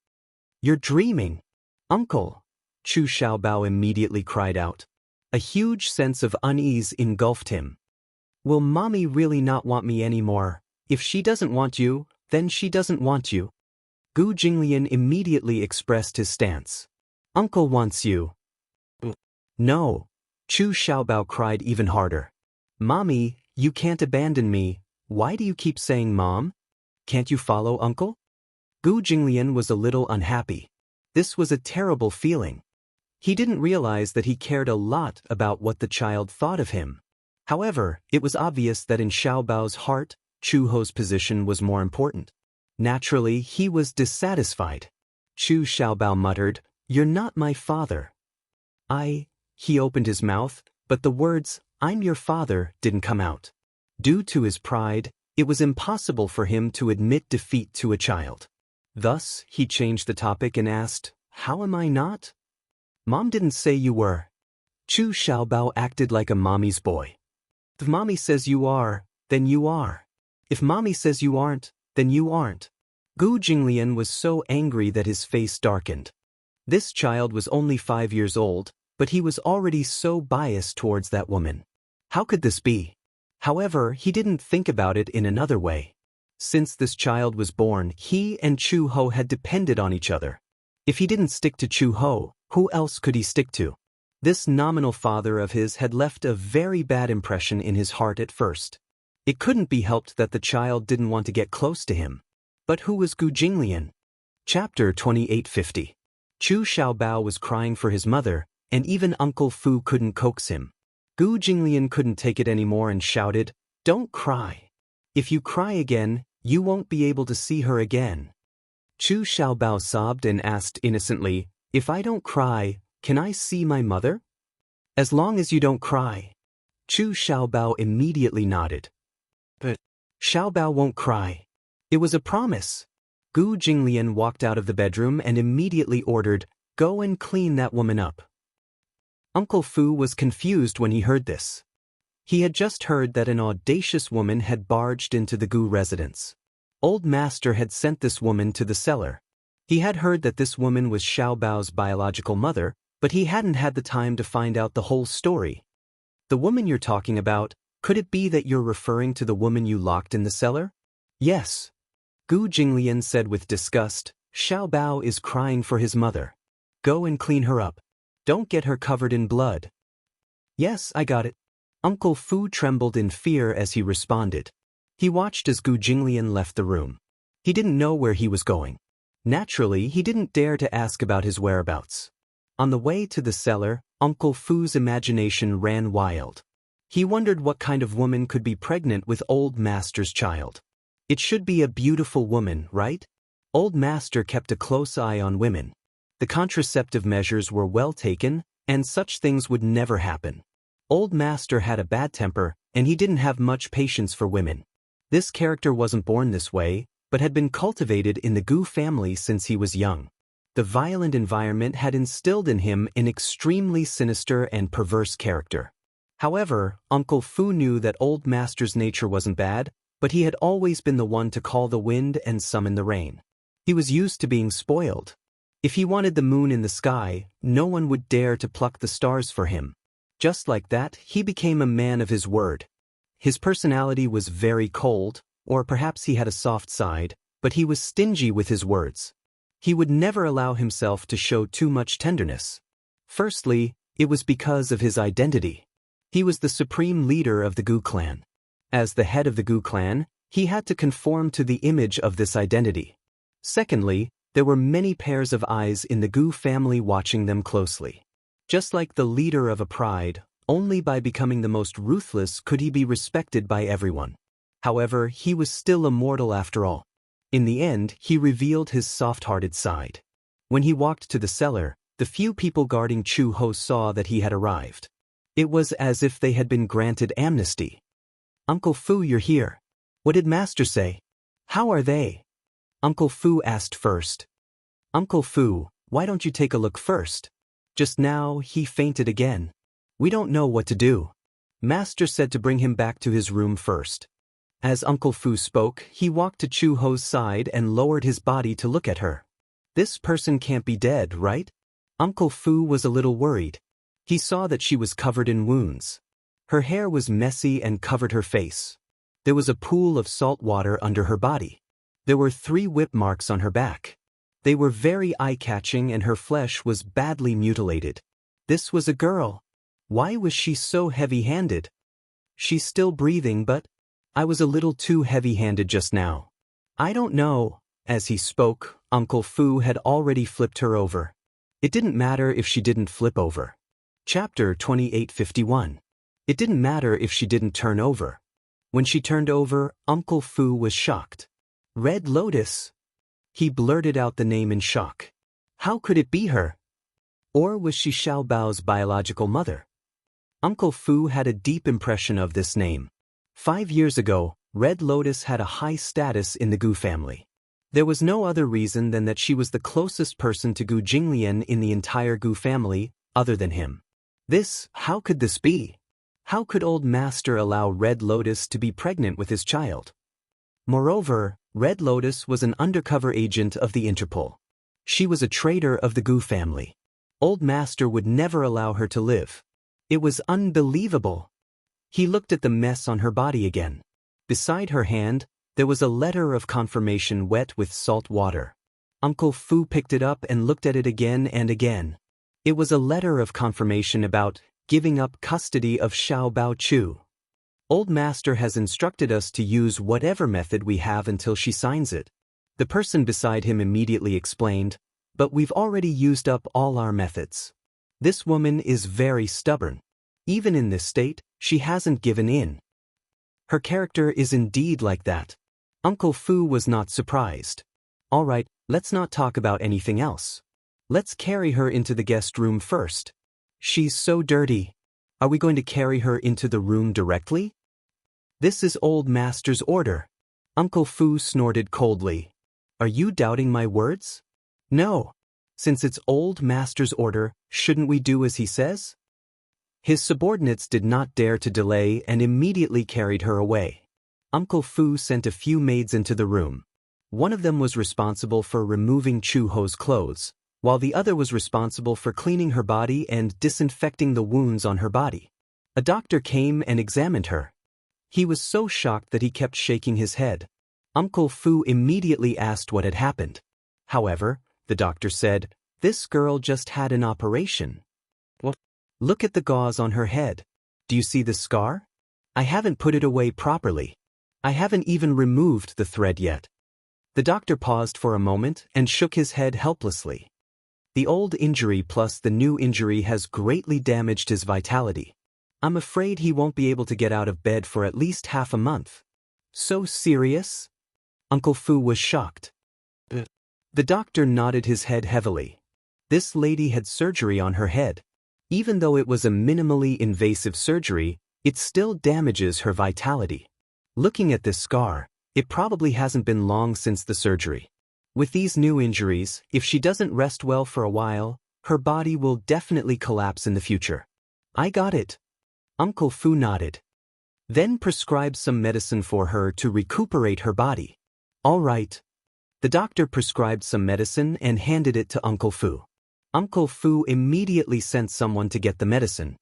"You're dreaming, Uncle," Chu Xiaobao immediately cried out. A huge sense of unease engulfed him. "Will Mommy really not want me anymore? If she doesn't want you, then she doesn't want you." Gu Jinglian immediately expressed his stance. "Uncle wants you." "No," Chu Xiaobao cried even harder. "Mommy, you can't abandon me. Why do you keep saying Mom? Can't you follow Uncle?" Gu Jinglian was a little unhappy. This was a terrible feeling. He didn't realize that he cared a lot about what the child thought of him. However, it was obvious that in Xiaobao's heart, Chu Ho's position was more important. Naturally, he was dissatisfied. Chu Xiaobao muttered, "You're not my father." He opened his mouth, but the words, "I'm your father," didn't come out. Due to his pride, it was impossible for him to admit defeat to a child. Thus, he changed the topic and asked, "How am I not?" "Mom didn't say you were." Chu Xiaobao acted like a mommy's boy. "If Mommy says you are, then you are. If Mommy says you aren't, then you aren't." Gu Jinglian was so angry that his face darkened. This child was only 5 years old, but he was already so biased towards that woman. How could this be? However, he didn't think about it in another way. Since this child was born, he and Chu Ho had depended on each other. If he didn't stick to Chu Ho, who else could he stick to? This nominal father of his had left a very bad impression in his heart at first. It couldn't be helped that the child didn't want to get close to him. But who was Gu Jinglian? Chapter 2850. Chu Xiaobao was crying for his mother, and even Uncle Fu couldn't coax him. Gu Jinglian couldn't take it anymore and shouted, "Don't cry. If you cry again, you won't be able to see her again." Chu Xiaobao sobbed and asked innocently, "If I don't cry, can I see my mother?" "As long as you don't cry." Chu Xiaobao immediately nodded. "But Xiaobao won't cry. It was a promise." Gu Jinglian walked out of the bedroom and immediately ordered, "Go and clean that woman up." Uncle Fu was confused when he heard this. He had just heard that an audacious woman had barged into the Gu residence. Old Master had sent this woman to the cellar. He had heard that this woman was Xiaobao's biological mother, but he hadn't had the time to find out the whole story. "The woman you're talking about, could it be that you're referring to the woman you locked in the cellar?" "Yes." Gu Jinglian said with disgust, "Xiaobao is crying for his mother. Go and clean her up. Don't get her covered in blood." "Yes, I got it." Uncle Fu trembled in fear as he responded. He watched as Gu Jinglian left the room. He didn't know where he was going. Naturally, he didn't dare to ask about his whereabouts. On the way to the cellar, Uncle Fu's imagination ran wild. He wondered what kind of woman could be pregnant with Old Master's child. It should be a beautiful woman, right? Old Master kept a close eye on women. The contraceptive measures were well taken, and such things would never happen. Old Master had a bad temper, and he didn't have much patience for women. This character wasn't born this way, but had been cultivated in the Gu family since he was young. The violent environment had instilled in him an extremely sinister and perverse character. However, Uncle Fu knew that Old Master's nature wasn't bad, but he had always been the one to call the wind and summon the rain. He was used to being spoiled. If he wanted the moon in the sky, no one would dare to pluck the stars for him. Just like that, he became a man of his word. His personality was very cold, or perhaps he had a soft side, but he was stingy with his words. He would never allow himself to show too much tenderness. Firstly, it was because of his identity. He was the supreme leader of the Gu clan. As the head of the Gu clan, he had to conform to the image of this identity. Secondly, there were many pairs of eyes in the Gu family watching them closely. Just like the leader of a pride, only by becoming the most ruthless could he be respected by everyone. However, he was still immortal after all. In the end, he revealed his soft-hearted side. When he walked to the cellar, the few people guarding Chu Ho saw that he had arrived. It was as if they had been granted amnesty. "Uncle Fu, you're here." What did Master say? How are they? Uncle Fu asked first. Uncle Fu, why don't you take a look first? Just now, he fainted again. We don't know what to do. Master said to bring him back to his room first. As Uncle Fu spoke, he walked to Chu Ho's side and lowered his body to look at her. This person can't be dead, right? Uncle Fu was a little worried. He saw that she was covered in wounds. Her hair was messy and covered her face. There was a pool of salt water under her body. There were 3 whip marks on her back. They were very eye-catching and her flesh was badly mutilated. This was a girl. Why was she so heavy-handed? She's still breathing, but I was a little too heavy-handed just now. I don't know. As he spoke, Uncle Fu had already flipped her over. It didn't matter if she didn't flip over. Chapter 2851. It didn't matter if she didn't turn over. When she turned over, Uncle Fu was shocked. Red Lotus? He blurted out the name in shock. How could it be her? Or was she Xiao Bao's biological mother? Uncle Fu had a deep impression of this name. 5 years ago, Red Lotus had a high status in the Gu family. There was no other reason than that she was the closest person to Gu Jinglian in the entire Gu family, other than him. How could this be? How could old Master allow Red Lotus to be pregnant with his child? Moreover, Red Lotus was an undercover agent of the Interpol. She was a traitor of the Gu family. Old Master would never allow her to live. It was unbelievable. He looked at the mess on her body again. Beside her hand, there was a letter of confirmation wet with salt water. Uncle Fu picked it up and looked at it again and again. It was a letter of confirmation about giving up custody of Xiao Bao Chu. Old Master has instructed us to use whatever method we have until she signs it. The person beside him immediately explained, but we've already used up all our methods. This woman is very stubborn. Even in this state, she hasn't given in. Her character is indeed like that. Uncle Fu was not surprised. All right, let's not talk about anything else. Let's carry her into the guest room first. She's so dirty. Are we going to carry her into the room directly? This is Old Master's order. Uncle Fu snorted coldly. Are you doubting my words? No. Since it's Old Master's order, shouldn't we do as he says? His subordinates did not dare to delay and immediately carried her away. Uncle Fu sent a few maids into the room. One of them was responsible for removing Chu Ho's clothes, while the other was responsible for cleaning her body and disinfecting the wounds on her body. A doctor came and examined her. He was so shocked that he kept shaking his head. Uncle Fu immediately asked what had happened. However, the doctor said, "This girl just had an operation." What? Look at the gauze on her head. Do you see the scar? I haven't put it away properly. I haven't even removed the thread yet. The doctor paused for a moment and shook his head helplessly. The old injury plus the new injury has greatly damaged his vitality. I'm afraid he won't be able to get out of bed for at least half a month. So serious? Uncle Fu was shocked. The doctor nodded his head heavily. This lady had surgery on her head. Even though it was a minimally invasive surgery, it still damages her vitality. Looking at this scar, it probably hasn't been long since the surgery. With these new injuries, if she doesn't rest well for a while, her body will definitely collapse in the future. I got it. Uncle Fu nodded. Then prescribed some medicine for her to recuperate her body. All right. The doctor prescribed some medicine and handed it to Uncle Fu. Uncle Fu immediately sent someone to get the medicine.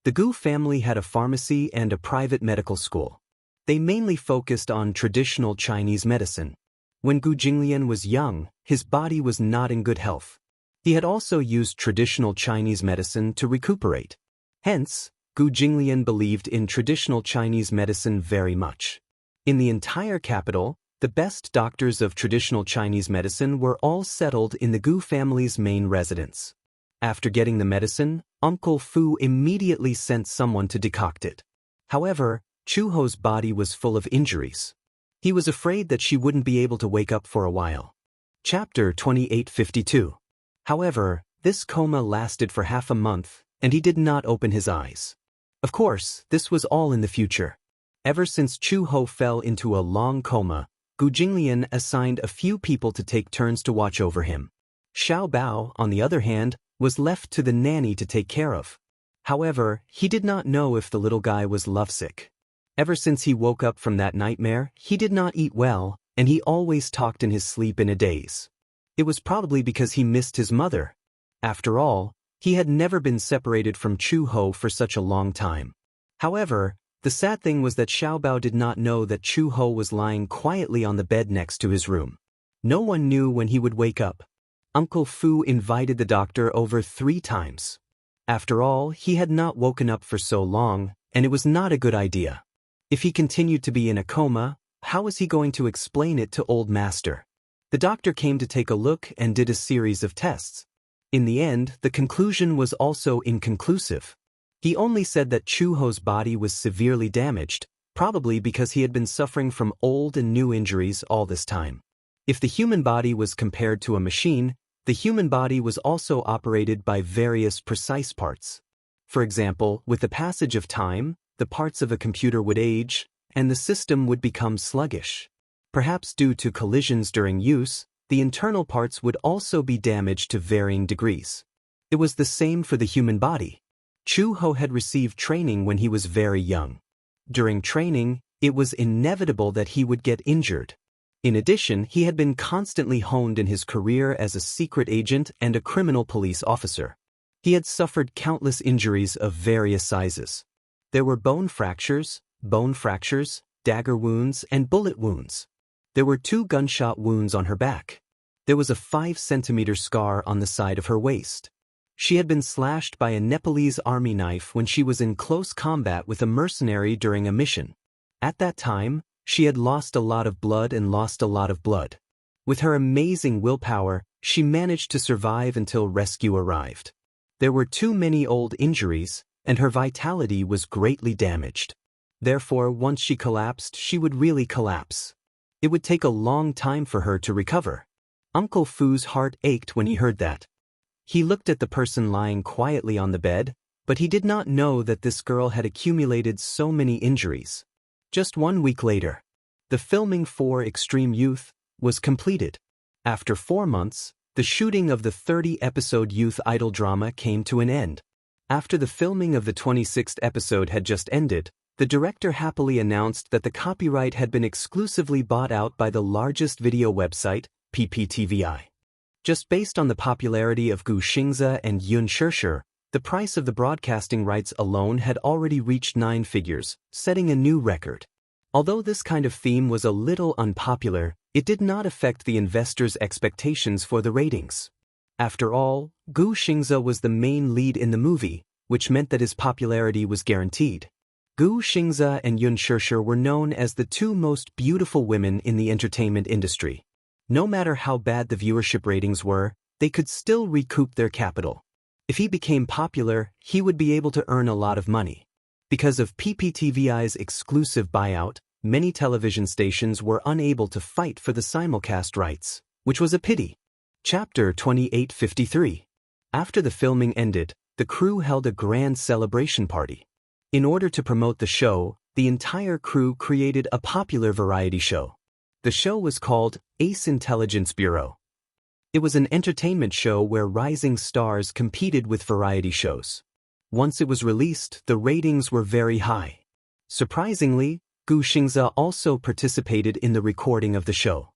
The Gu family had a pharmacy and a private medical school. They mainly focused on traditional Chinese medicine. When Gu Jinglian was young, his body was not in good health. He had also used traditional Chinese medicine to recuperate. Hence, Gu Jinglian believed in traditional Chinese medicine very much. In the entire capital, the best doctors of traditional Chinese medicine were all settled in the Gu family's main residence. After getting the medicine, Uncle Fu immediately sent someone to decoct it. However, Chu Ho's body was full of injuries. He was afraid that she wouldn't be able to wake up for a while. Chapter 2852. However, this coma lasted for half a month, and he did not open his eyes. Of course, this was all in the future. Ever since Chu Ho fell into a long coma, Gu Jinglian assigned a few people to take turns to watch over him. Xiao Bao, on the other hand, was left to the nanny to take care of. However, he did not know if the little guy was lovesick. Ever since he woke up from that nightmare, he did not eat well, and he always talked in his sleep in a daze. It was probably because he missed his mother. After all, he had never been separated from Chu Ho for such a long time. However, the sad thing was that Xiao Bao did not know that Chu Ho was lying quietly on the bed next to his room. No one knew when he would wake up. Uncle Fu invited the doctor over 3 times. After all, he had not woken up for so long, and it was not a good idea. If he continued to be in a coma, how was he going to explain it to Old Master? The doctor came to take a look and did a series of tests. In the end, the conclusion was also inconclusive. He only said that Chu Ho's body was severely damaged, probably because he had been suffering from old and new injuries all this time. If the human body was compared to a machine, the human body was also operated by various precise parts. For example, with the passage of time, the parts of a computer would age, and the system would become sluggish. Perhaps due to collisions during use, the internal parts would also be damaged to varying degrees. It was the same for the human body. Chu Ho had received training when he was very young. During training, it was inevitable that he would get injured. In addition, he had been constantly honed in his career as a secret agent and a criminal police officer. He had suffered countless injuries of various sizes. There were bone fractures, dagger wounds, and bullet wounds. There were 2 gunshot wounds on her back. There was a 5-centimeter scar on the side of her waist. She had been slashed by a Nepalese army knife when she was in close combat with a mercenary during a mission. At that time, she had lost a lot of blood. With her amazing willpower, she managed to survive until rescue arrived. There were too many old injuries, and her vitality was greatly damaged. Therefore, once she collapsed, she would really collapse. It would take a long time for her to recover. Uncle Fu's heart ached when he heard that. He looked at the person lying quietly on the bed, but he did not know that this girl had accumulated so many injuries. Just 1 week later, the filming for Extreme Youth was completed. After 4 months, the shooting of the 30-episode youth idol drama came to an end. After the filming of the 26th episode had just ended, the director happily announced that the copyright had been exclusively bought out by the largest video website, PPTVI. Just based on the popularity of Gu Xingzhe and Yun Shishir, the price of the broadcasting rights alone had already reached 9 figures, setting a new record. Although this kind of theme was a little unpopular, it did not affect the investors' expectations for the ratings. After all, Gu Xingzhe was the main lead in the movie, which meant that his popularity was guaranteed. Gu Xingzhe and Yun Shishir were known as the 2 most beautiful women in the entertainment industry. No matter how bad the viewership ratings were, they could still recoup their capital. If he became popular, he would be able to earn a lot of money. Because of PPTVI's exclusive buyout, many television stations were unable to fight for the simulcast rights, which was a pity. Chapter 2853. After the filming ended, the crew held a grand celebration party. In order to promote the show, the entire crew created a popular variety show. The show was called Ace Intelligence Bureau. It was an entertainment show where rising stars competed with variety shows. Once it was released, the ratings were very high. Surprisingly, Gu Xingzhe also participated in the recording of the show.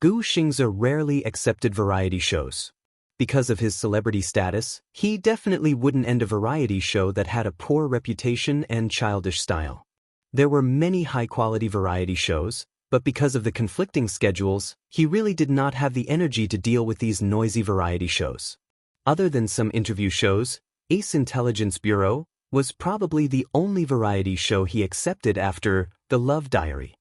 Gu Xingzhe rarely accepted variety shows. Because of his celebrity status, he definitely wouldn't end a variety show that had a poor reputation and childish style. There were many high-quality variety shows, but because of the conflicting schedules, he really did not have the energy to deal with these noisy variety shows. Other than some interview shows, Ace Intelligence Bureau was probably the only variety show he accepted after The Love Diary.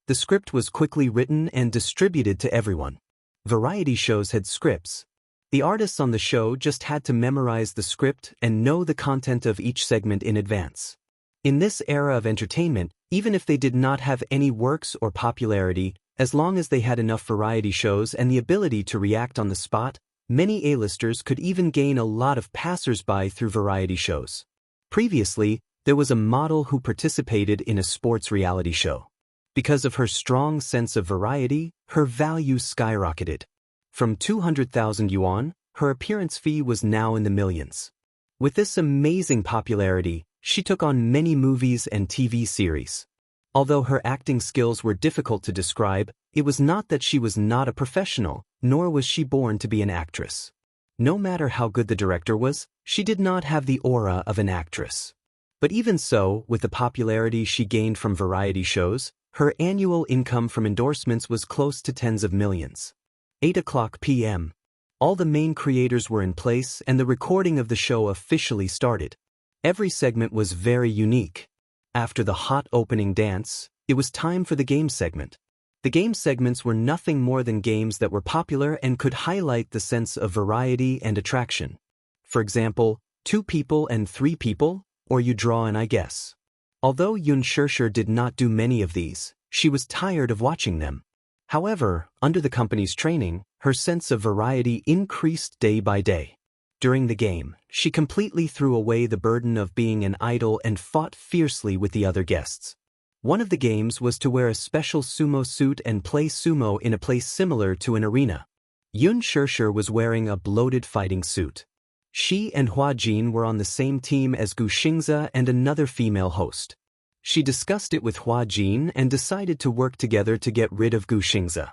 The script was quickly written and distributed to everyone. Variety shows had scripts. The artists on the show just had to memorize the script and know the content of each segment in advance. In this era of entertainment, even if they did not have any works or popularity, as long as they had enough variety shows and the ability to react on the spot, many A-listers could even gain a lot of passers-by through variety shows. Previously, There was a model who participated in a sports reality show. Because of her strong sense of variety, her value skyrocketed. From 200,000 yuan, her appearance fee was now in the millions. With this amazing popularity, she took on many movies and TV series. Although her acting skills were difficult to describe, it was not that she was not a professional, nor was she born to be an actress. No matter how good the director was, she did not have the aura of an actress. But even so, with the popularity she gained from variety shows, her annual income from endorsements was close to tens of millions. 8:00 p.m. All the main creators were in place and the recording of the show officially started. Every segment was very unique. After the hot opening dance, it was time for the game segment. The game segments were nothing more than games that were popular and could highlight the sense of variety and attraction. For example, 2 people and 3 people, or you draw and I guess. Although Xianxia did not do many of these, she was tired of watching them. However, under the company's training, her sense of variety increased day by day. During the game, she completely threw away the burden of being an idol and fought fiercely with the other guests. One of the games was to wear a special sumo suit and play sumo in a place similar to an arena. Xianxia was wearing a bloated fighting suit. She and Hua Jin were on the same team as Xingzhe and another female host. She discussed it with Hua Jin and decided to work together to get rid of Xingzhe.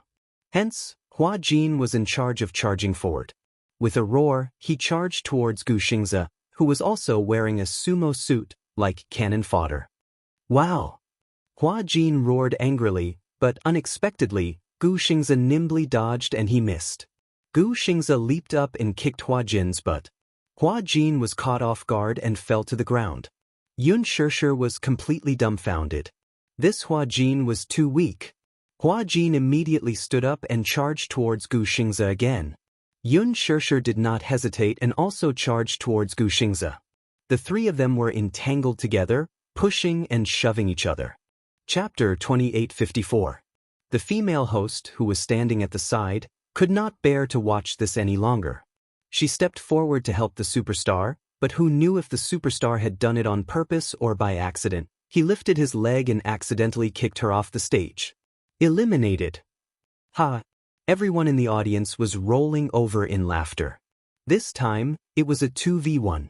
Hence, Hua Jin was in charge of charging forward. With a roar, he charged towards Xingzhe, who was also wearing a sumo suit, like cannon fodder. Wow! Hua Jin roared angrily, but unexpectedly, Xingzhe nimbly dodged and he missed. Xingzhe leaped up and kicked Hua Jin's butt. Hua Jin was caught off guard and fell to the ground. Xianxia was completely dumbfounded. This Hua Jin was too weak. Hua Jin immediately stood up and charged towards Xingzhe again. Xianxia did not hesitate and also charged towards Xingzhe. The 3 of them were entangled together, pushing and shoving each other. Chapter 2854. The female host, who was standing at the side, could not bear to watch this any longer. She stepped forward to help the superstar, but who knew if the superstar had done it on purpose or by accident? He lifted his leg and accidentally kicked her off the stage. Eliminated. Ha! Everyone in the audience was rolling over in laughter. This time, it was a 2v1.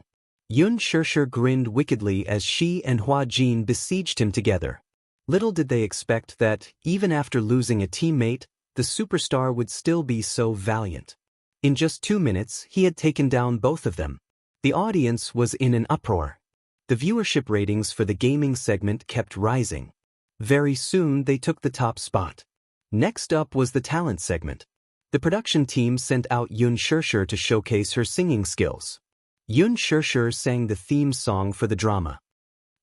Xianxia grinned wickedly as she and Hua Jin besieged him together. Little did they expect that, even after losing a teammate, the superstar would still be so valiant. In just 2 minutes, he had taken down both of them. The audience was in an uproar. The viewership ratings for the gaming segment kept rising. Very soon they took the top spot. Next up was the talent segment. The production team sent out Xianxia to showcase her singing skills. Xianxia sang the theme song for the drama.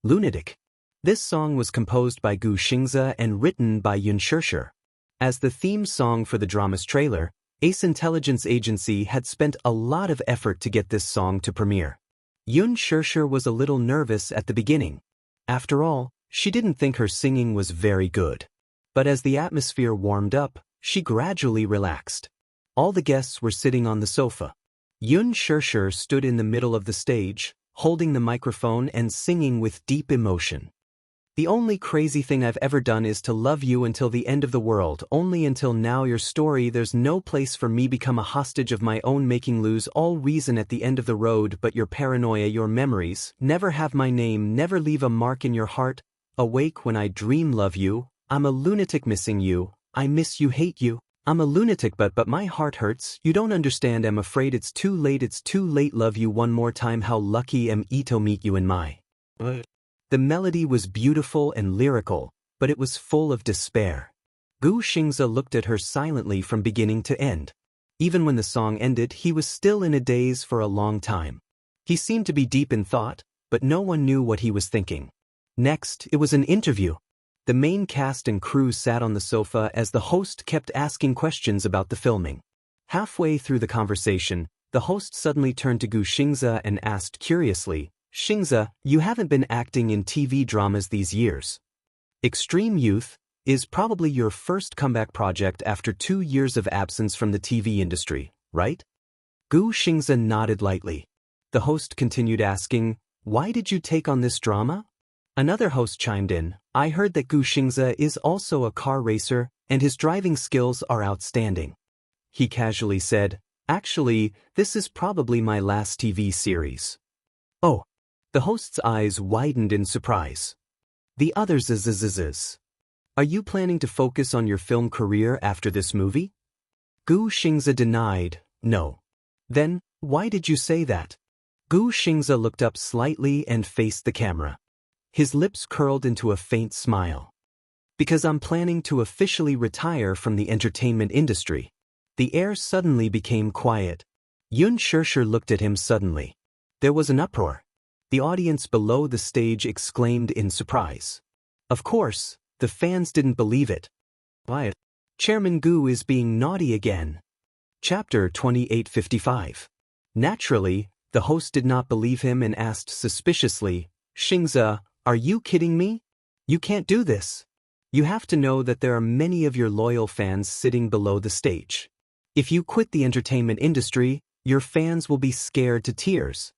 Lunatic. This song was composed by Xingzhe and written by Xianxia. As the theme song for the drama's trailer, Ace Intelligence Agency had spent a lot of effort to get this song to premiere. Xianxia was a little nervous at the beginning. After all, she didn't think her singing was very good. But as the atmosphere warmed up, she gradually relaxed. All the guests were sitting on the sofa. Xianxia stood in the middle of the stage, holding the microphone and singing with deep emotion. The only crazy thing I've ever done is to love you until the end of the world. Only until now your story, there's no place for me, become a hostage of my own making, lose all reason at the end of the road, but your paranoia, your memories, never have my name, never leave a mark in your heart, awake when I dream, love you, I'm a lunatic missing you, I miss you, hate you, I'm a lunatic but my heart hurts, you don't understand, I'm afraid it's too late, love you one more time, how lucky am I to meet you in my... The melody was beautiful and lyrical, but it was full of despair. Xingzhe looked at her silently from beginning to end. Even when the song ended, he was still in a daze for a long time. He seemed to be deep in thought, but no one knew what he was thinking. Next, it was an interview. The main cast and crew sat on the sofa as the host kept asking questions about the filming. Halfway through the conversation, the host suddenly turned to Xingzhe and asked curiously, Xingzhe, you haven't been acting in TV dramas these years. Extreme Youth is probably your first comeback project after 2 years of absence from the TV industry, right? Xingzhe nodded lightly. The host continued asking, why did you take on this drama? Another host chimed in, I heard that Gu Xingze is also a car racer and his driving skills are outstanding. He casually said, actually, this is probably my last TV series. Oh. The host's eyes widened in surprise. The others zzz. Are you planning to focus on your film career after this movie? Gu Xingze denied, no. Then, why did you say that? Gu Xingze looked up slightly and faced the camera. His lips curled into a faint smile. Because I'm planning to officially retire from the entertainment industry. The air suddenly became quiet. Yun Xianxia looked at him suddenly. There was an uproar. The audience below the stage exclaimed in surprise. Of course, the fans didn't believe it. Quiet. Chairman Gu is being naughty again. Chapter 2855. Naturally, the host did not believe him and asked suspiciously, Xingze, are you kidding me? You can't do this. You have to know that there are many of your loyal fans sitting below the stage. If you quit the entertainment industry, your fans will be scared to tears.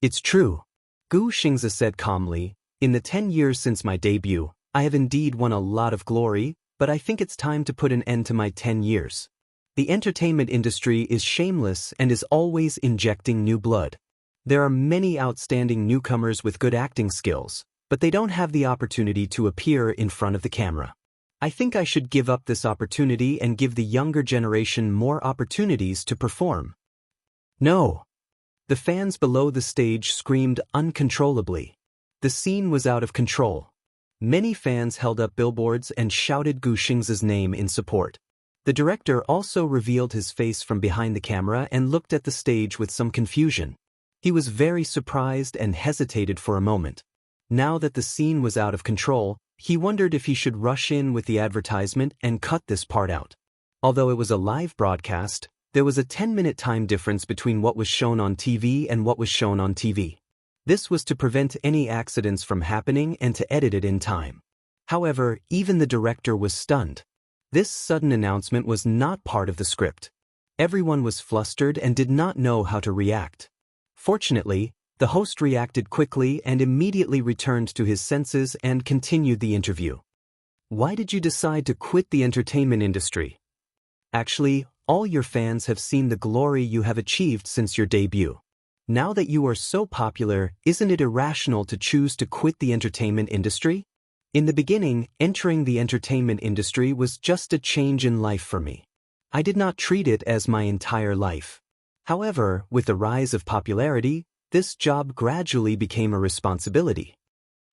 It's true. Gu Xingze said calmly, in the 10 years since my debut, I have indeed won a lot of glory, but I think it's time to put an end to my 10 years. The entertainment industry is shameless and is always injecting new blood. There are many outstanding newcomers with good acting skills, but they don't have the opportunity to appear in front of the camera. I think I should give up this opportunity and give the younger generation more opportunities to perform. No. The fans below the stage screamed uncontrollably. The scene was out of control. Many fans held up billboards and shouted Gu Xingze's name in support. The director also revealed his face from behind the camera and looked at the stage with some confusion. He was very surprised and hesitated for a moment. Now that the scene was out of control, he wondered if he should rush in with the advertisement and cut this part out. Although it was a live broadcast, there was a 10-minute time difference between what was shown on TV and what was shown on TV. This was to prevent any accidents from happening and to edit it in time. However, even the director was stunned. This sudden announcement was not part of the script. Everyone was flustered and did not know how to react. Fortunately, the host reacted quickly and immediately returned to his senses and continued the interview. Why did you decide to quit the entertainment industry? Actually, all your fans have seen the glory you have achieved since your debut. Now that you are so popular, isn't it irrational to choose to quit the entertainment industry? In the beginning, entering the entertainment industry was just a change in life for me. I did not treat it as my entire life. However, with the rise of popularity, this job gradually became a responsibility.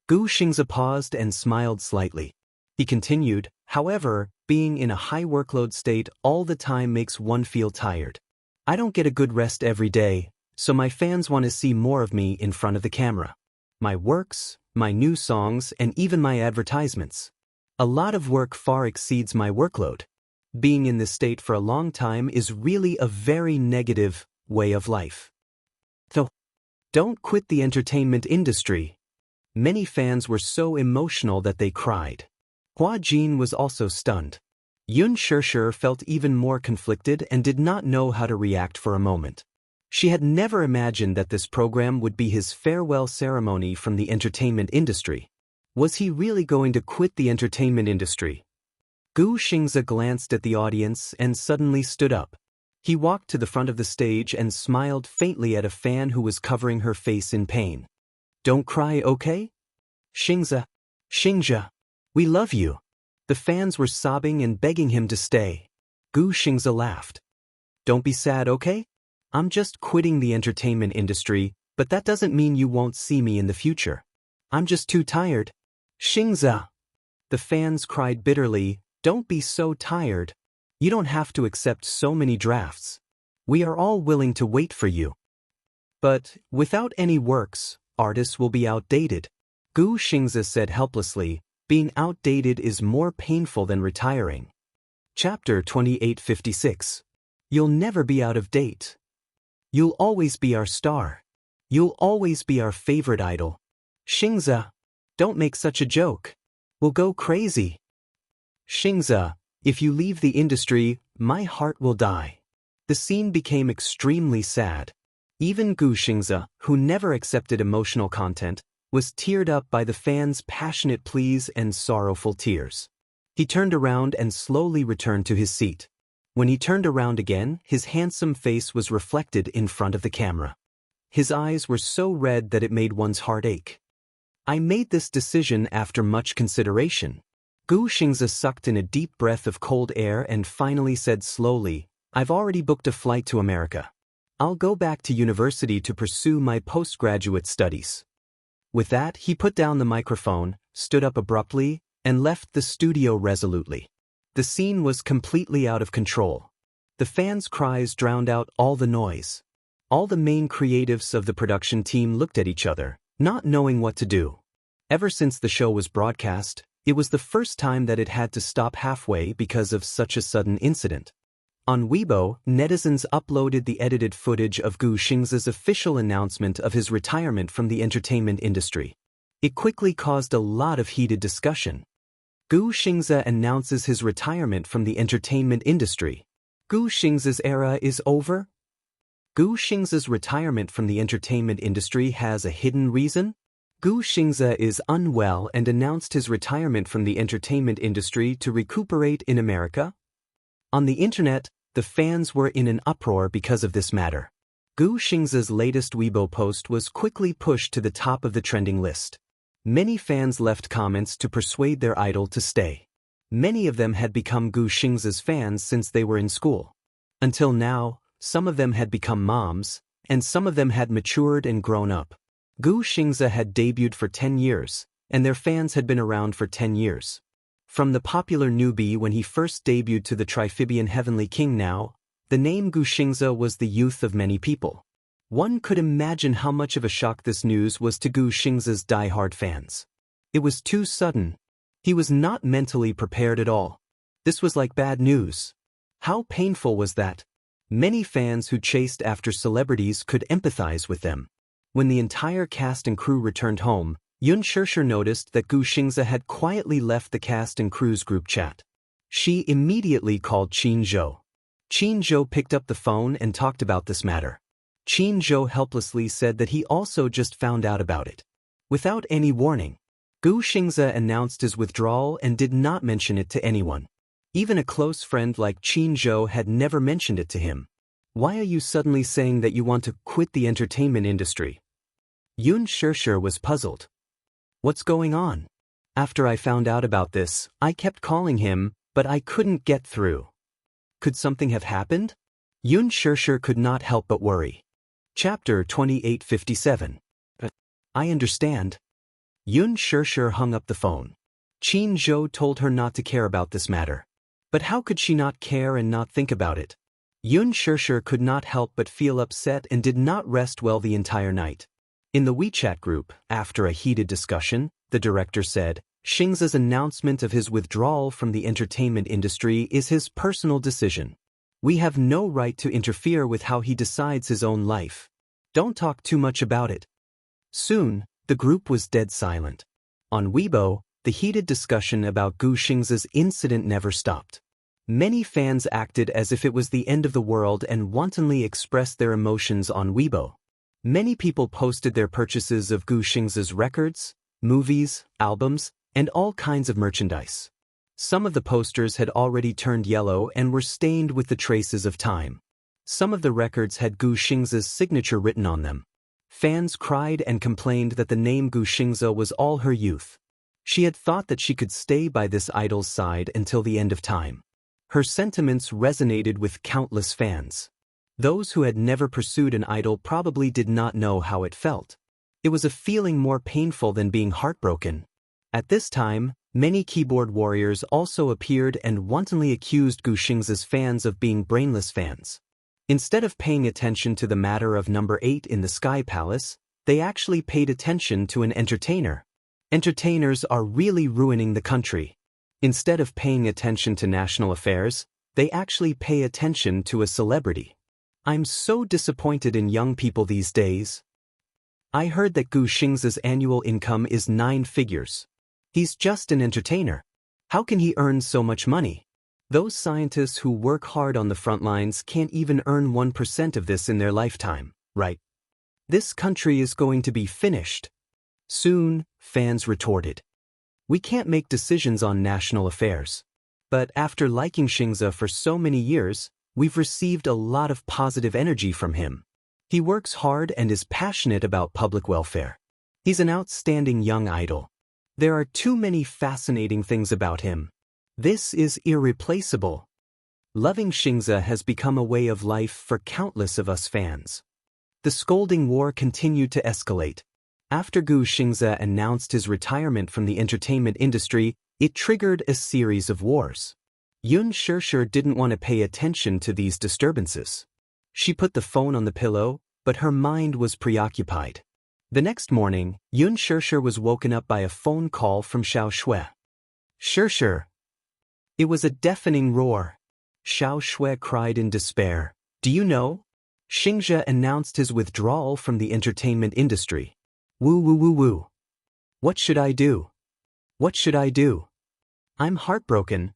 Gu Xingze paused and smiled slightly. He continued, however, being in a high workload state all the time makes one feel tired. I don't get a good rest every day, so my fans want to see more of me in front of the camera. My works, my new songs, and even my advertisements. A lot of work far exceeds my workload. Being in this state for a long time is really a very negative way of life. So, don't quit the entertainment industry. Many fans were so emotional that they cried. Hua Jin was also stunned. Yun Xianxia felt even more conflicted and did not know how to react for a moment. She had never imagined that this program would be his farewell ceremony from the entertainment industry. Was he really going to quit the entertainment industry? Gu Xingze glanced at the audience and suddenly stood up. He walked to the front of the stage and smiled faintly at a fan who was covering her face in pain. Don't cry, okay? Xingze, we love you. The fans were sobbing and begging him to stay. Gu Xingze laughed. Don't be sad, okay? I'm just quitting the entertainment industry, but that doesn't mean you won't see me in the future. I'm just too tired. Xingze. The fans cried bitterly, don't be so tired. You don't have to accept so many drafts. We are all willing to wait for you. But, without any works, artists will be outdated. Gu Xingze said helplessly, being outdated is more painful than retiring. Chapter 2856. You'll never be out of date. You'll always be our star. You'll always be our favorite idol. Xingze, don't make such a joke. We'll go crazy. Xingze, if you leave the industry, my heart will die. The scene became extremely sad. Even Gu Xingze, who never accepted emotional content, was teared up by the fans' passionate pleas and sorrowful tears. He turned around and slowly returned to his seat. When he turned around again, his handsome face was reflected in front of the camera. His eyes were so red that it made one's heart ache. I made this decision after much consideration. Gu Xingzi sucked in a deep breath of cold air and finally said slowly, I've already booked a flight to America. I'll go back to university to pursue my postgraduate studies. With that, he put down the microphone, stood up abruptly, and left the studio resolutely. The scene was completely out of control. The fans' cries drowned out all the noise. All the main creatives of the production team looked at each other, not knowing what to do. Ever since the show was broadcast, it was the first time that it had to stop halfway because of such a sudden incident. On Weibo, netizens uploaded the edited footage of Gu Xingzi's official announcement of his retirement from the entertainment industry. It quickly caused a lot of heated discussion. Gu Xingzi announces his retirement from the entertainment industry. Gu Xingzi's era is over? Gu Xingzi's retirement from the entertainment industry has a hidden reason? Gu Xingzi is unwell and announced his retirement from the entertainment industry to recuperate in America? On the internet, the fans were in an uproar because of this matter. Gu Xingzi's latest Weibo post was quickly pushed to the top of the trending list. Many fans left comments to persuade their idol to stay. Many of them had become Gu Xingzi's fans since they were in school. Until now, some of them had become moms, and some of them had matured and grown up. Gu Xingzi had debuted for 10 years, and their fans had been around for 10 years. From the popular newbie when he first debuted to the Triphibian Heavenly King now, the name Gu Xingzi was the youth of many people. One could imagine how much of a shock this news was to Gu Xingzi's die-hard fans. It was too sudden. He was not mentally prepared at all. This was like bad news. How painful was that? Many fans who chased after celebrities could empathize with them. When the entire cast and crew returned home, Yun Shirshir noticed that Gu Xingzi had quietly left the cast and crew's group chat. She immediately called Qin Zhou. Qin Zhou picked up the phone and talked about this matter. Qin Zhou helplessly said that he also just found out about it. Without any warning, Gu Xingzi announced his withdrawal and did not mention it to anyone. Even a close friend like Qin Zhou had never mentioned it to him. Why are you suddenly saying that you want to quit the entertainment industry? Yun Shirshir was puzzled. What's going on? After I found out about this, I kept calling him, but I couldn't get through. Could something have happened? Yun Shirshir could not help but worry. Chapter 2857. I understand. Yun Shirshir hung up the phone. Qin Zhou told her not to care about this matter. But how could she not care and not think about it? Yun Shirshir could not help but feel upset and did not rest well the entire night. In the WeChat group, after a heated discussion, the director said, Xingzi's announcement of his withdrawal from the entertainment industry is his personal decision. We have no right to interfere with how he decides his own life. Don't talk too much about it. Soon, the group was dead silent. On Weibo, the heated discussion about Gu Xingzi's incident never stopped. Many fans acted as if it was the end of the world and wantonly expressed their emotions on Weibo. Many people posted their purchases of Gu Xingzi's records, movies, albums, and all kinds of merchandise. Some of the posters had already turned yellow and were stained with the traces of time. Some of the records had Gu Xingzi's signature written on them. Fans cried and complained that the name Gu Xingzi was all her youth. She had thought that she could stay by this idol's side until the end of time. Her sentiments resonated with countless fans. Those who had never pursued an idol probably did not know how it felt. It was a feeling more painful than being heartbroken. At this time, many keyboard warriors also appeared and wantonly accused Gu Xingzi's fans of being brainless fans. Instead of paying attention to the matter of number 8 in the Sky Palace, they actually paid attention to an entertainer. Entertainers are really ruining the country. Instead of paying attention to national affairs, they actually pay attention to a celebrity. I'm so disappointed in young people these days. I heard that Gu Xingzi's annual income is 9 figures. He's just an entertainer. How can he earn so much money? Those scientists who work hard on the front lines can't even earn 1% of this in their lifetime, right? This country is going to be finished. Soon, fans retorted. We can't make decisions on national affairs. But after liking Xianxia for so many years, we've received a lot of positive energy from him. He works hard and is passionate about public welfare. He's an outstanding young idol. There are too many fascinating things about him. This is irreplaceable. Loving Xianxia has become a way of life for countless of us fans. The scolding war continued to escalate. After Gu Xianxia announced his retirement from the entertainment industry, it triggered a series of wars. Xianxia didn't want to pay attention to these disturbances. She put the phone on the pillow, but her mind was preoccupied. The next morning, Xianxia was woken up by a phone call from Xiao Shui. Xianxia. It was a deafening roar. Xiao Shui cried in despair. Do you know? Xianxia announced his withdrawal from the entertainment industry. Woo woo woo woo. What should I do? What should I do? I'm heartbroken.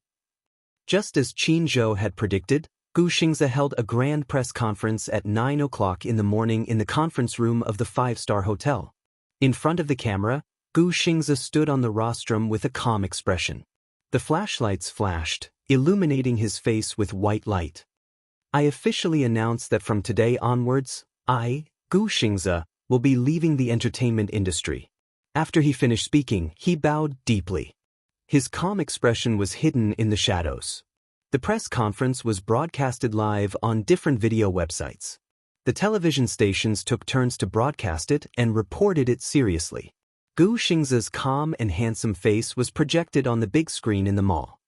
Just as Qin Zhou had predicted, Gu Xianxia held a grand press conference at 9 o'clock in the morning in the conference room of the five-star hotel. In front of the camera, Gu Xianxia stood on the rostrum with a calm expression. The flashlights flashed, illuminating his face with white light. I officially announce that from today onwards, I, Gu Xianxia, will be leaving the entertainment industry. After he finished speaking, he bowed deeply. His calm expression was hidden in the shadows. The press conference was broadcasted live on different video websites. The television stations took turns to broadcast it and reported it seriously. Gu Xianxia's calm and handsome face was projected on the big screen in the mall.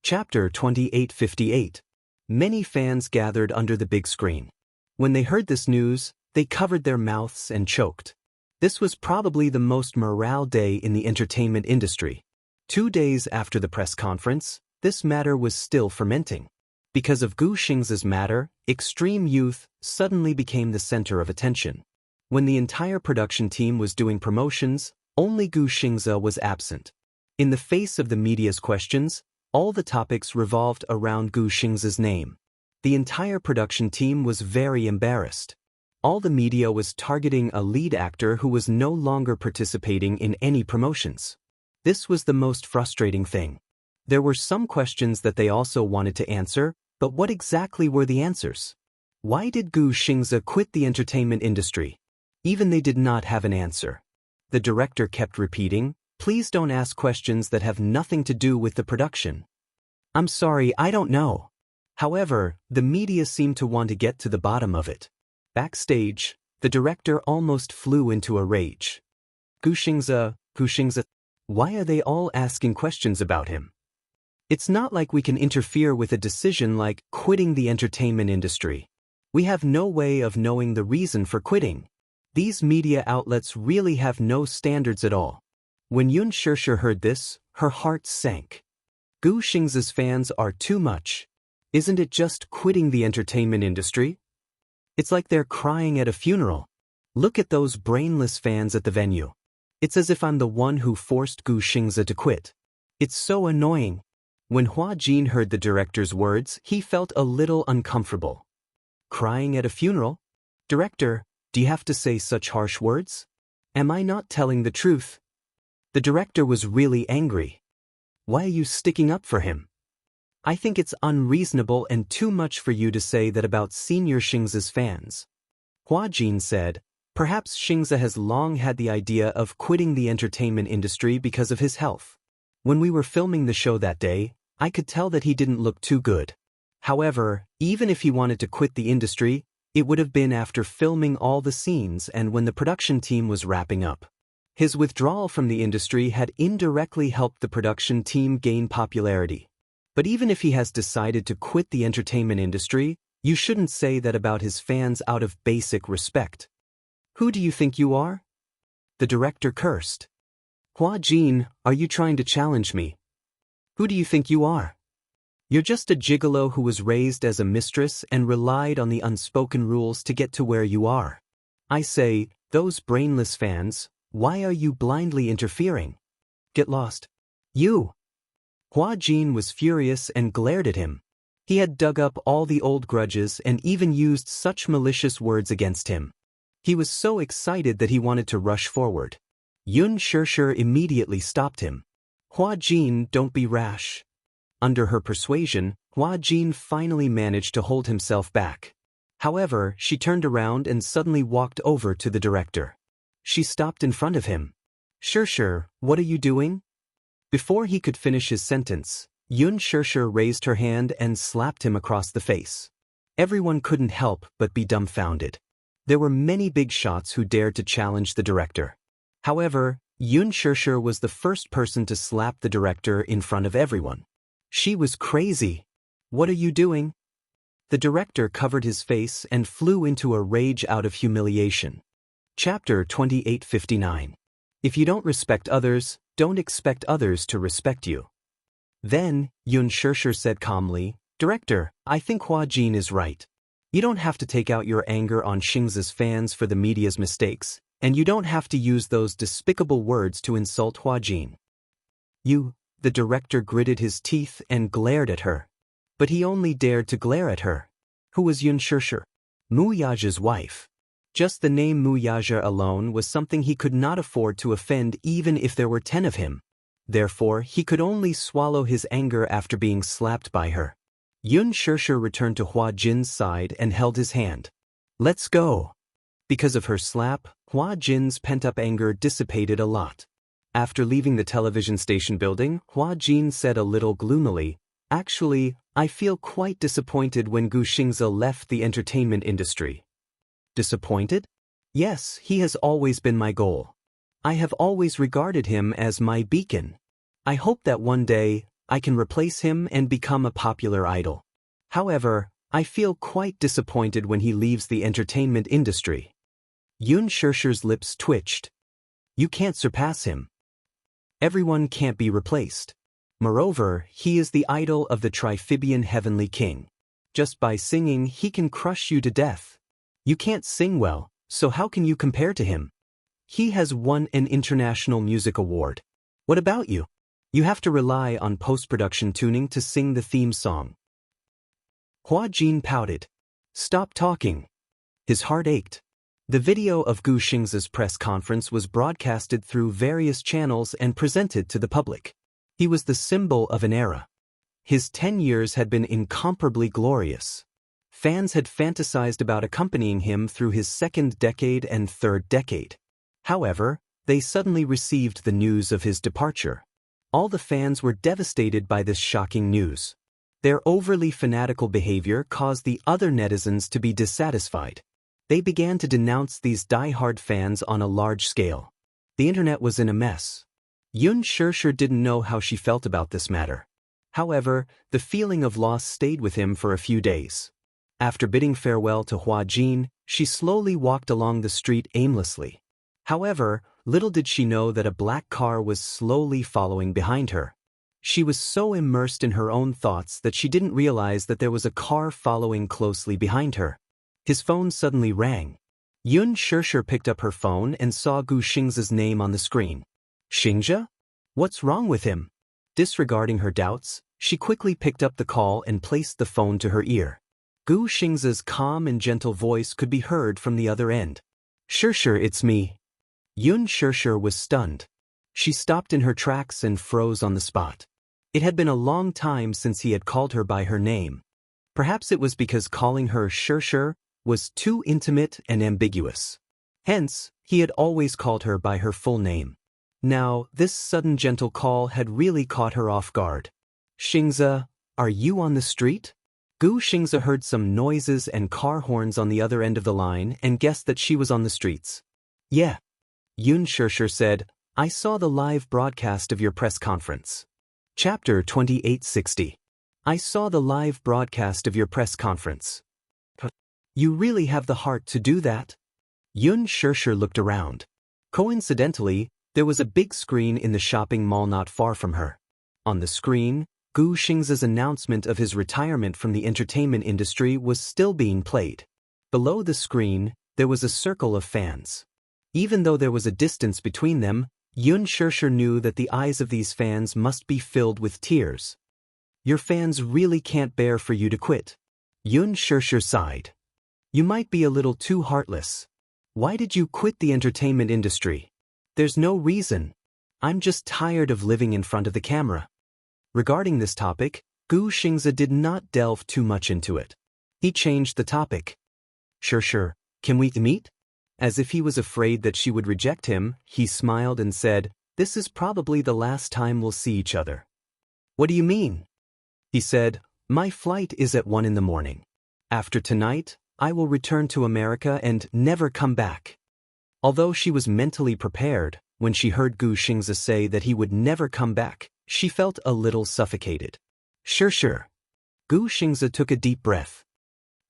Chapter 2858. Many fans gathered under the big screen. When they heard this news, they covered their mouths and choked. This was probably the most morale day in the entertainment industry. 2 days after the press conference, this matter was still fermenting. Because of Gu Xianxia's matter, extreme youth suddenly became the center of attention. When the entire production team was doing promotions, only Gu Xianxia was absent. In the face of the media's questions, all the topics revolved around Gu Xianxia's name. The entire production team was very embarrassed. All the media was targeting a lead actor who was no longer participating in any promotions. This was the most frustrating thing. There were some questions that they also wanted to answer, but what exactly were the answers? Why did Gu Xianxia quit the entertainment industry? Even they did not have an answer. The director kept repeating, "Please don't ask questions that have nothing to do with the production." I'm sorry, I don't know. However, the media seemed to want to get to the bottom of it. Backstage, the director almost flew into a rage. Gu Xianxia, why are they all asking questions about him? It's not like we can interfere with a decision like quitting the entertainment industry. We have no way of knowing the reason for quitting. These media outlets really have no standards at all. When Xianxia heard this, her heart sank. Gu Xianxia's fans are too much. Isn't it just quitting the entertainment industry? It's like they're crying at a funeral. Look at those brainless fans at the venue. It's as if I'm the one who forced Gu Xianxia to quit. It's so annoying. When Hua Jin heard the director's words, he felt a little uncomfortable. Crying at a funeral? Director, do you have to say such harsh words? Am I not telling the truth? The director was really angry. Why are you sticking up for him? I think it's unreasonable and too much for you to say that about Senior Xianxia's fans. Hua Jin said, perhaps Xianxia has long had the idea of quitting the entertainment industry because of his health. When we were filming the show that day, I could tell that he didn't look too good. However, even if he wanted to quit the industry, it would have been after filming all the scenes and when the production team was wrapping up. His withdrawal from the industry had indirectly helped the production team gain popularity. But even if he has decided to quit the entertainment industry, you shouldn't say that about his fans out of basic respect. Who do you think you are? The director cursed. Hua Jin, are you trying to challenge me? Who do you think you are? You're just a gigolo who was raised as a mistress and relied on the unspoken rules to get to where you are. I say, those brainless fans, why are you blindly interfering? Get lost. You! Hua Jin was furious and glared at him. He had dug up all the old grudges and even used such malicious words against him. He was so excited that he wanted to rush forward. Yun Shirshir immediately stopped him. Hua Jin, don't be rash. Under her persuasion, Hua Jin finally managed to hold himself back. However, she turned around and suddenly walked over to the director. She stopped in front of him. Shirshir, what are you doing? Before he could finish his sentence, Yun Shirshir raised her hand and slapped him across the face. Everyone couldn't help but be dumbfounded. There were many big shots who dared to challenge the director. However, Yun Shirshir was the first person to slap the director in front of everyone. She was crazy. What are you doing? The director covered his face and flew into a rage out of humiliation. Chapter 2859. If you don't respect others, don't expect others to respect you. Then, Yun Shirshir said calmly, Director, I think Hua Jin is right. You don't have to take out your anger on Xingza's fans for the media's mistakes, and you don't have to use those despicable words to insult Hua Jin. The director gritted his teeth and glared at her. But he only dared to glare at her. Who was Yun Shirshir? Mu Yaja's wife. Just the name Mu Yaja alone was something he could not afford to offend even if there were 10 of him. Therefore, he could only swallow his anger after being slapped by her. Yun Shirshir returned to Hua Jin's side and held his hand. Let's go. Because of her slap, Hua Jin's pent-up anger dissipated a lot. After leaving the television station building, Hua Jin said a little gloomily, Actually, I feel quite disappointed when Gu Xingze left the entertainment industry. Disappointed? Yes, he has always been my goal. I have always regarded him as my beacon. I hope that one day, I can replace him and become a popular idol. However, I feel quite disappointed when he leaves the entertainment industry. Yun Shirshir's lips twitched. You can't surpass him. Everyone can't be replaced. Moreover, he is the idol of the Triphibian Heavenly King. Just by singing, he can crush you to death. You can't sing well, so how can you compare to him? He has won an international music award. What about you? You have to rely on post-production tuning to sing the theme song. Hua Jin pouted. Stop talking. His heart ached. The video of Gu Xingze's press conference was broadcasted through various channels and presented to the public. He was the symbol of an era. His 10 years had been incomparably glorious. Fans had fantasized about accompanying him through his second decade and third decade. However, they suddenly received the news of his departure. All the fans were devastated by this shocking news. Their overly fanatical behavior caused the other netizens to be dissatisfied. They began to denounce these die-hard fans on a large scale. The internet was in a mess. Yun Shirshir didn't know how she felt about this matter. However, the feeling of loss stayed with him for a few days. After bidding farewell to Hua Jin, she slowly walked along the street aimlessly. However, little did she know that a black car was slowly following behind her. She was so immersed in her own thoughts that she didn't realize that there was a car following closely behind her. His phone suddenly rang. Yun Shirshir picked up her phone and saw Gu Xingze's name on the screen. Xingzia? What's wrong with him? Disregarding her doubts, she quickly picked up the call and placed the phone to her ear. Gu Xingze's calm and gentle voice could be heard from the other end. Shirshir, it's me. Yun Shirshir was stunned. She stopped in her tracks and froze on the spot. It had been a long time since he had called her by her name. Perhaps it was because calling her Shirshir was too intimate and ambiguous. Hence, he had always called her by her full name. Now, this sudden gentle call had really caught her off guard. Xingzia, are you on the street? Gu Xingzia heard some noises and car horns on the other end of the line and guessed that she was on the streets. Yeah. Yun Shirshir said, I saw the live broadcast of your press conference. Chapter 2860. I saw the live broadcast of your press conference. You really have the heart to do that? Yun Shirshir looked around. Coincidentally, there was a big screen in the shopping mall not far from her. On the screen, Gu Xingze's announcement of his retirement from the entertainment industry was still being played. Below the screen, there was a circle of fans. Even though there was a distance between them, Yun Shirshir knew that the eyes of these fans must be filled with tears. Your fans really can't bear for you to quit. Yun Shirshir sighed. You might be a little too heartless. Why did you quit the entertainment industry? There's no reason. I'm just tired of living in front of the camera. Regarding this topic, Gu Xingzi did not delve too much into it. He changed the topic. Sure, can we meet? As if he was afraid that she would reject him, he smiled and said, this is probably the last time we'll see each other. What do you mean? He said, my flight is at 1 in the morning. After tonight, I will return to America and never come back. Although she was mentally prepared, when she heard Gu Xingzi say that he would never come back, she felt a little suffocated. Sure. Gu Xingzi took a deep breath.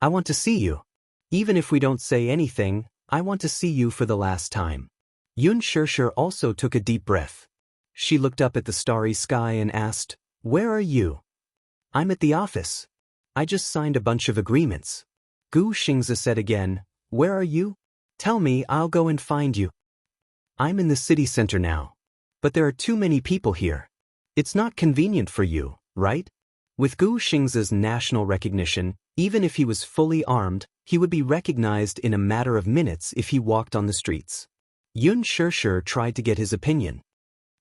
I want to see you. Even if we don't say anything, I want to see you for the last time. Yun Shirshir also took a deep breath. She looked up at the starry sky and asked, where are you? I'm at the office. I just signed a bunch of agreements. Gu Xingzi said again, where are you? Tell me, I'll go and find you. I'm in the city center now. But there are too many people here. It's not convenient for you, right? With Gu Xingzi's national recognition, even if he was fully armed, he would be recognized in a matter of minutes if he walked on the streets. Yun Shirshir tried to get his opinion.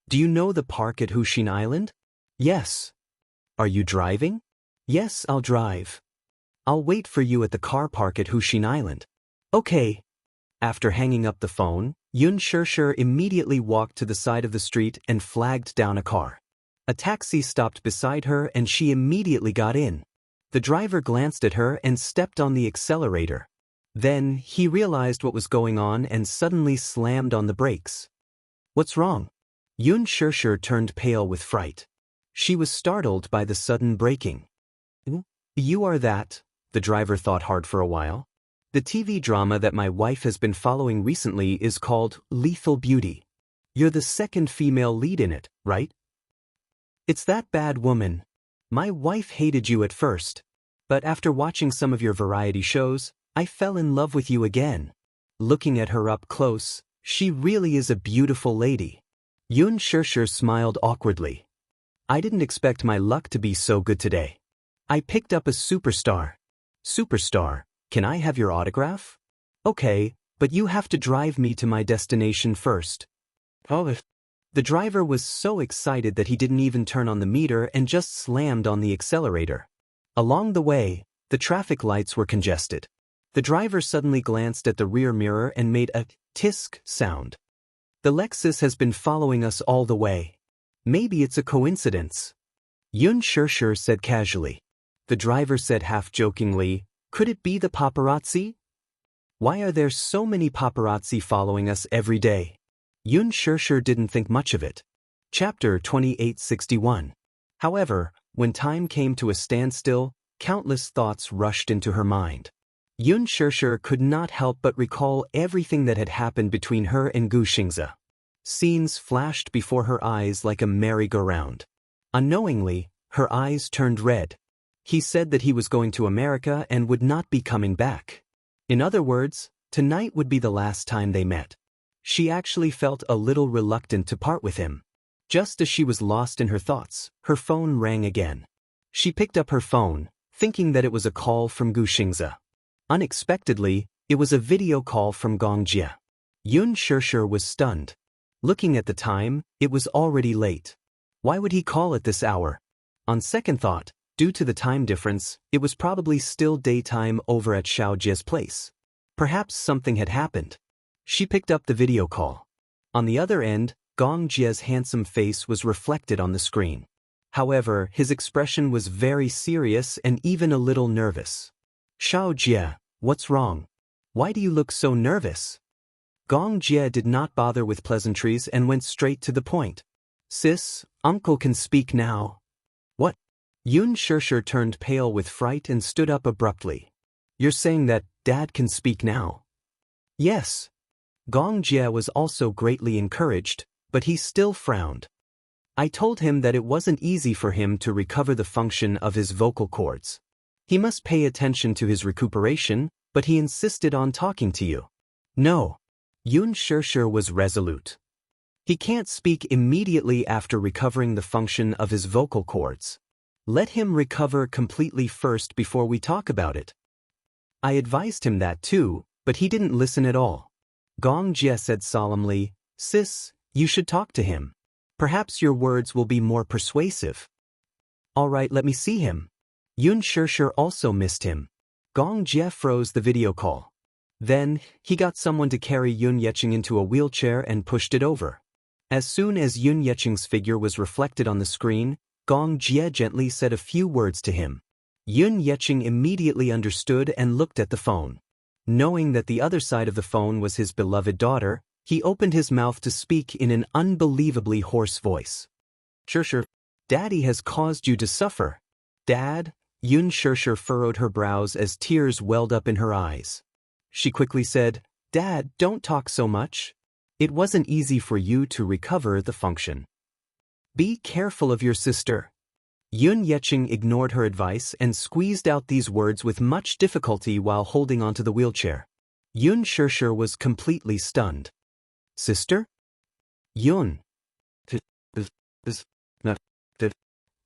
Do you know the park at Huxin Island? Yes. Are you driving? Yes, I'll drive. I'll wait for you at the car park at Huxin Island. Okay. After hanging up the phone, Yun Shirshir immediately walked to the side of the street and flagged down a car. A taxi stopped beside her and she immediately got in. The driver glanced at her and stepped on the accelerator. Then, he realized what was going on and suddenly slammed on the brakes. What's wrong? Yun Shirshir turned pale with fright. She was startled by the sudden braking. You are that, the driver thought hard for a while. The TV drama that my wife has been following recently is called Lethal Beauty. You're the second female lead in it, right? It's that bad woman. My wife hated you at first. But after watching some of your variety shows, I fell in love with you again. Looking at her up close, she really is a beautiful lady. Yun Shirshir smiled awkwardly. I didn't expect my luck to be so good today. I picked up a superstar. Superstar, can I have your autograph? Okay, but you have to drive me to my destination first. Oh. The driver was so excited that he didn't even turn on the meter and just slammed on the accelerator. Along the way, the traffic lights were congested. The driver suddenly glanced at the rear mirror and made a tisk sound. The Lexus has been following us all the way. Maybe it's a coincidence. Yun Shirshir said casually. The driver said half-jokingly, could it be the paparazzi? Why are there so many paparazzi following us every day? Yun Shirshir didn't think much of it. Chapter 2861. However, when time came to a standstill, countless thoughts rushed into her mind. Yun Shirshir could not help but recall everything that had happened between her and Gu Xingzi. Scenes flashed before her eyes like a merry-go-round. Unknowingly, her eyes turned red. He said that he was going to America and would not be coming back. In other words, tonight would be the last time they met. She actually felt a little reluctant to part with him. Just as she was lost in her thoughts, her phone rang again. She picked up her phone, thinking that it was a call from Gu Xingzi. Unexpectedly, it was a video call from Gong Jie. Yun Shirshir was stunned. Looking at the time, it was already late. Why would he call at this hour? On second thought, due to the time difference, it was probably still daytime over at Xiao Jie's place. Perhaps something had happened. She picked up the video call. On the other end, Gong Jie's handsome face was reflected on the screen. However, his expression was very serious and even a little nervous. Xiao Jie, what's wrong? Why do you look so nervous? Gong Jie did not bother with pleasantries and went straight to the point. Sis, uncle can speak now. What? Yun Shirshir turned pale with fright and stood up abruptly. You're saying that dad can speak now? Yes. Gong Jie was also greatly encouraged, but he still frowned. I told him that it wasn't easy for him to recover the function of his vocal cords. He must pay attention to his recuperation, but he insisted on talking to you. No. Yun Shirshir was resolute. He can't speak immediately after recovering the function of his vocal cords. Let him recover completely first before we talk about it. I advised him that too, but he didn't listen at all. Gong Jie said solemnly, Sis, you should talk to him. Perhaps your words will be more persuasive. All right, let me see him. Yun Shishir also missed him. Gong Jie froze the video call. Then, he got someone to carry Yun Yecheng into a wheelchair and pushed it over. As soon as Yun Yecheng's figure was reflected on the screen, Gong Jie gently said a few words to him. Yun Yecheng immediately understood and looked at the phone. Knowing that the other side of the phone was his beloved daughter, he opened his mouth to speak in an unbelievably hoarse voice. Shishir, Daddy has caused you to suffer. Dad? Yun Shishir furrowed her brows as tears welled up in her eyes. She quickly said, Dad, don't talk so much. It wasn't easy for you to recover the function. Be careful of your sister. Yun Yecheng ignored her advice and squeezed out these words with much difficulty while holding onto the wheelchair. Yun Shishir was completely stunned. Sister? Yun.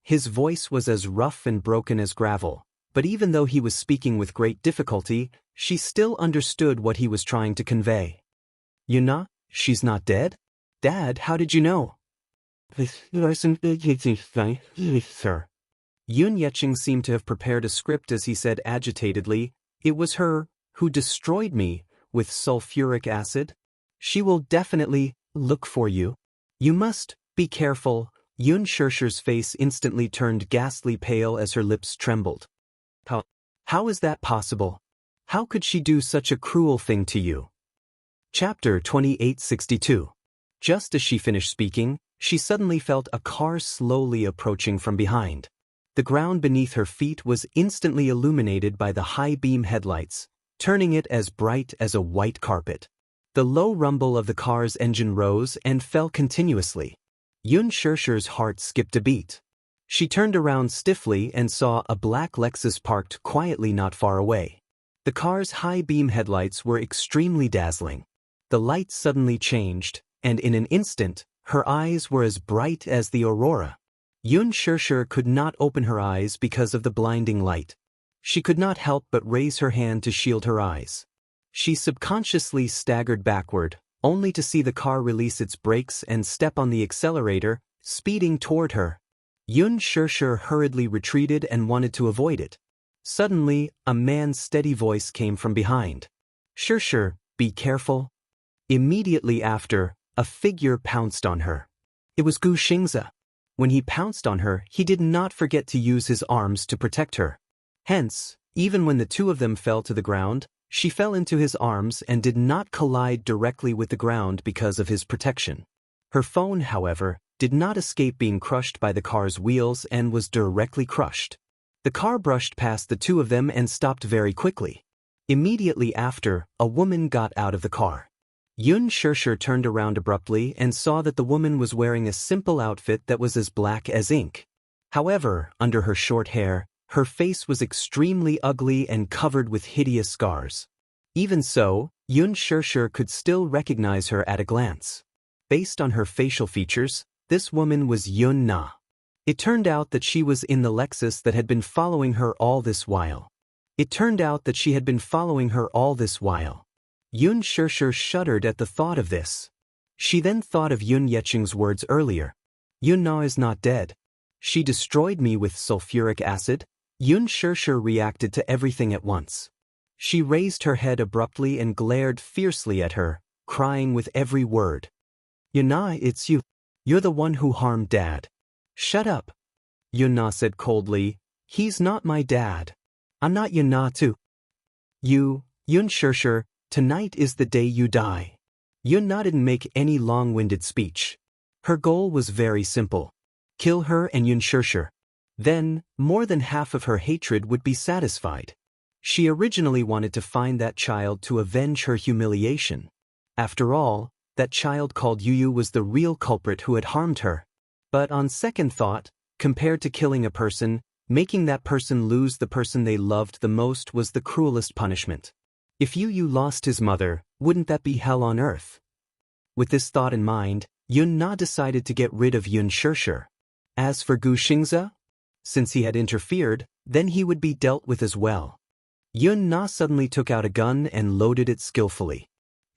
His voice was as rough and broken as gravel, but even though he was speaking with great difficulty, she still understood what he was trying to convey. Yuna, she's not dead? Dad, how did you know? Sir. Yun Yecheng seemed to have prepared a script as he said agitatedly, It was her who destroyed me with sulfuric acid. She will definitely look for you. You must be careful. Yun Shishir's face instantly turned ghastly pale as her lips trembled. How is that possible? How could she do such a cruel thing to you? Chapter 2862. Just as she finished speaking, she suddenly felt a car slowly approaching from behind. The ground beneath her feet was instantly illuminated by the high-beam headlights, turning it as bright as a white carpet. The low rumble of the car's engine rose and fell continuously. Yun Shishir's heart skipped a beat. She turned around stiffly and saw a black Lexus parked quietly not far away. The car's high-beam headlights were extremely dazzling. The light suddenly changed, and in an instant, her eyes were as bright as the aurora. Yun Shishir could not open her eyes because of the blinding light. She could not help but raise her hand to shield her eyes. She subconsciously staggered backward, only to see the car release its brakes and step on the accelerator, speeding toward her. Yun Shishir hurriedly retreated and wanted to avoid it. Suddenly, a man's steady voice came from behind. Shishir, be careful. Immediately after, a figure pounced on her. It was Gu Xingzi. When he pounced on her, he did not forget to use his arms to protect her. Hence, even when the two of them fell to the ground, she fell into his arms and did not collide directly with the ground because of his protection. Her phone, however, did not escape being crushed by the car's wheels and was directly crushed. The car brushed past the two of them and stopped very quickly. Immediately after, a woman got out of the car. Yun Shishir turned around abruptly and saw that the woman was wearing a simple outfit that was as black as ink. However, under her short hair, her face was extremely ugly and covered with hideous scars. Even so, Yun Shishir could still recognize her at a glance. Based on her facial features, this woman was Yun Na. It turned out that she was in the Lexus that had been following her all this while. Yun Shishir shuddered at the thought of this. She then thought of Yun Yecheng's words earlier. Yun Na is not dead. She destroyed me with sulfuric acid. Yun Shishir reacted to everything at once. She raised her head abruptly and glared fiercely at her, crying with every word. Yun Na, it's you. You're the one who harmed Dad. Shut up. Yun Na said coldly, He's not my dad. I'm not Yun Na too. You, Yun Shishir, tonight is the day you die. Yun Na didn't make any long-winded speech. Her goal was very simple. Kill her and Yun Shishir. Then, more than half of her hatred would be satisfied. She originally wanted to find that child to avenge her humiliation. After all, that child called Yu was the real culprit who had harmed her. But on second thought, compared to killing a person, making that person lose the person they loved the most was the cruelest punishment. If Yu lost his mother, wouldn't that be hell on earth? With this thought in mind, Yun Na decided to get rid of Yun Shishir. As for Gu Xingzi, since he had interfered, then he would be dealt with as well. Yun Na suddenly took out a gun and loaded it skillfully.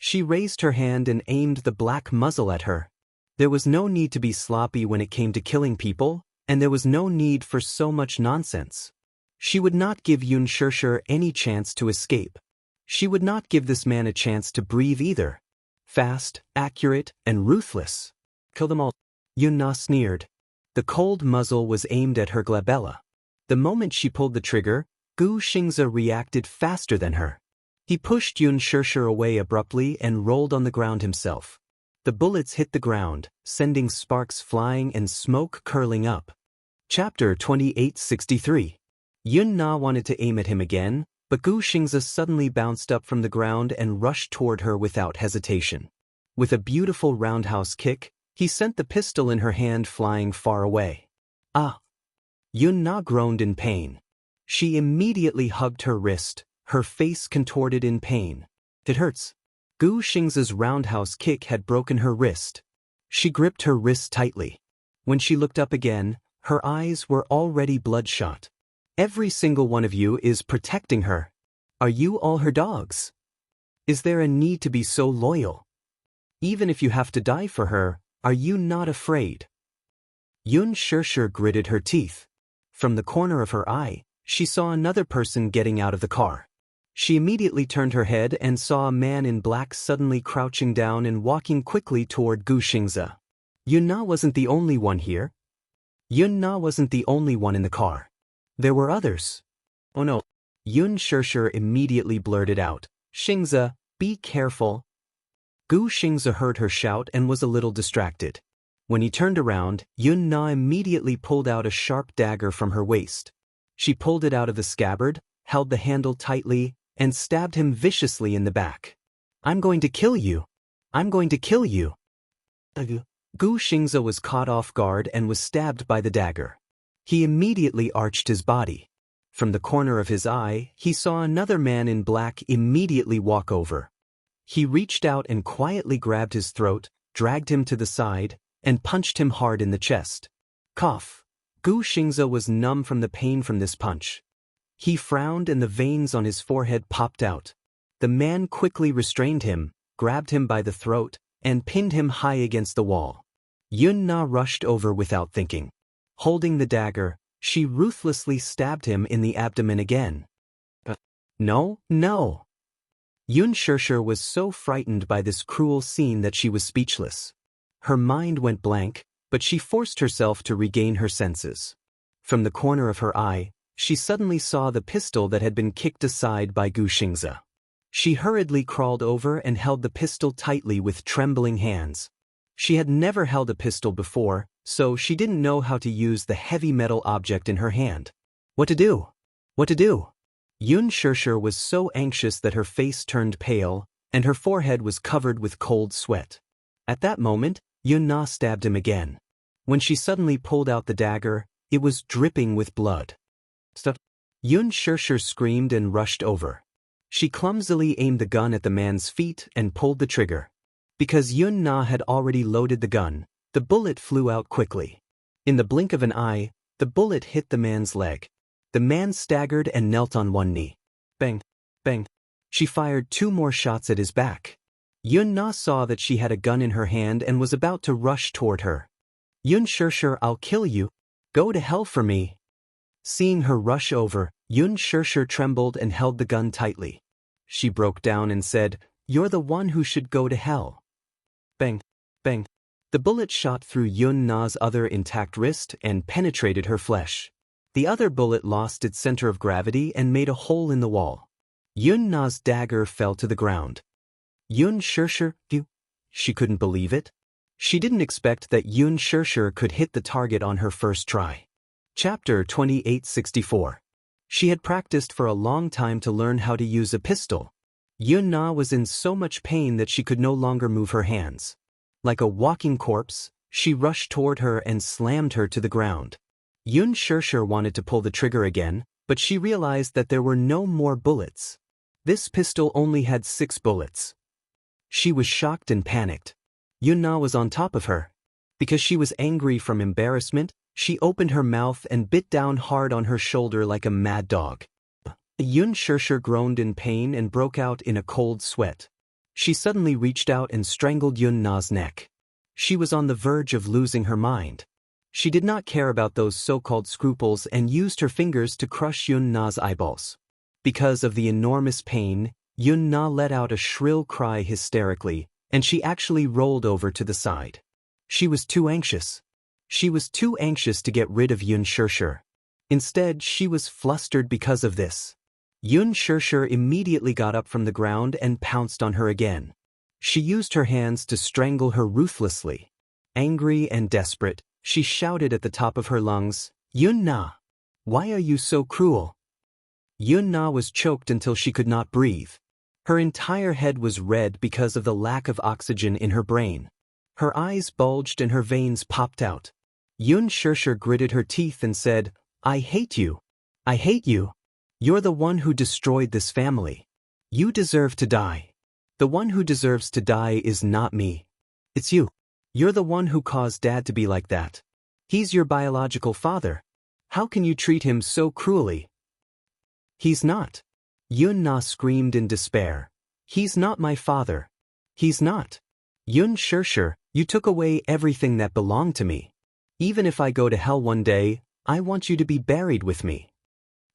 She raised her hand and aimed the black muzzle at her. There was no need to be sloppy when it came to killing people, and there was no need for so much nonsense. She would not give Xianxia any chance to escape. She would not give this man a chance to breathe either. Fast, accurate, and ruthless. Kill them all. Yunna sneered. The cold muzzle was aimed at her glabella. The moment she pulled the trigger, Gu Xingzi reacted faster than her. He pushed Xianxia away abruptly and rolled on the ground himself. The bullets hit the ground, sending sparks flying and smoke curling up. Chapter 2863. Yunna wanted to aim at him again, but Gu Xingzi suddenly bounced up from the ground and rushed toward her without hesitation. With a beautiful roundhouse kick, he sent the pistol in her hand flying far away. Ah! Yunna groaned in pain. She immediately hugged her wrist, her face contorted in pain. It hurts. Gu Xingzi's roundhouse kick had broken her wrist. She gripped her wrist tightly. When she looked up again, her eyes were already bloodshot. Every single one of you is protecting her. Are you all her dogs? Is there a need to be so loyal? Even if you have to die for her, are you not afraid? Xianxia gritted her teeth. From the corner of her eye, she saw another person getting out of the car. She immediately turned her head and saw a man in black suddenly crouching down and walking quickly toward Gu Xingzi. Yunna wasn't the only one here. Yunna wasn't the only one in the car. There were others. Oh no. Xianxia immediately blurted out, Xingzi, be careful. Gu Xingzi heard her shout and was a little distracted. When he turned around, Yunna immediately pulled out a sharp dagger from her waist. She pulled it out of the scabbard, held the handle tightly, and stabbed him viciously in the back. I'm going to kill you. I'm going to kill you. Gu Xingzi was caught off guard and was stabbed by the dagger. He immediately arched his body. From the corner of his eye, he saw another man in black immediately walk over. He reached out and quietly grabbed his throat, dragged him to the side, and punched him hard in the chest. Cough. Gu Xingzi was numb from the pain from this punch. He frowned and the veins on his forehead popped out. The man quickly restrained him, grabbed him by the throat, and pinned him high against the wall. Yunna rushed over without thinking. Holding the dagger, she ruthlessly stabbed him in the abdomen again. No, no. Xianxia was so frightened by this cruel scene that she was speechless. Her mind went blank, but she forced herself to regain her senses. From the corner of her eye, she suddenly saw the pistol that had been kicked aside by Gu Xingzi. She hurriedly crawled over and held the pistol tightly with trembling hands. She had never held a pistol before, so she didn't know how to use the heavy metal object in her hand. What to do? What to do? Xianxia was so anxious that her face turned pale, and her forehead was covered with cold sweat. At that moment, Yunna stabbed him again. When she suddenly pulled out the dagger, it was dripping with blood. Stop! Xianxia screamed and rushed over. She clumsily aimed the gun at the man's feet and pulled the trigger. Because Yunna had already loaded the gun, the bullet flew out quickly. In the blink of an eye, the bullet hit the man's leg. The man staggered and knelt on one knee. Bang! Bang! She fired 2 more shots at his back. Yunna saw that she had a gun in her hand and was about to rush toward her. Xianxia, I'll kill you. Go to hell for me. Seeing her rush over, Xianxia trembled and held the gun tightly. She broke down and said, You're the one who should go to hell. Bang! Bang! The bullet shot through Yunna's other intact wrist and penetrated her flesh. The other bullet lost its center of gravity and made a hole in the wall. Yunna's dagger fell to the ground. Xianxia, she couldn't believe it. She didn't expect that Xianxia could hit the target on her first try. Chapter 2864. She had practiced for a long time to learn how to use a pistol. Yunna was in so much pain that she could no longer move her hands. Like a walking corpse, she rushed toward her and slammed her to the ground. Xianxia wanted to pull the trigger again, but she realized that there were no more bullets. This pistol only had 6 bullets. She was shocked and panicked. Yunna was on top of her. Because she was angry from embarrassment, she opened her mouth and bit down hard on her shoulder like a mad dog. Xianxia groaned in pain and broke out in a cold sweat. She suddenly reached out and strangled Yun Na's neck. She was on the verge of losing her mind. She did not care about those so-called scruples and used her fingers to crush Yun Na's eyeballs. Because of the enormous pain, Yun Na let out a shrill cry hysterically, and she actually rolled over to the side. She was too anxious. She was too anxious to get rid of Yun Shirshir. Instead, she was flustered because of this. Yun Shirshir immediately got up from the ground and pounced on her again. She used her hands to strangle her ruthlessly. Angry and desperate, she shouted at the top of her lungs, "Yun Na! Why are you so cruel?" Yun Na was choked until she could not breathe. Her entire head was red because of the lack of oxygen in her brain. Her eyes bulged and her veins popped out. Yun Shirshir gritted her teeth and said, "I hate you. I hate you. You're the one who destroyed this family. You deserve to die. The one who deserves to die is not me. It's you. You're the one who caused Dad to be like that. He's your biological father. How can you treat him so cruelly?" "He's not." Yun Na screamed in despair. "He's not my father. He's not. Yun Shirshir, you took away everything that belonged to me. Even if I go to hell one day, I want you to be buried with me."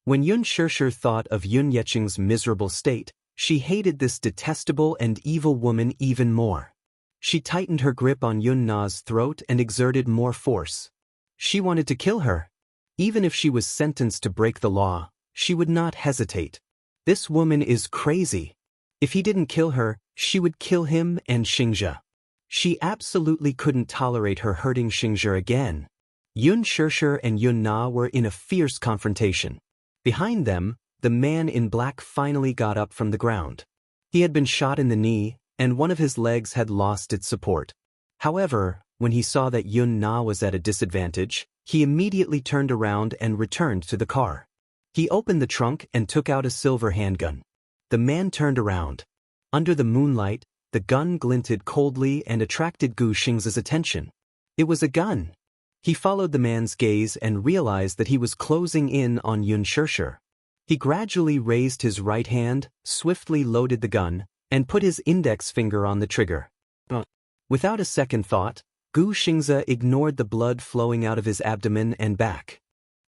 When Yun Shirshir thought of Yun Yeqing's miserable state, she hated this detestable and evil woman even more. She tightened her grip on Yun Na's throat and exerted more force. She wanted to kill her. Even if she was sentenced to break the law, she would not hesitate. This woman is crazy. If he didn't kill her, she would kill him and Xianxia. She absolutely couldn't tolerate her hurting Xianxia again. Yun Shirshir and Yun Na were in a fierce confrontation. Behind them, the man in black finally got up from the ground. He had been shot in the knee, and one of his legs had lost its support. However, when he saw that Yun Na was at a disadvantage, he immediately turned around and returned to the car. He opened the trunk and took out a silver handgun. The man turned around. Under the moonlight, the gun glinted coldly and attracted Gu Xing's attention. It was a gun. He followed the man's gaze and realized that he was closing in on Yun Shirshir. He gradually raised his right hand, swiftly loaded the gun, and put his index finger on the trigger. Without a second thought, Gu Xingzi ignored the blood flowing out of his abdomen and back.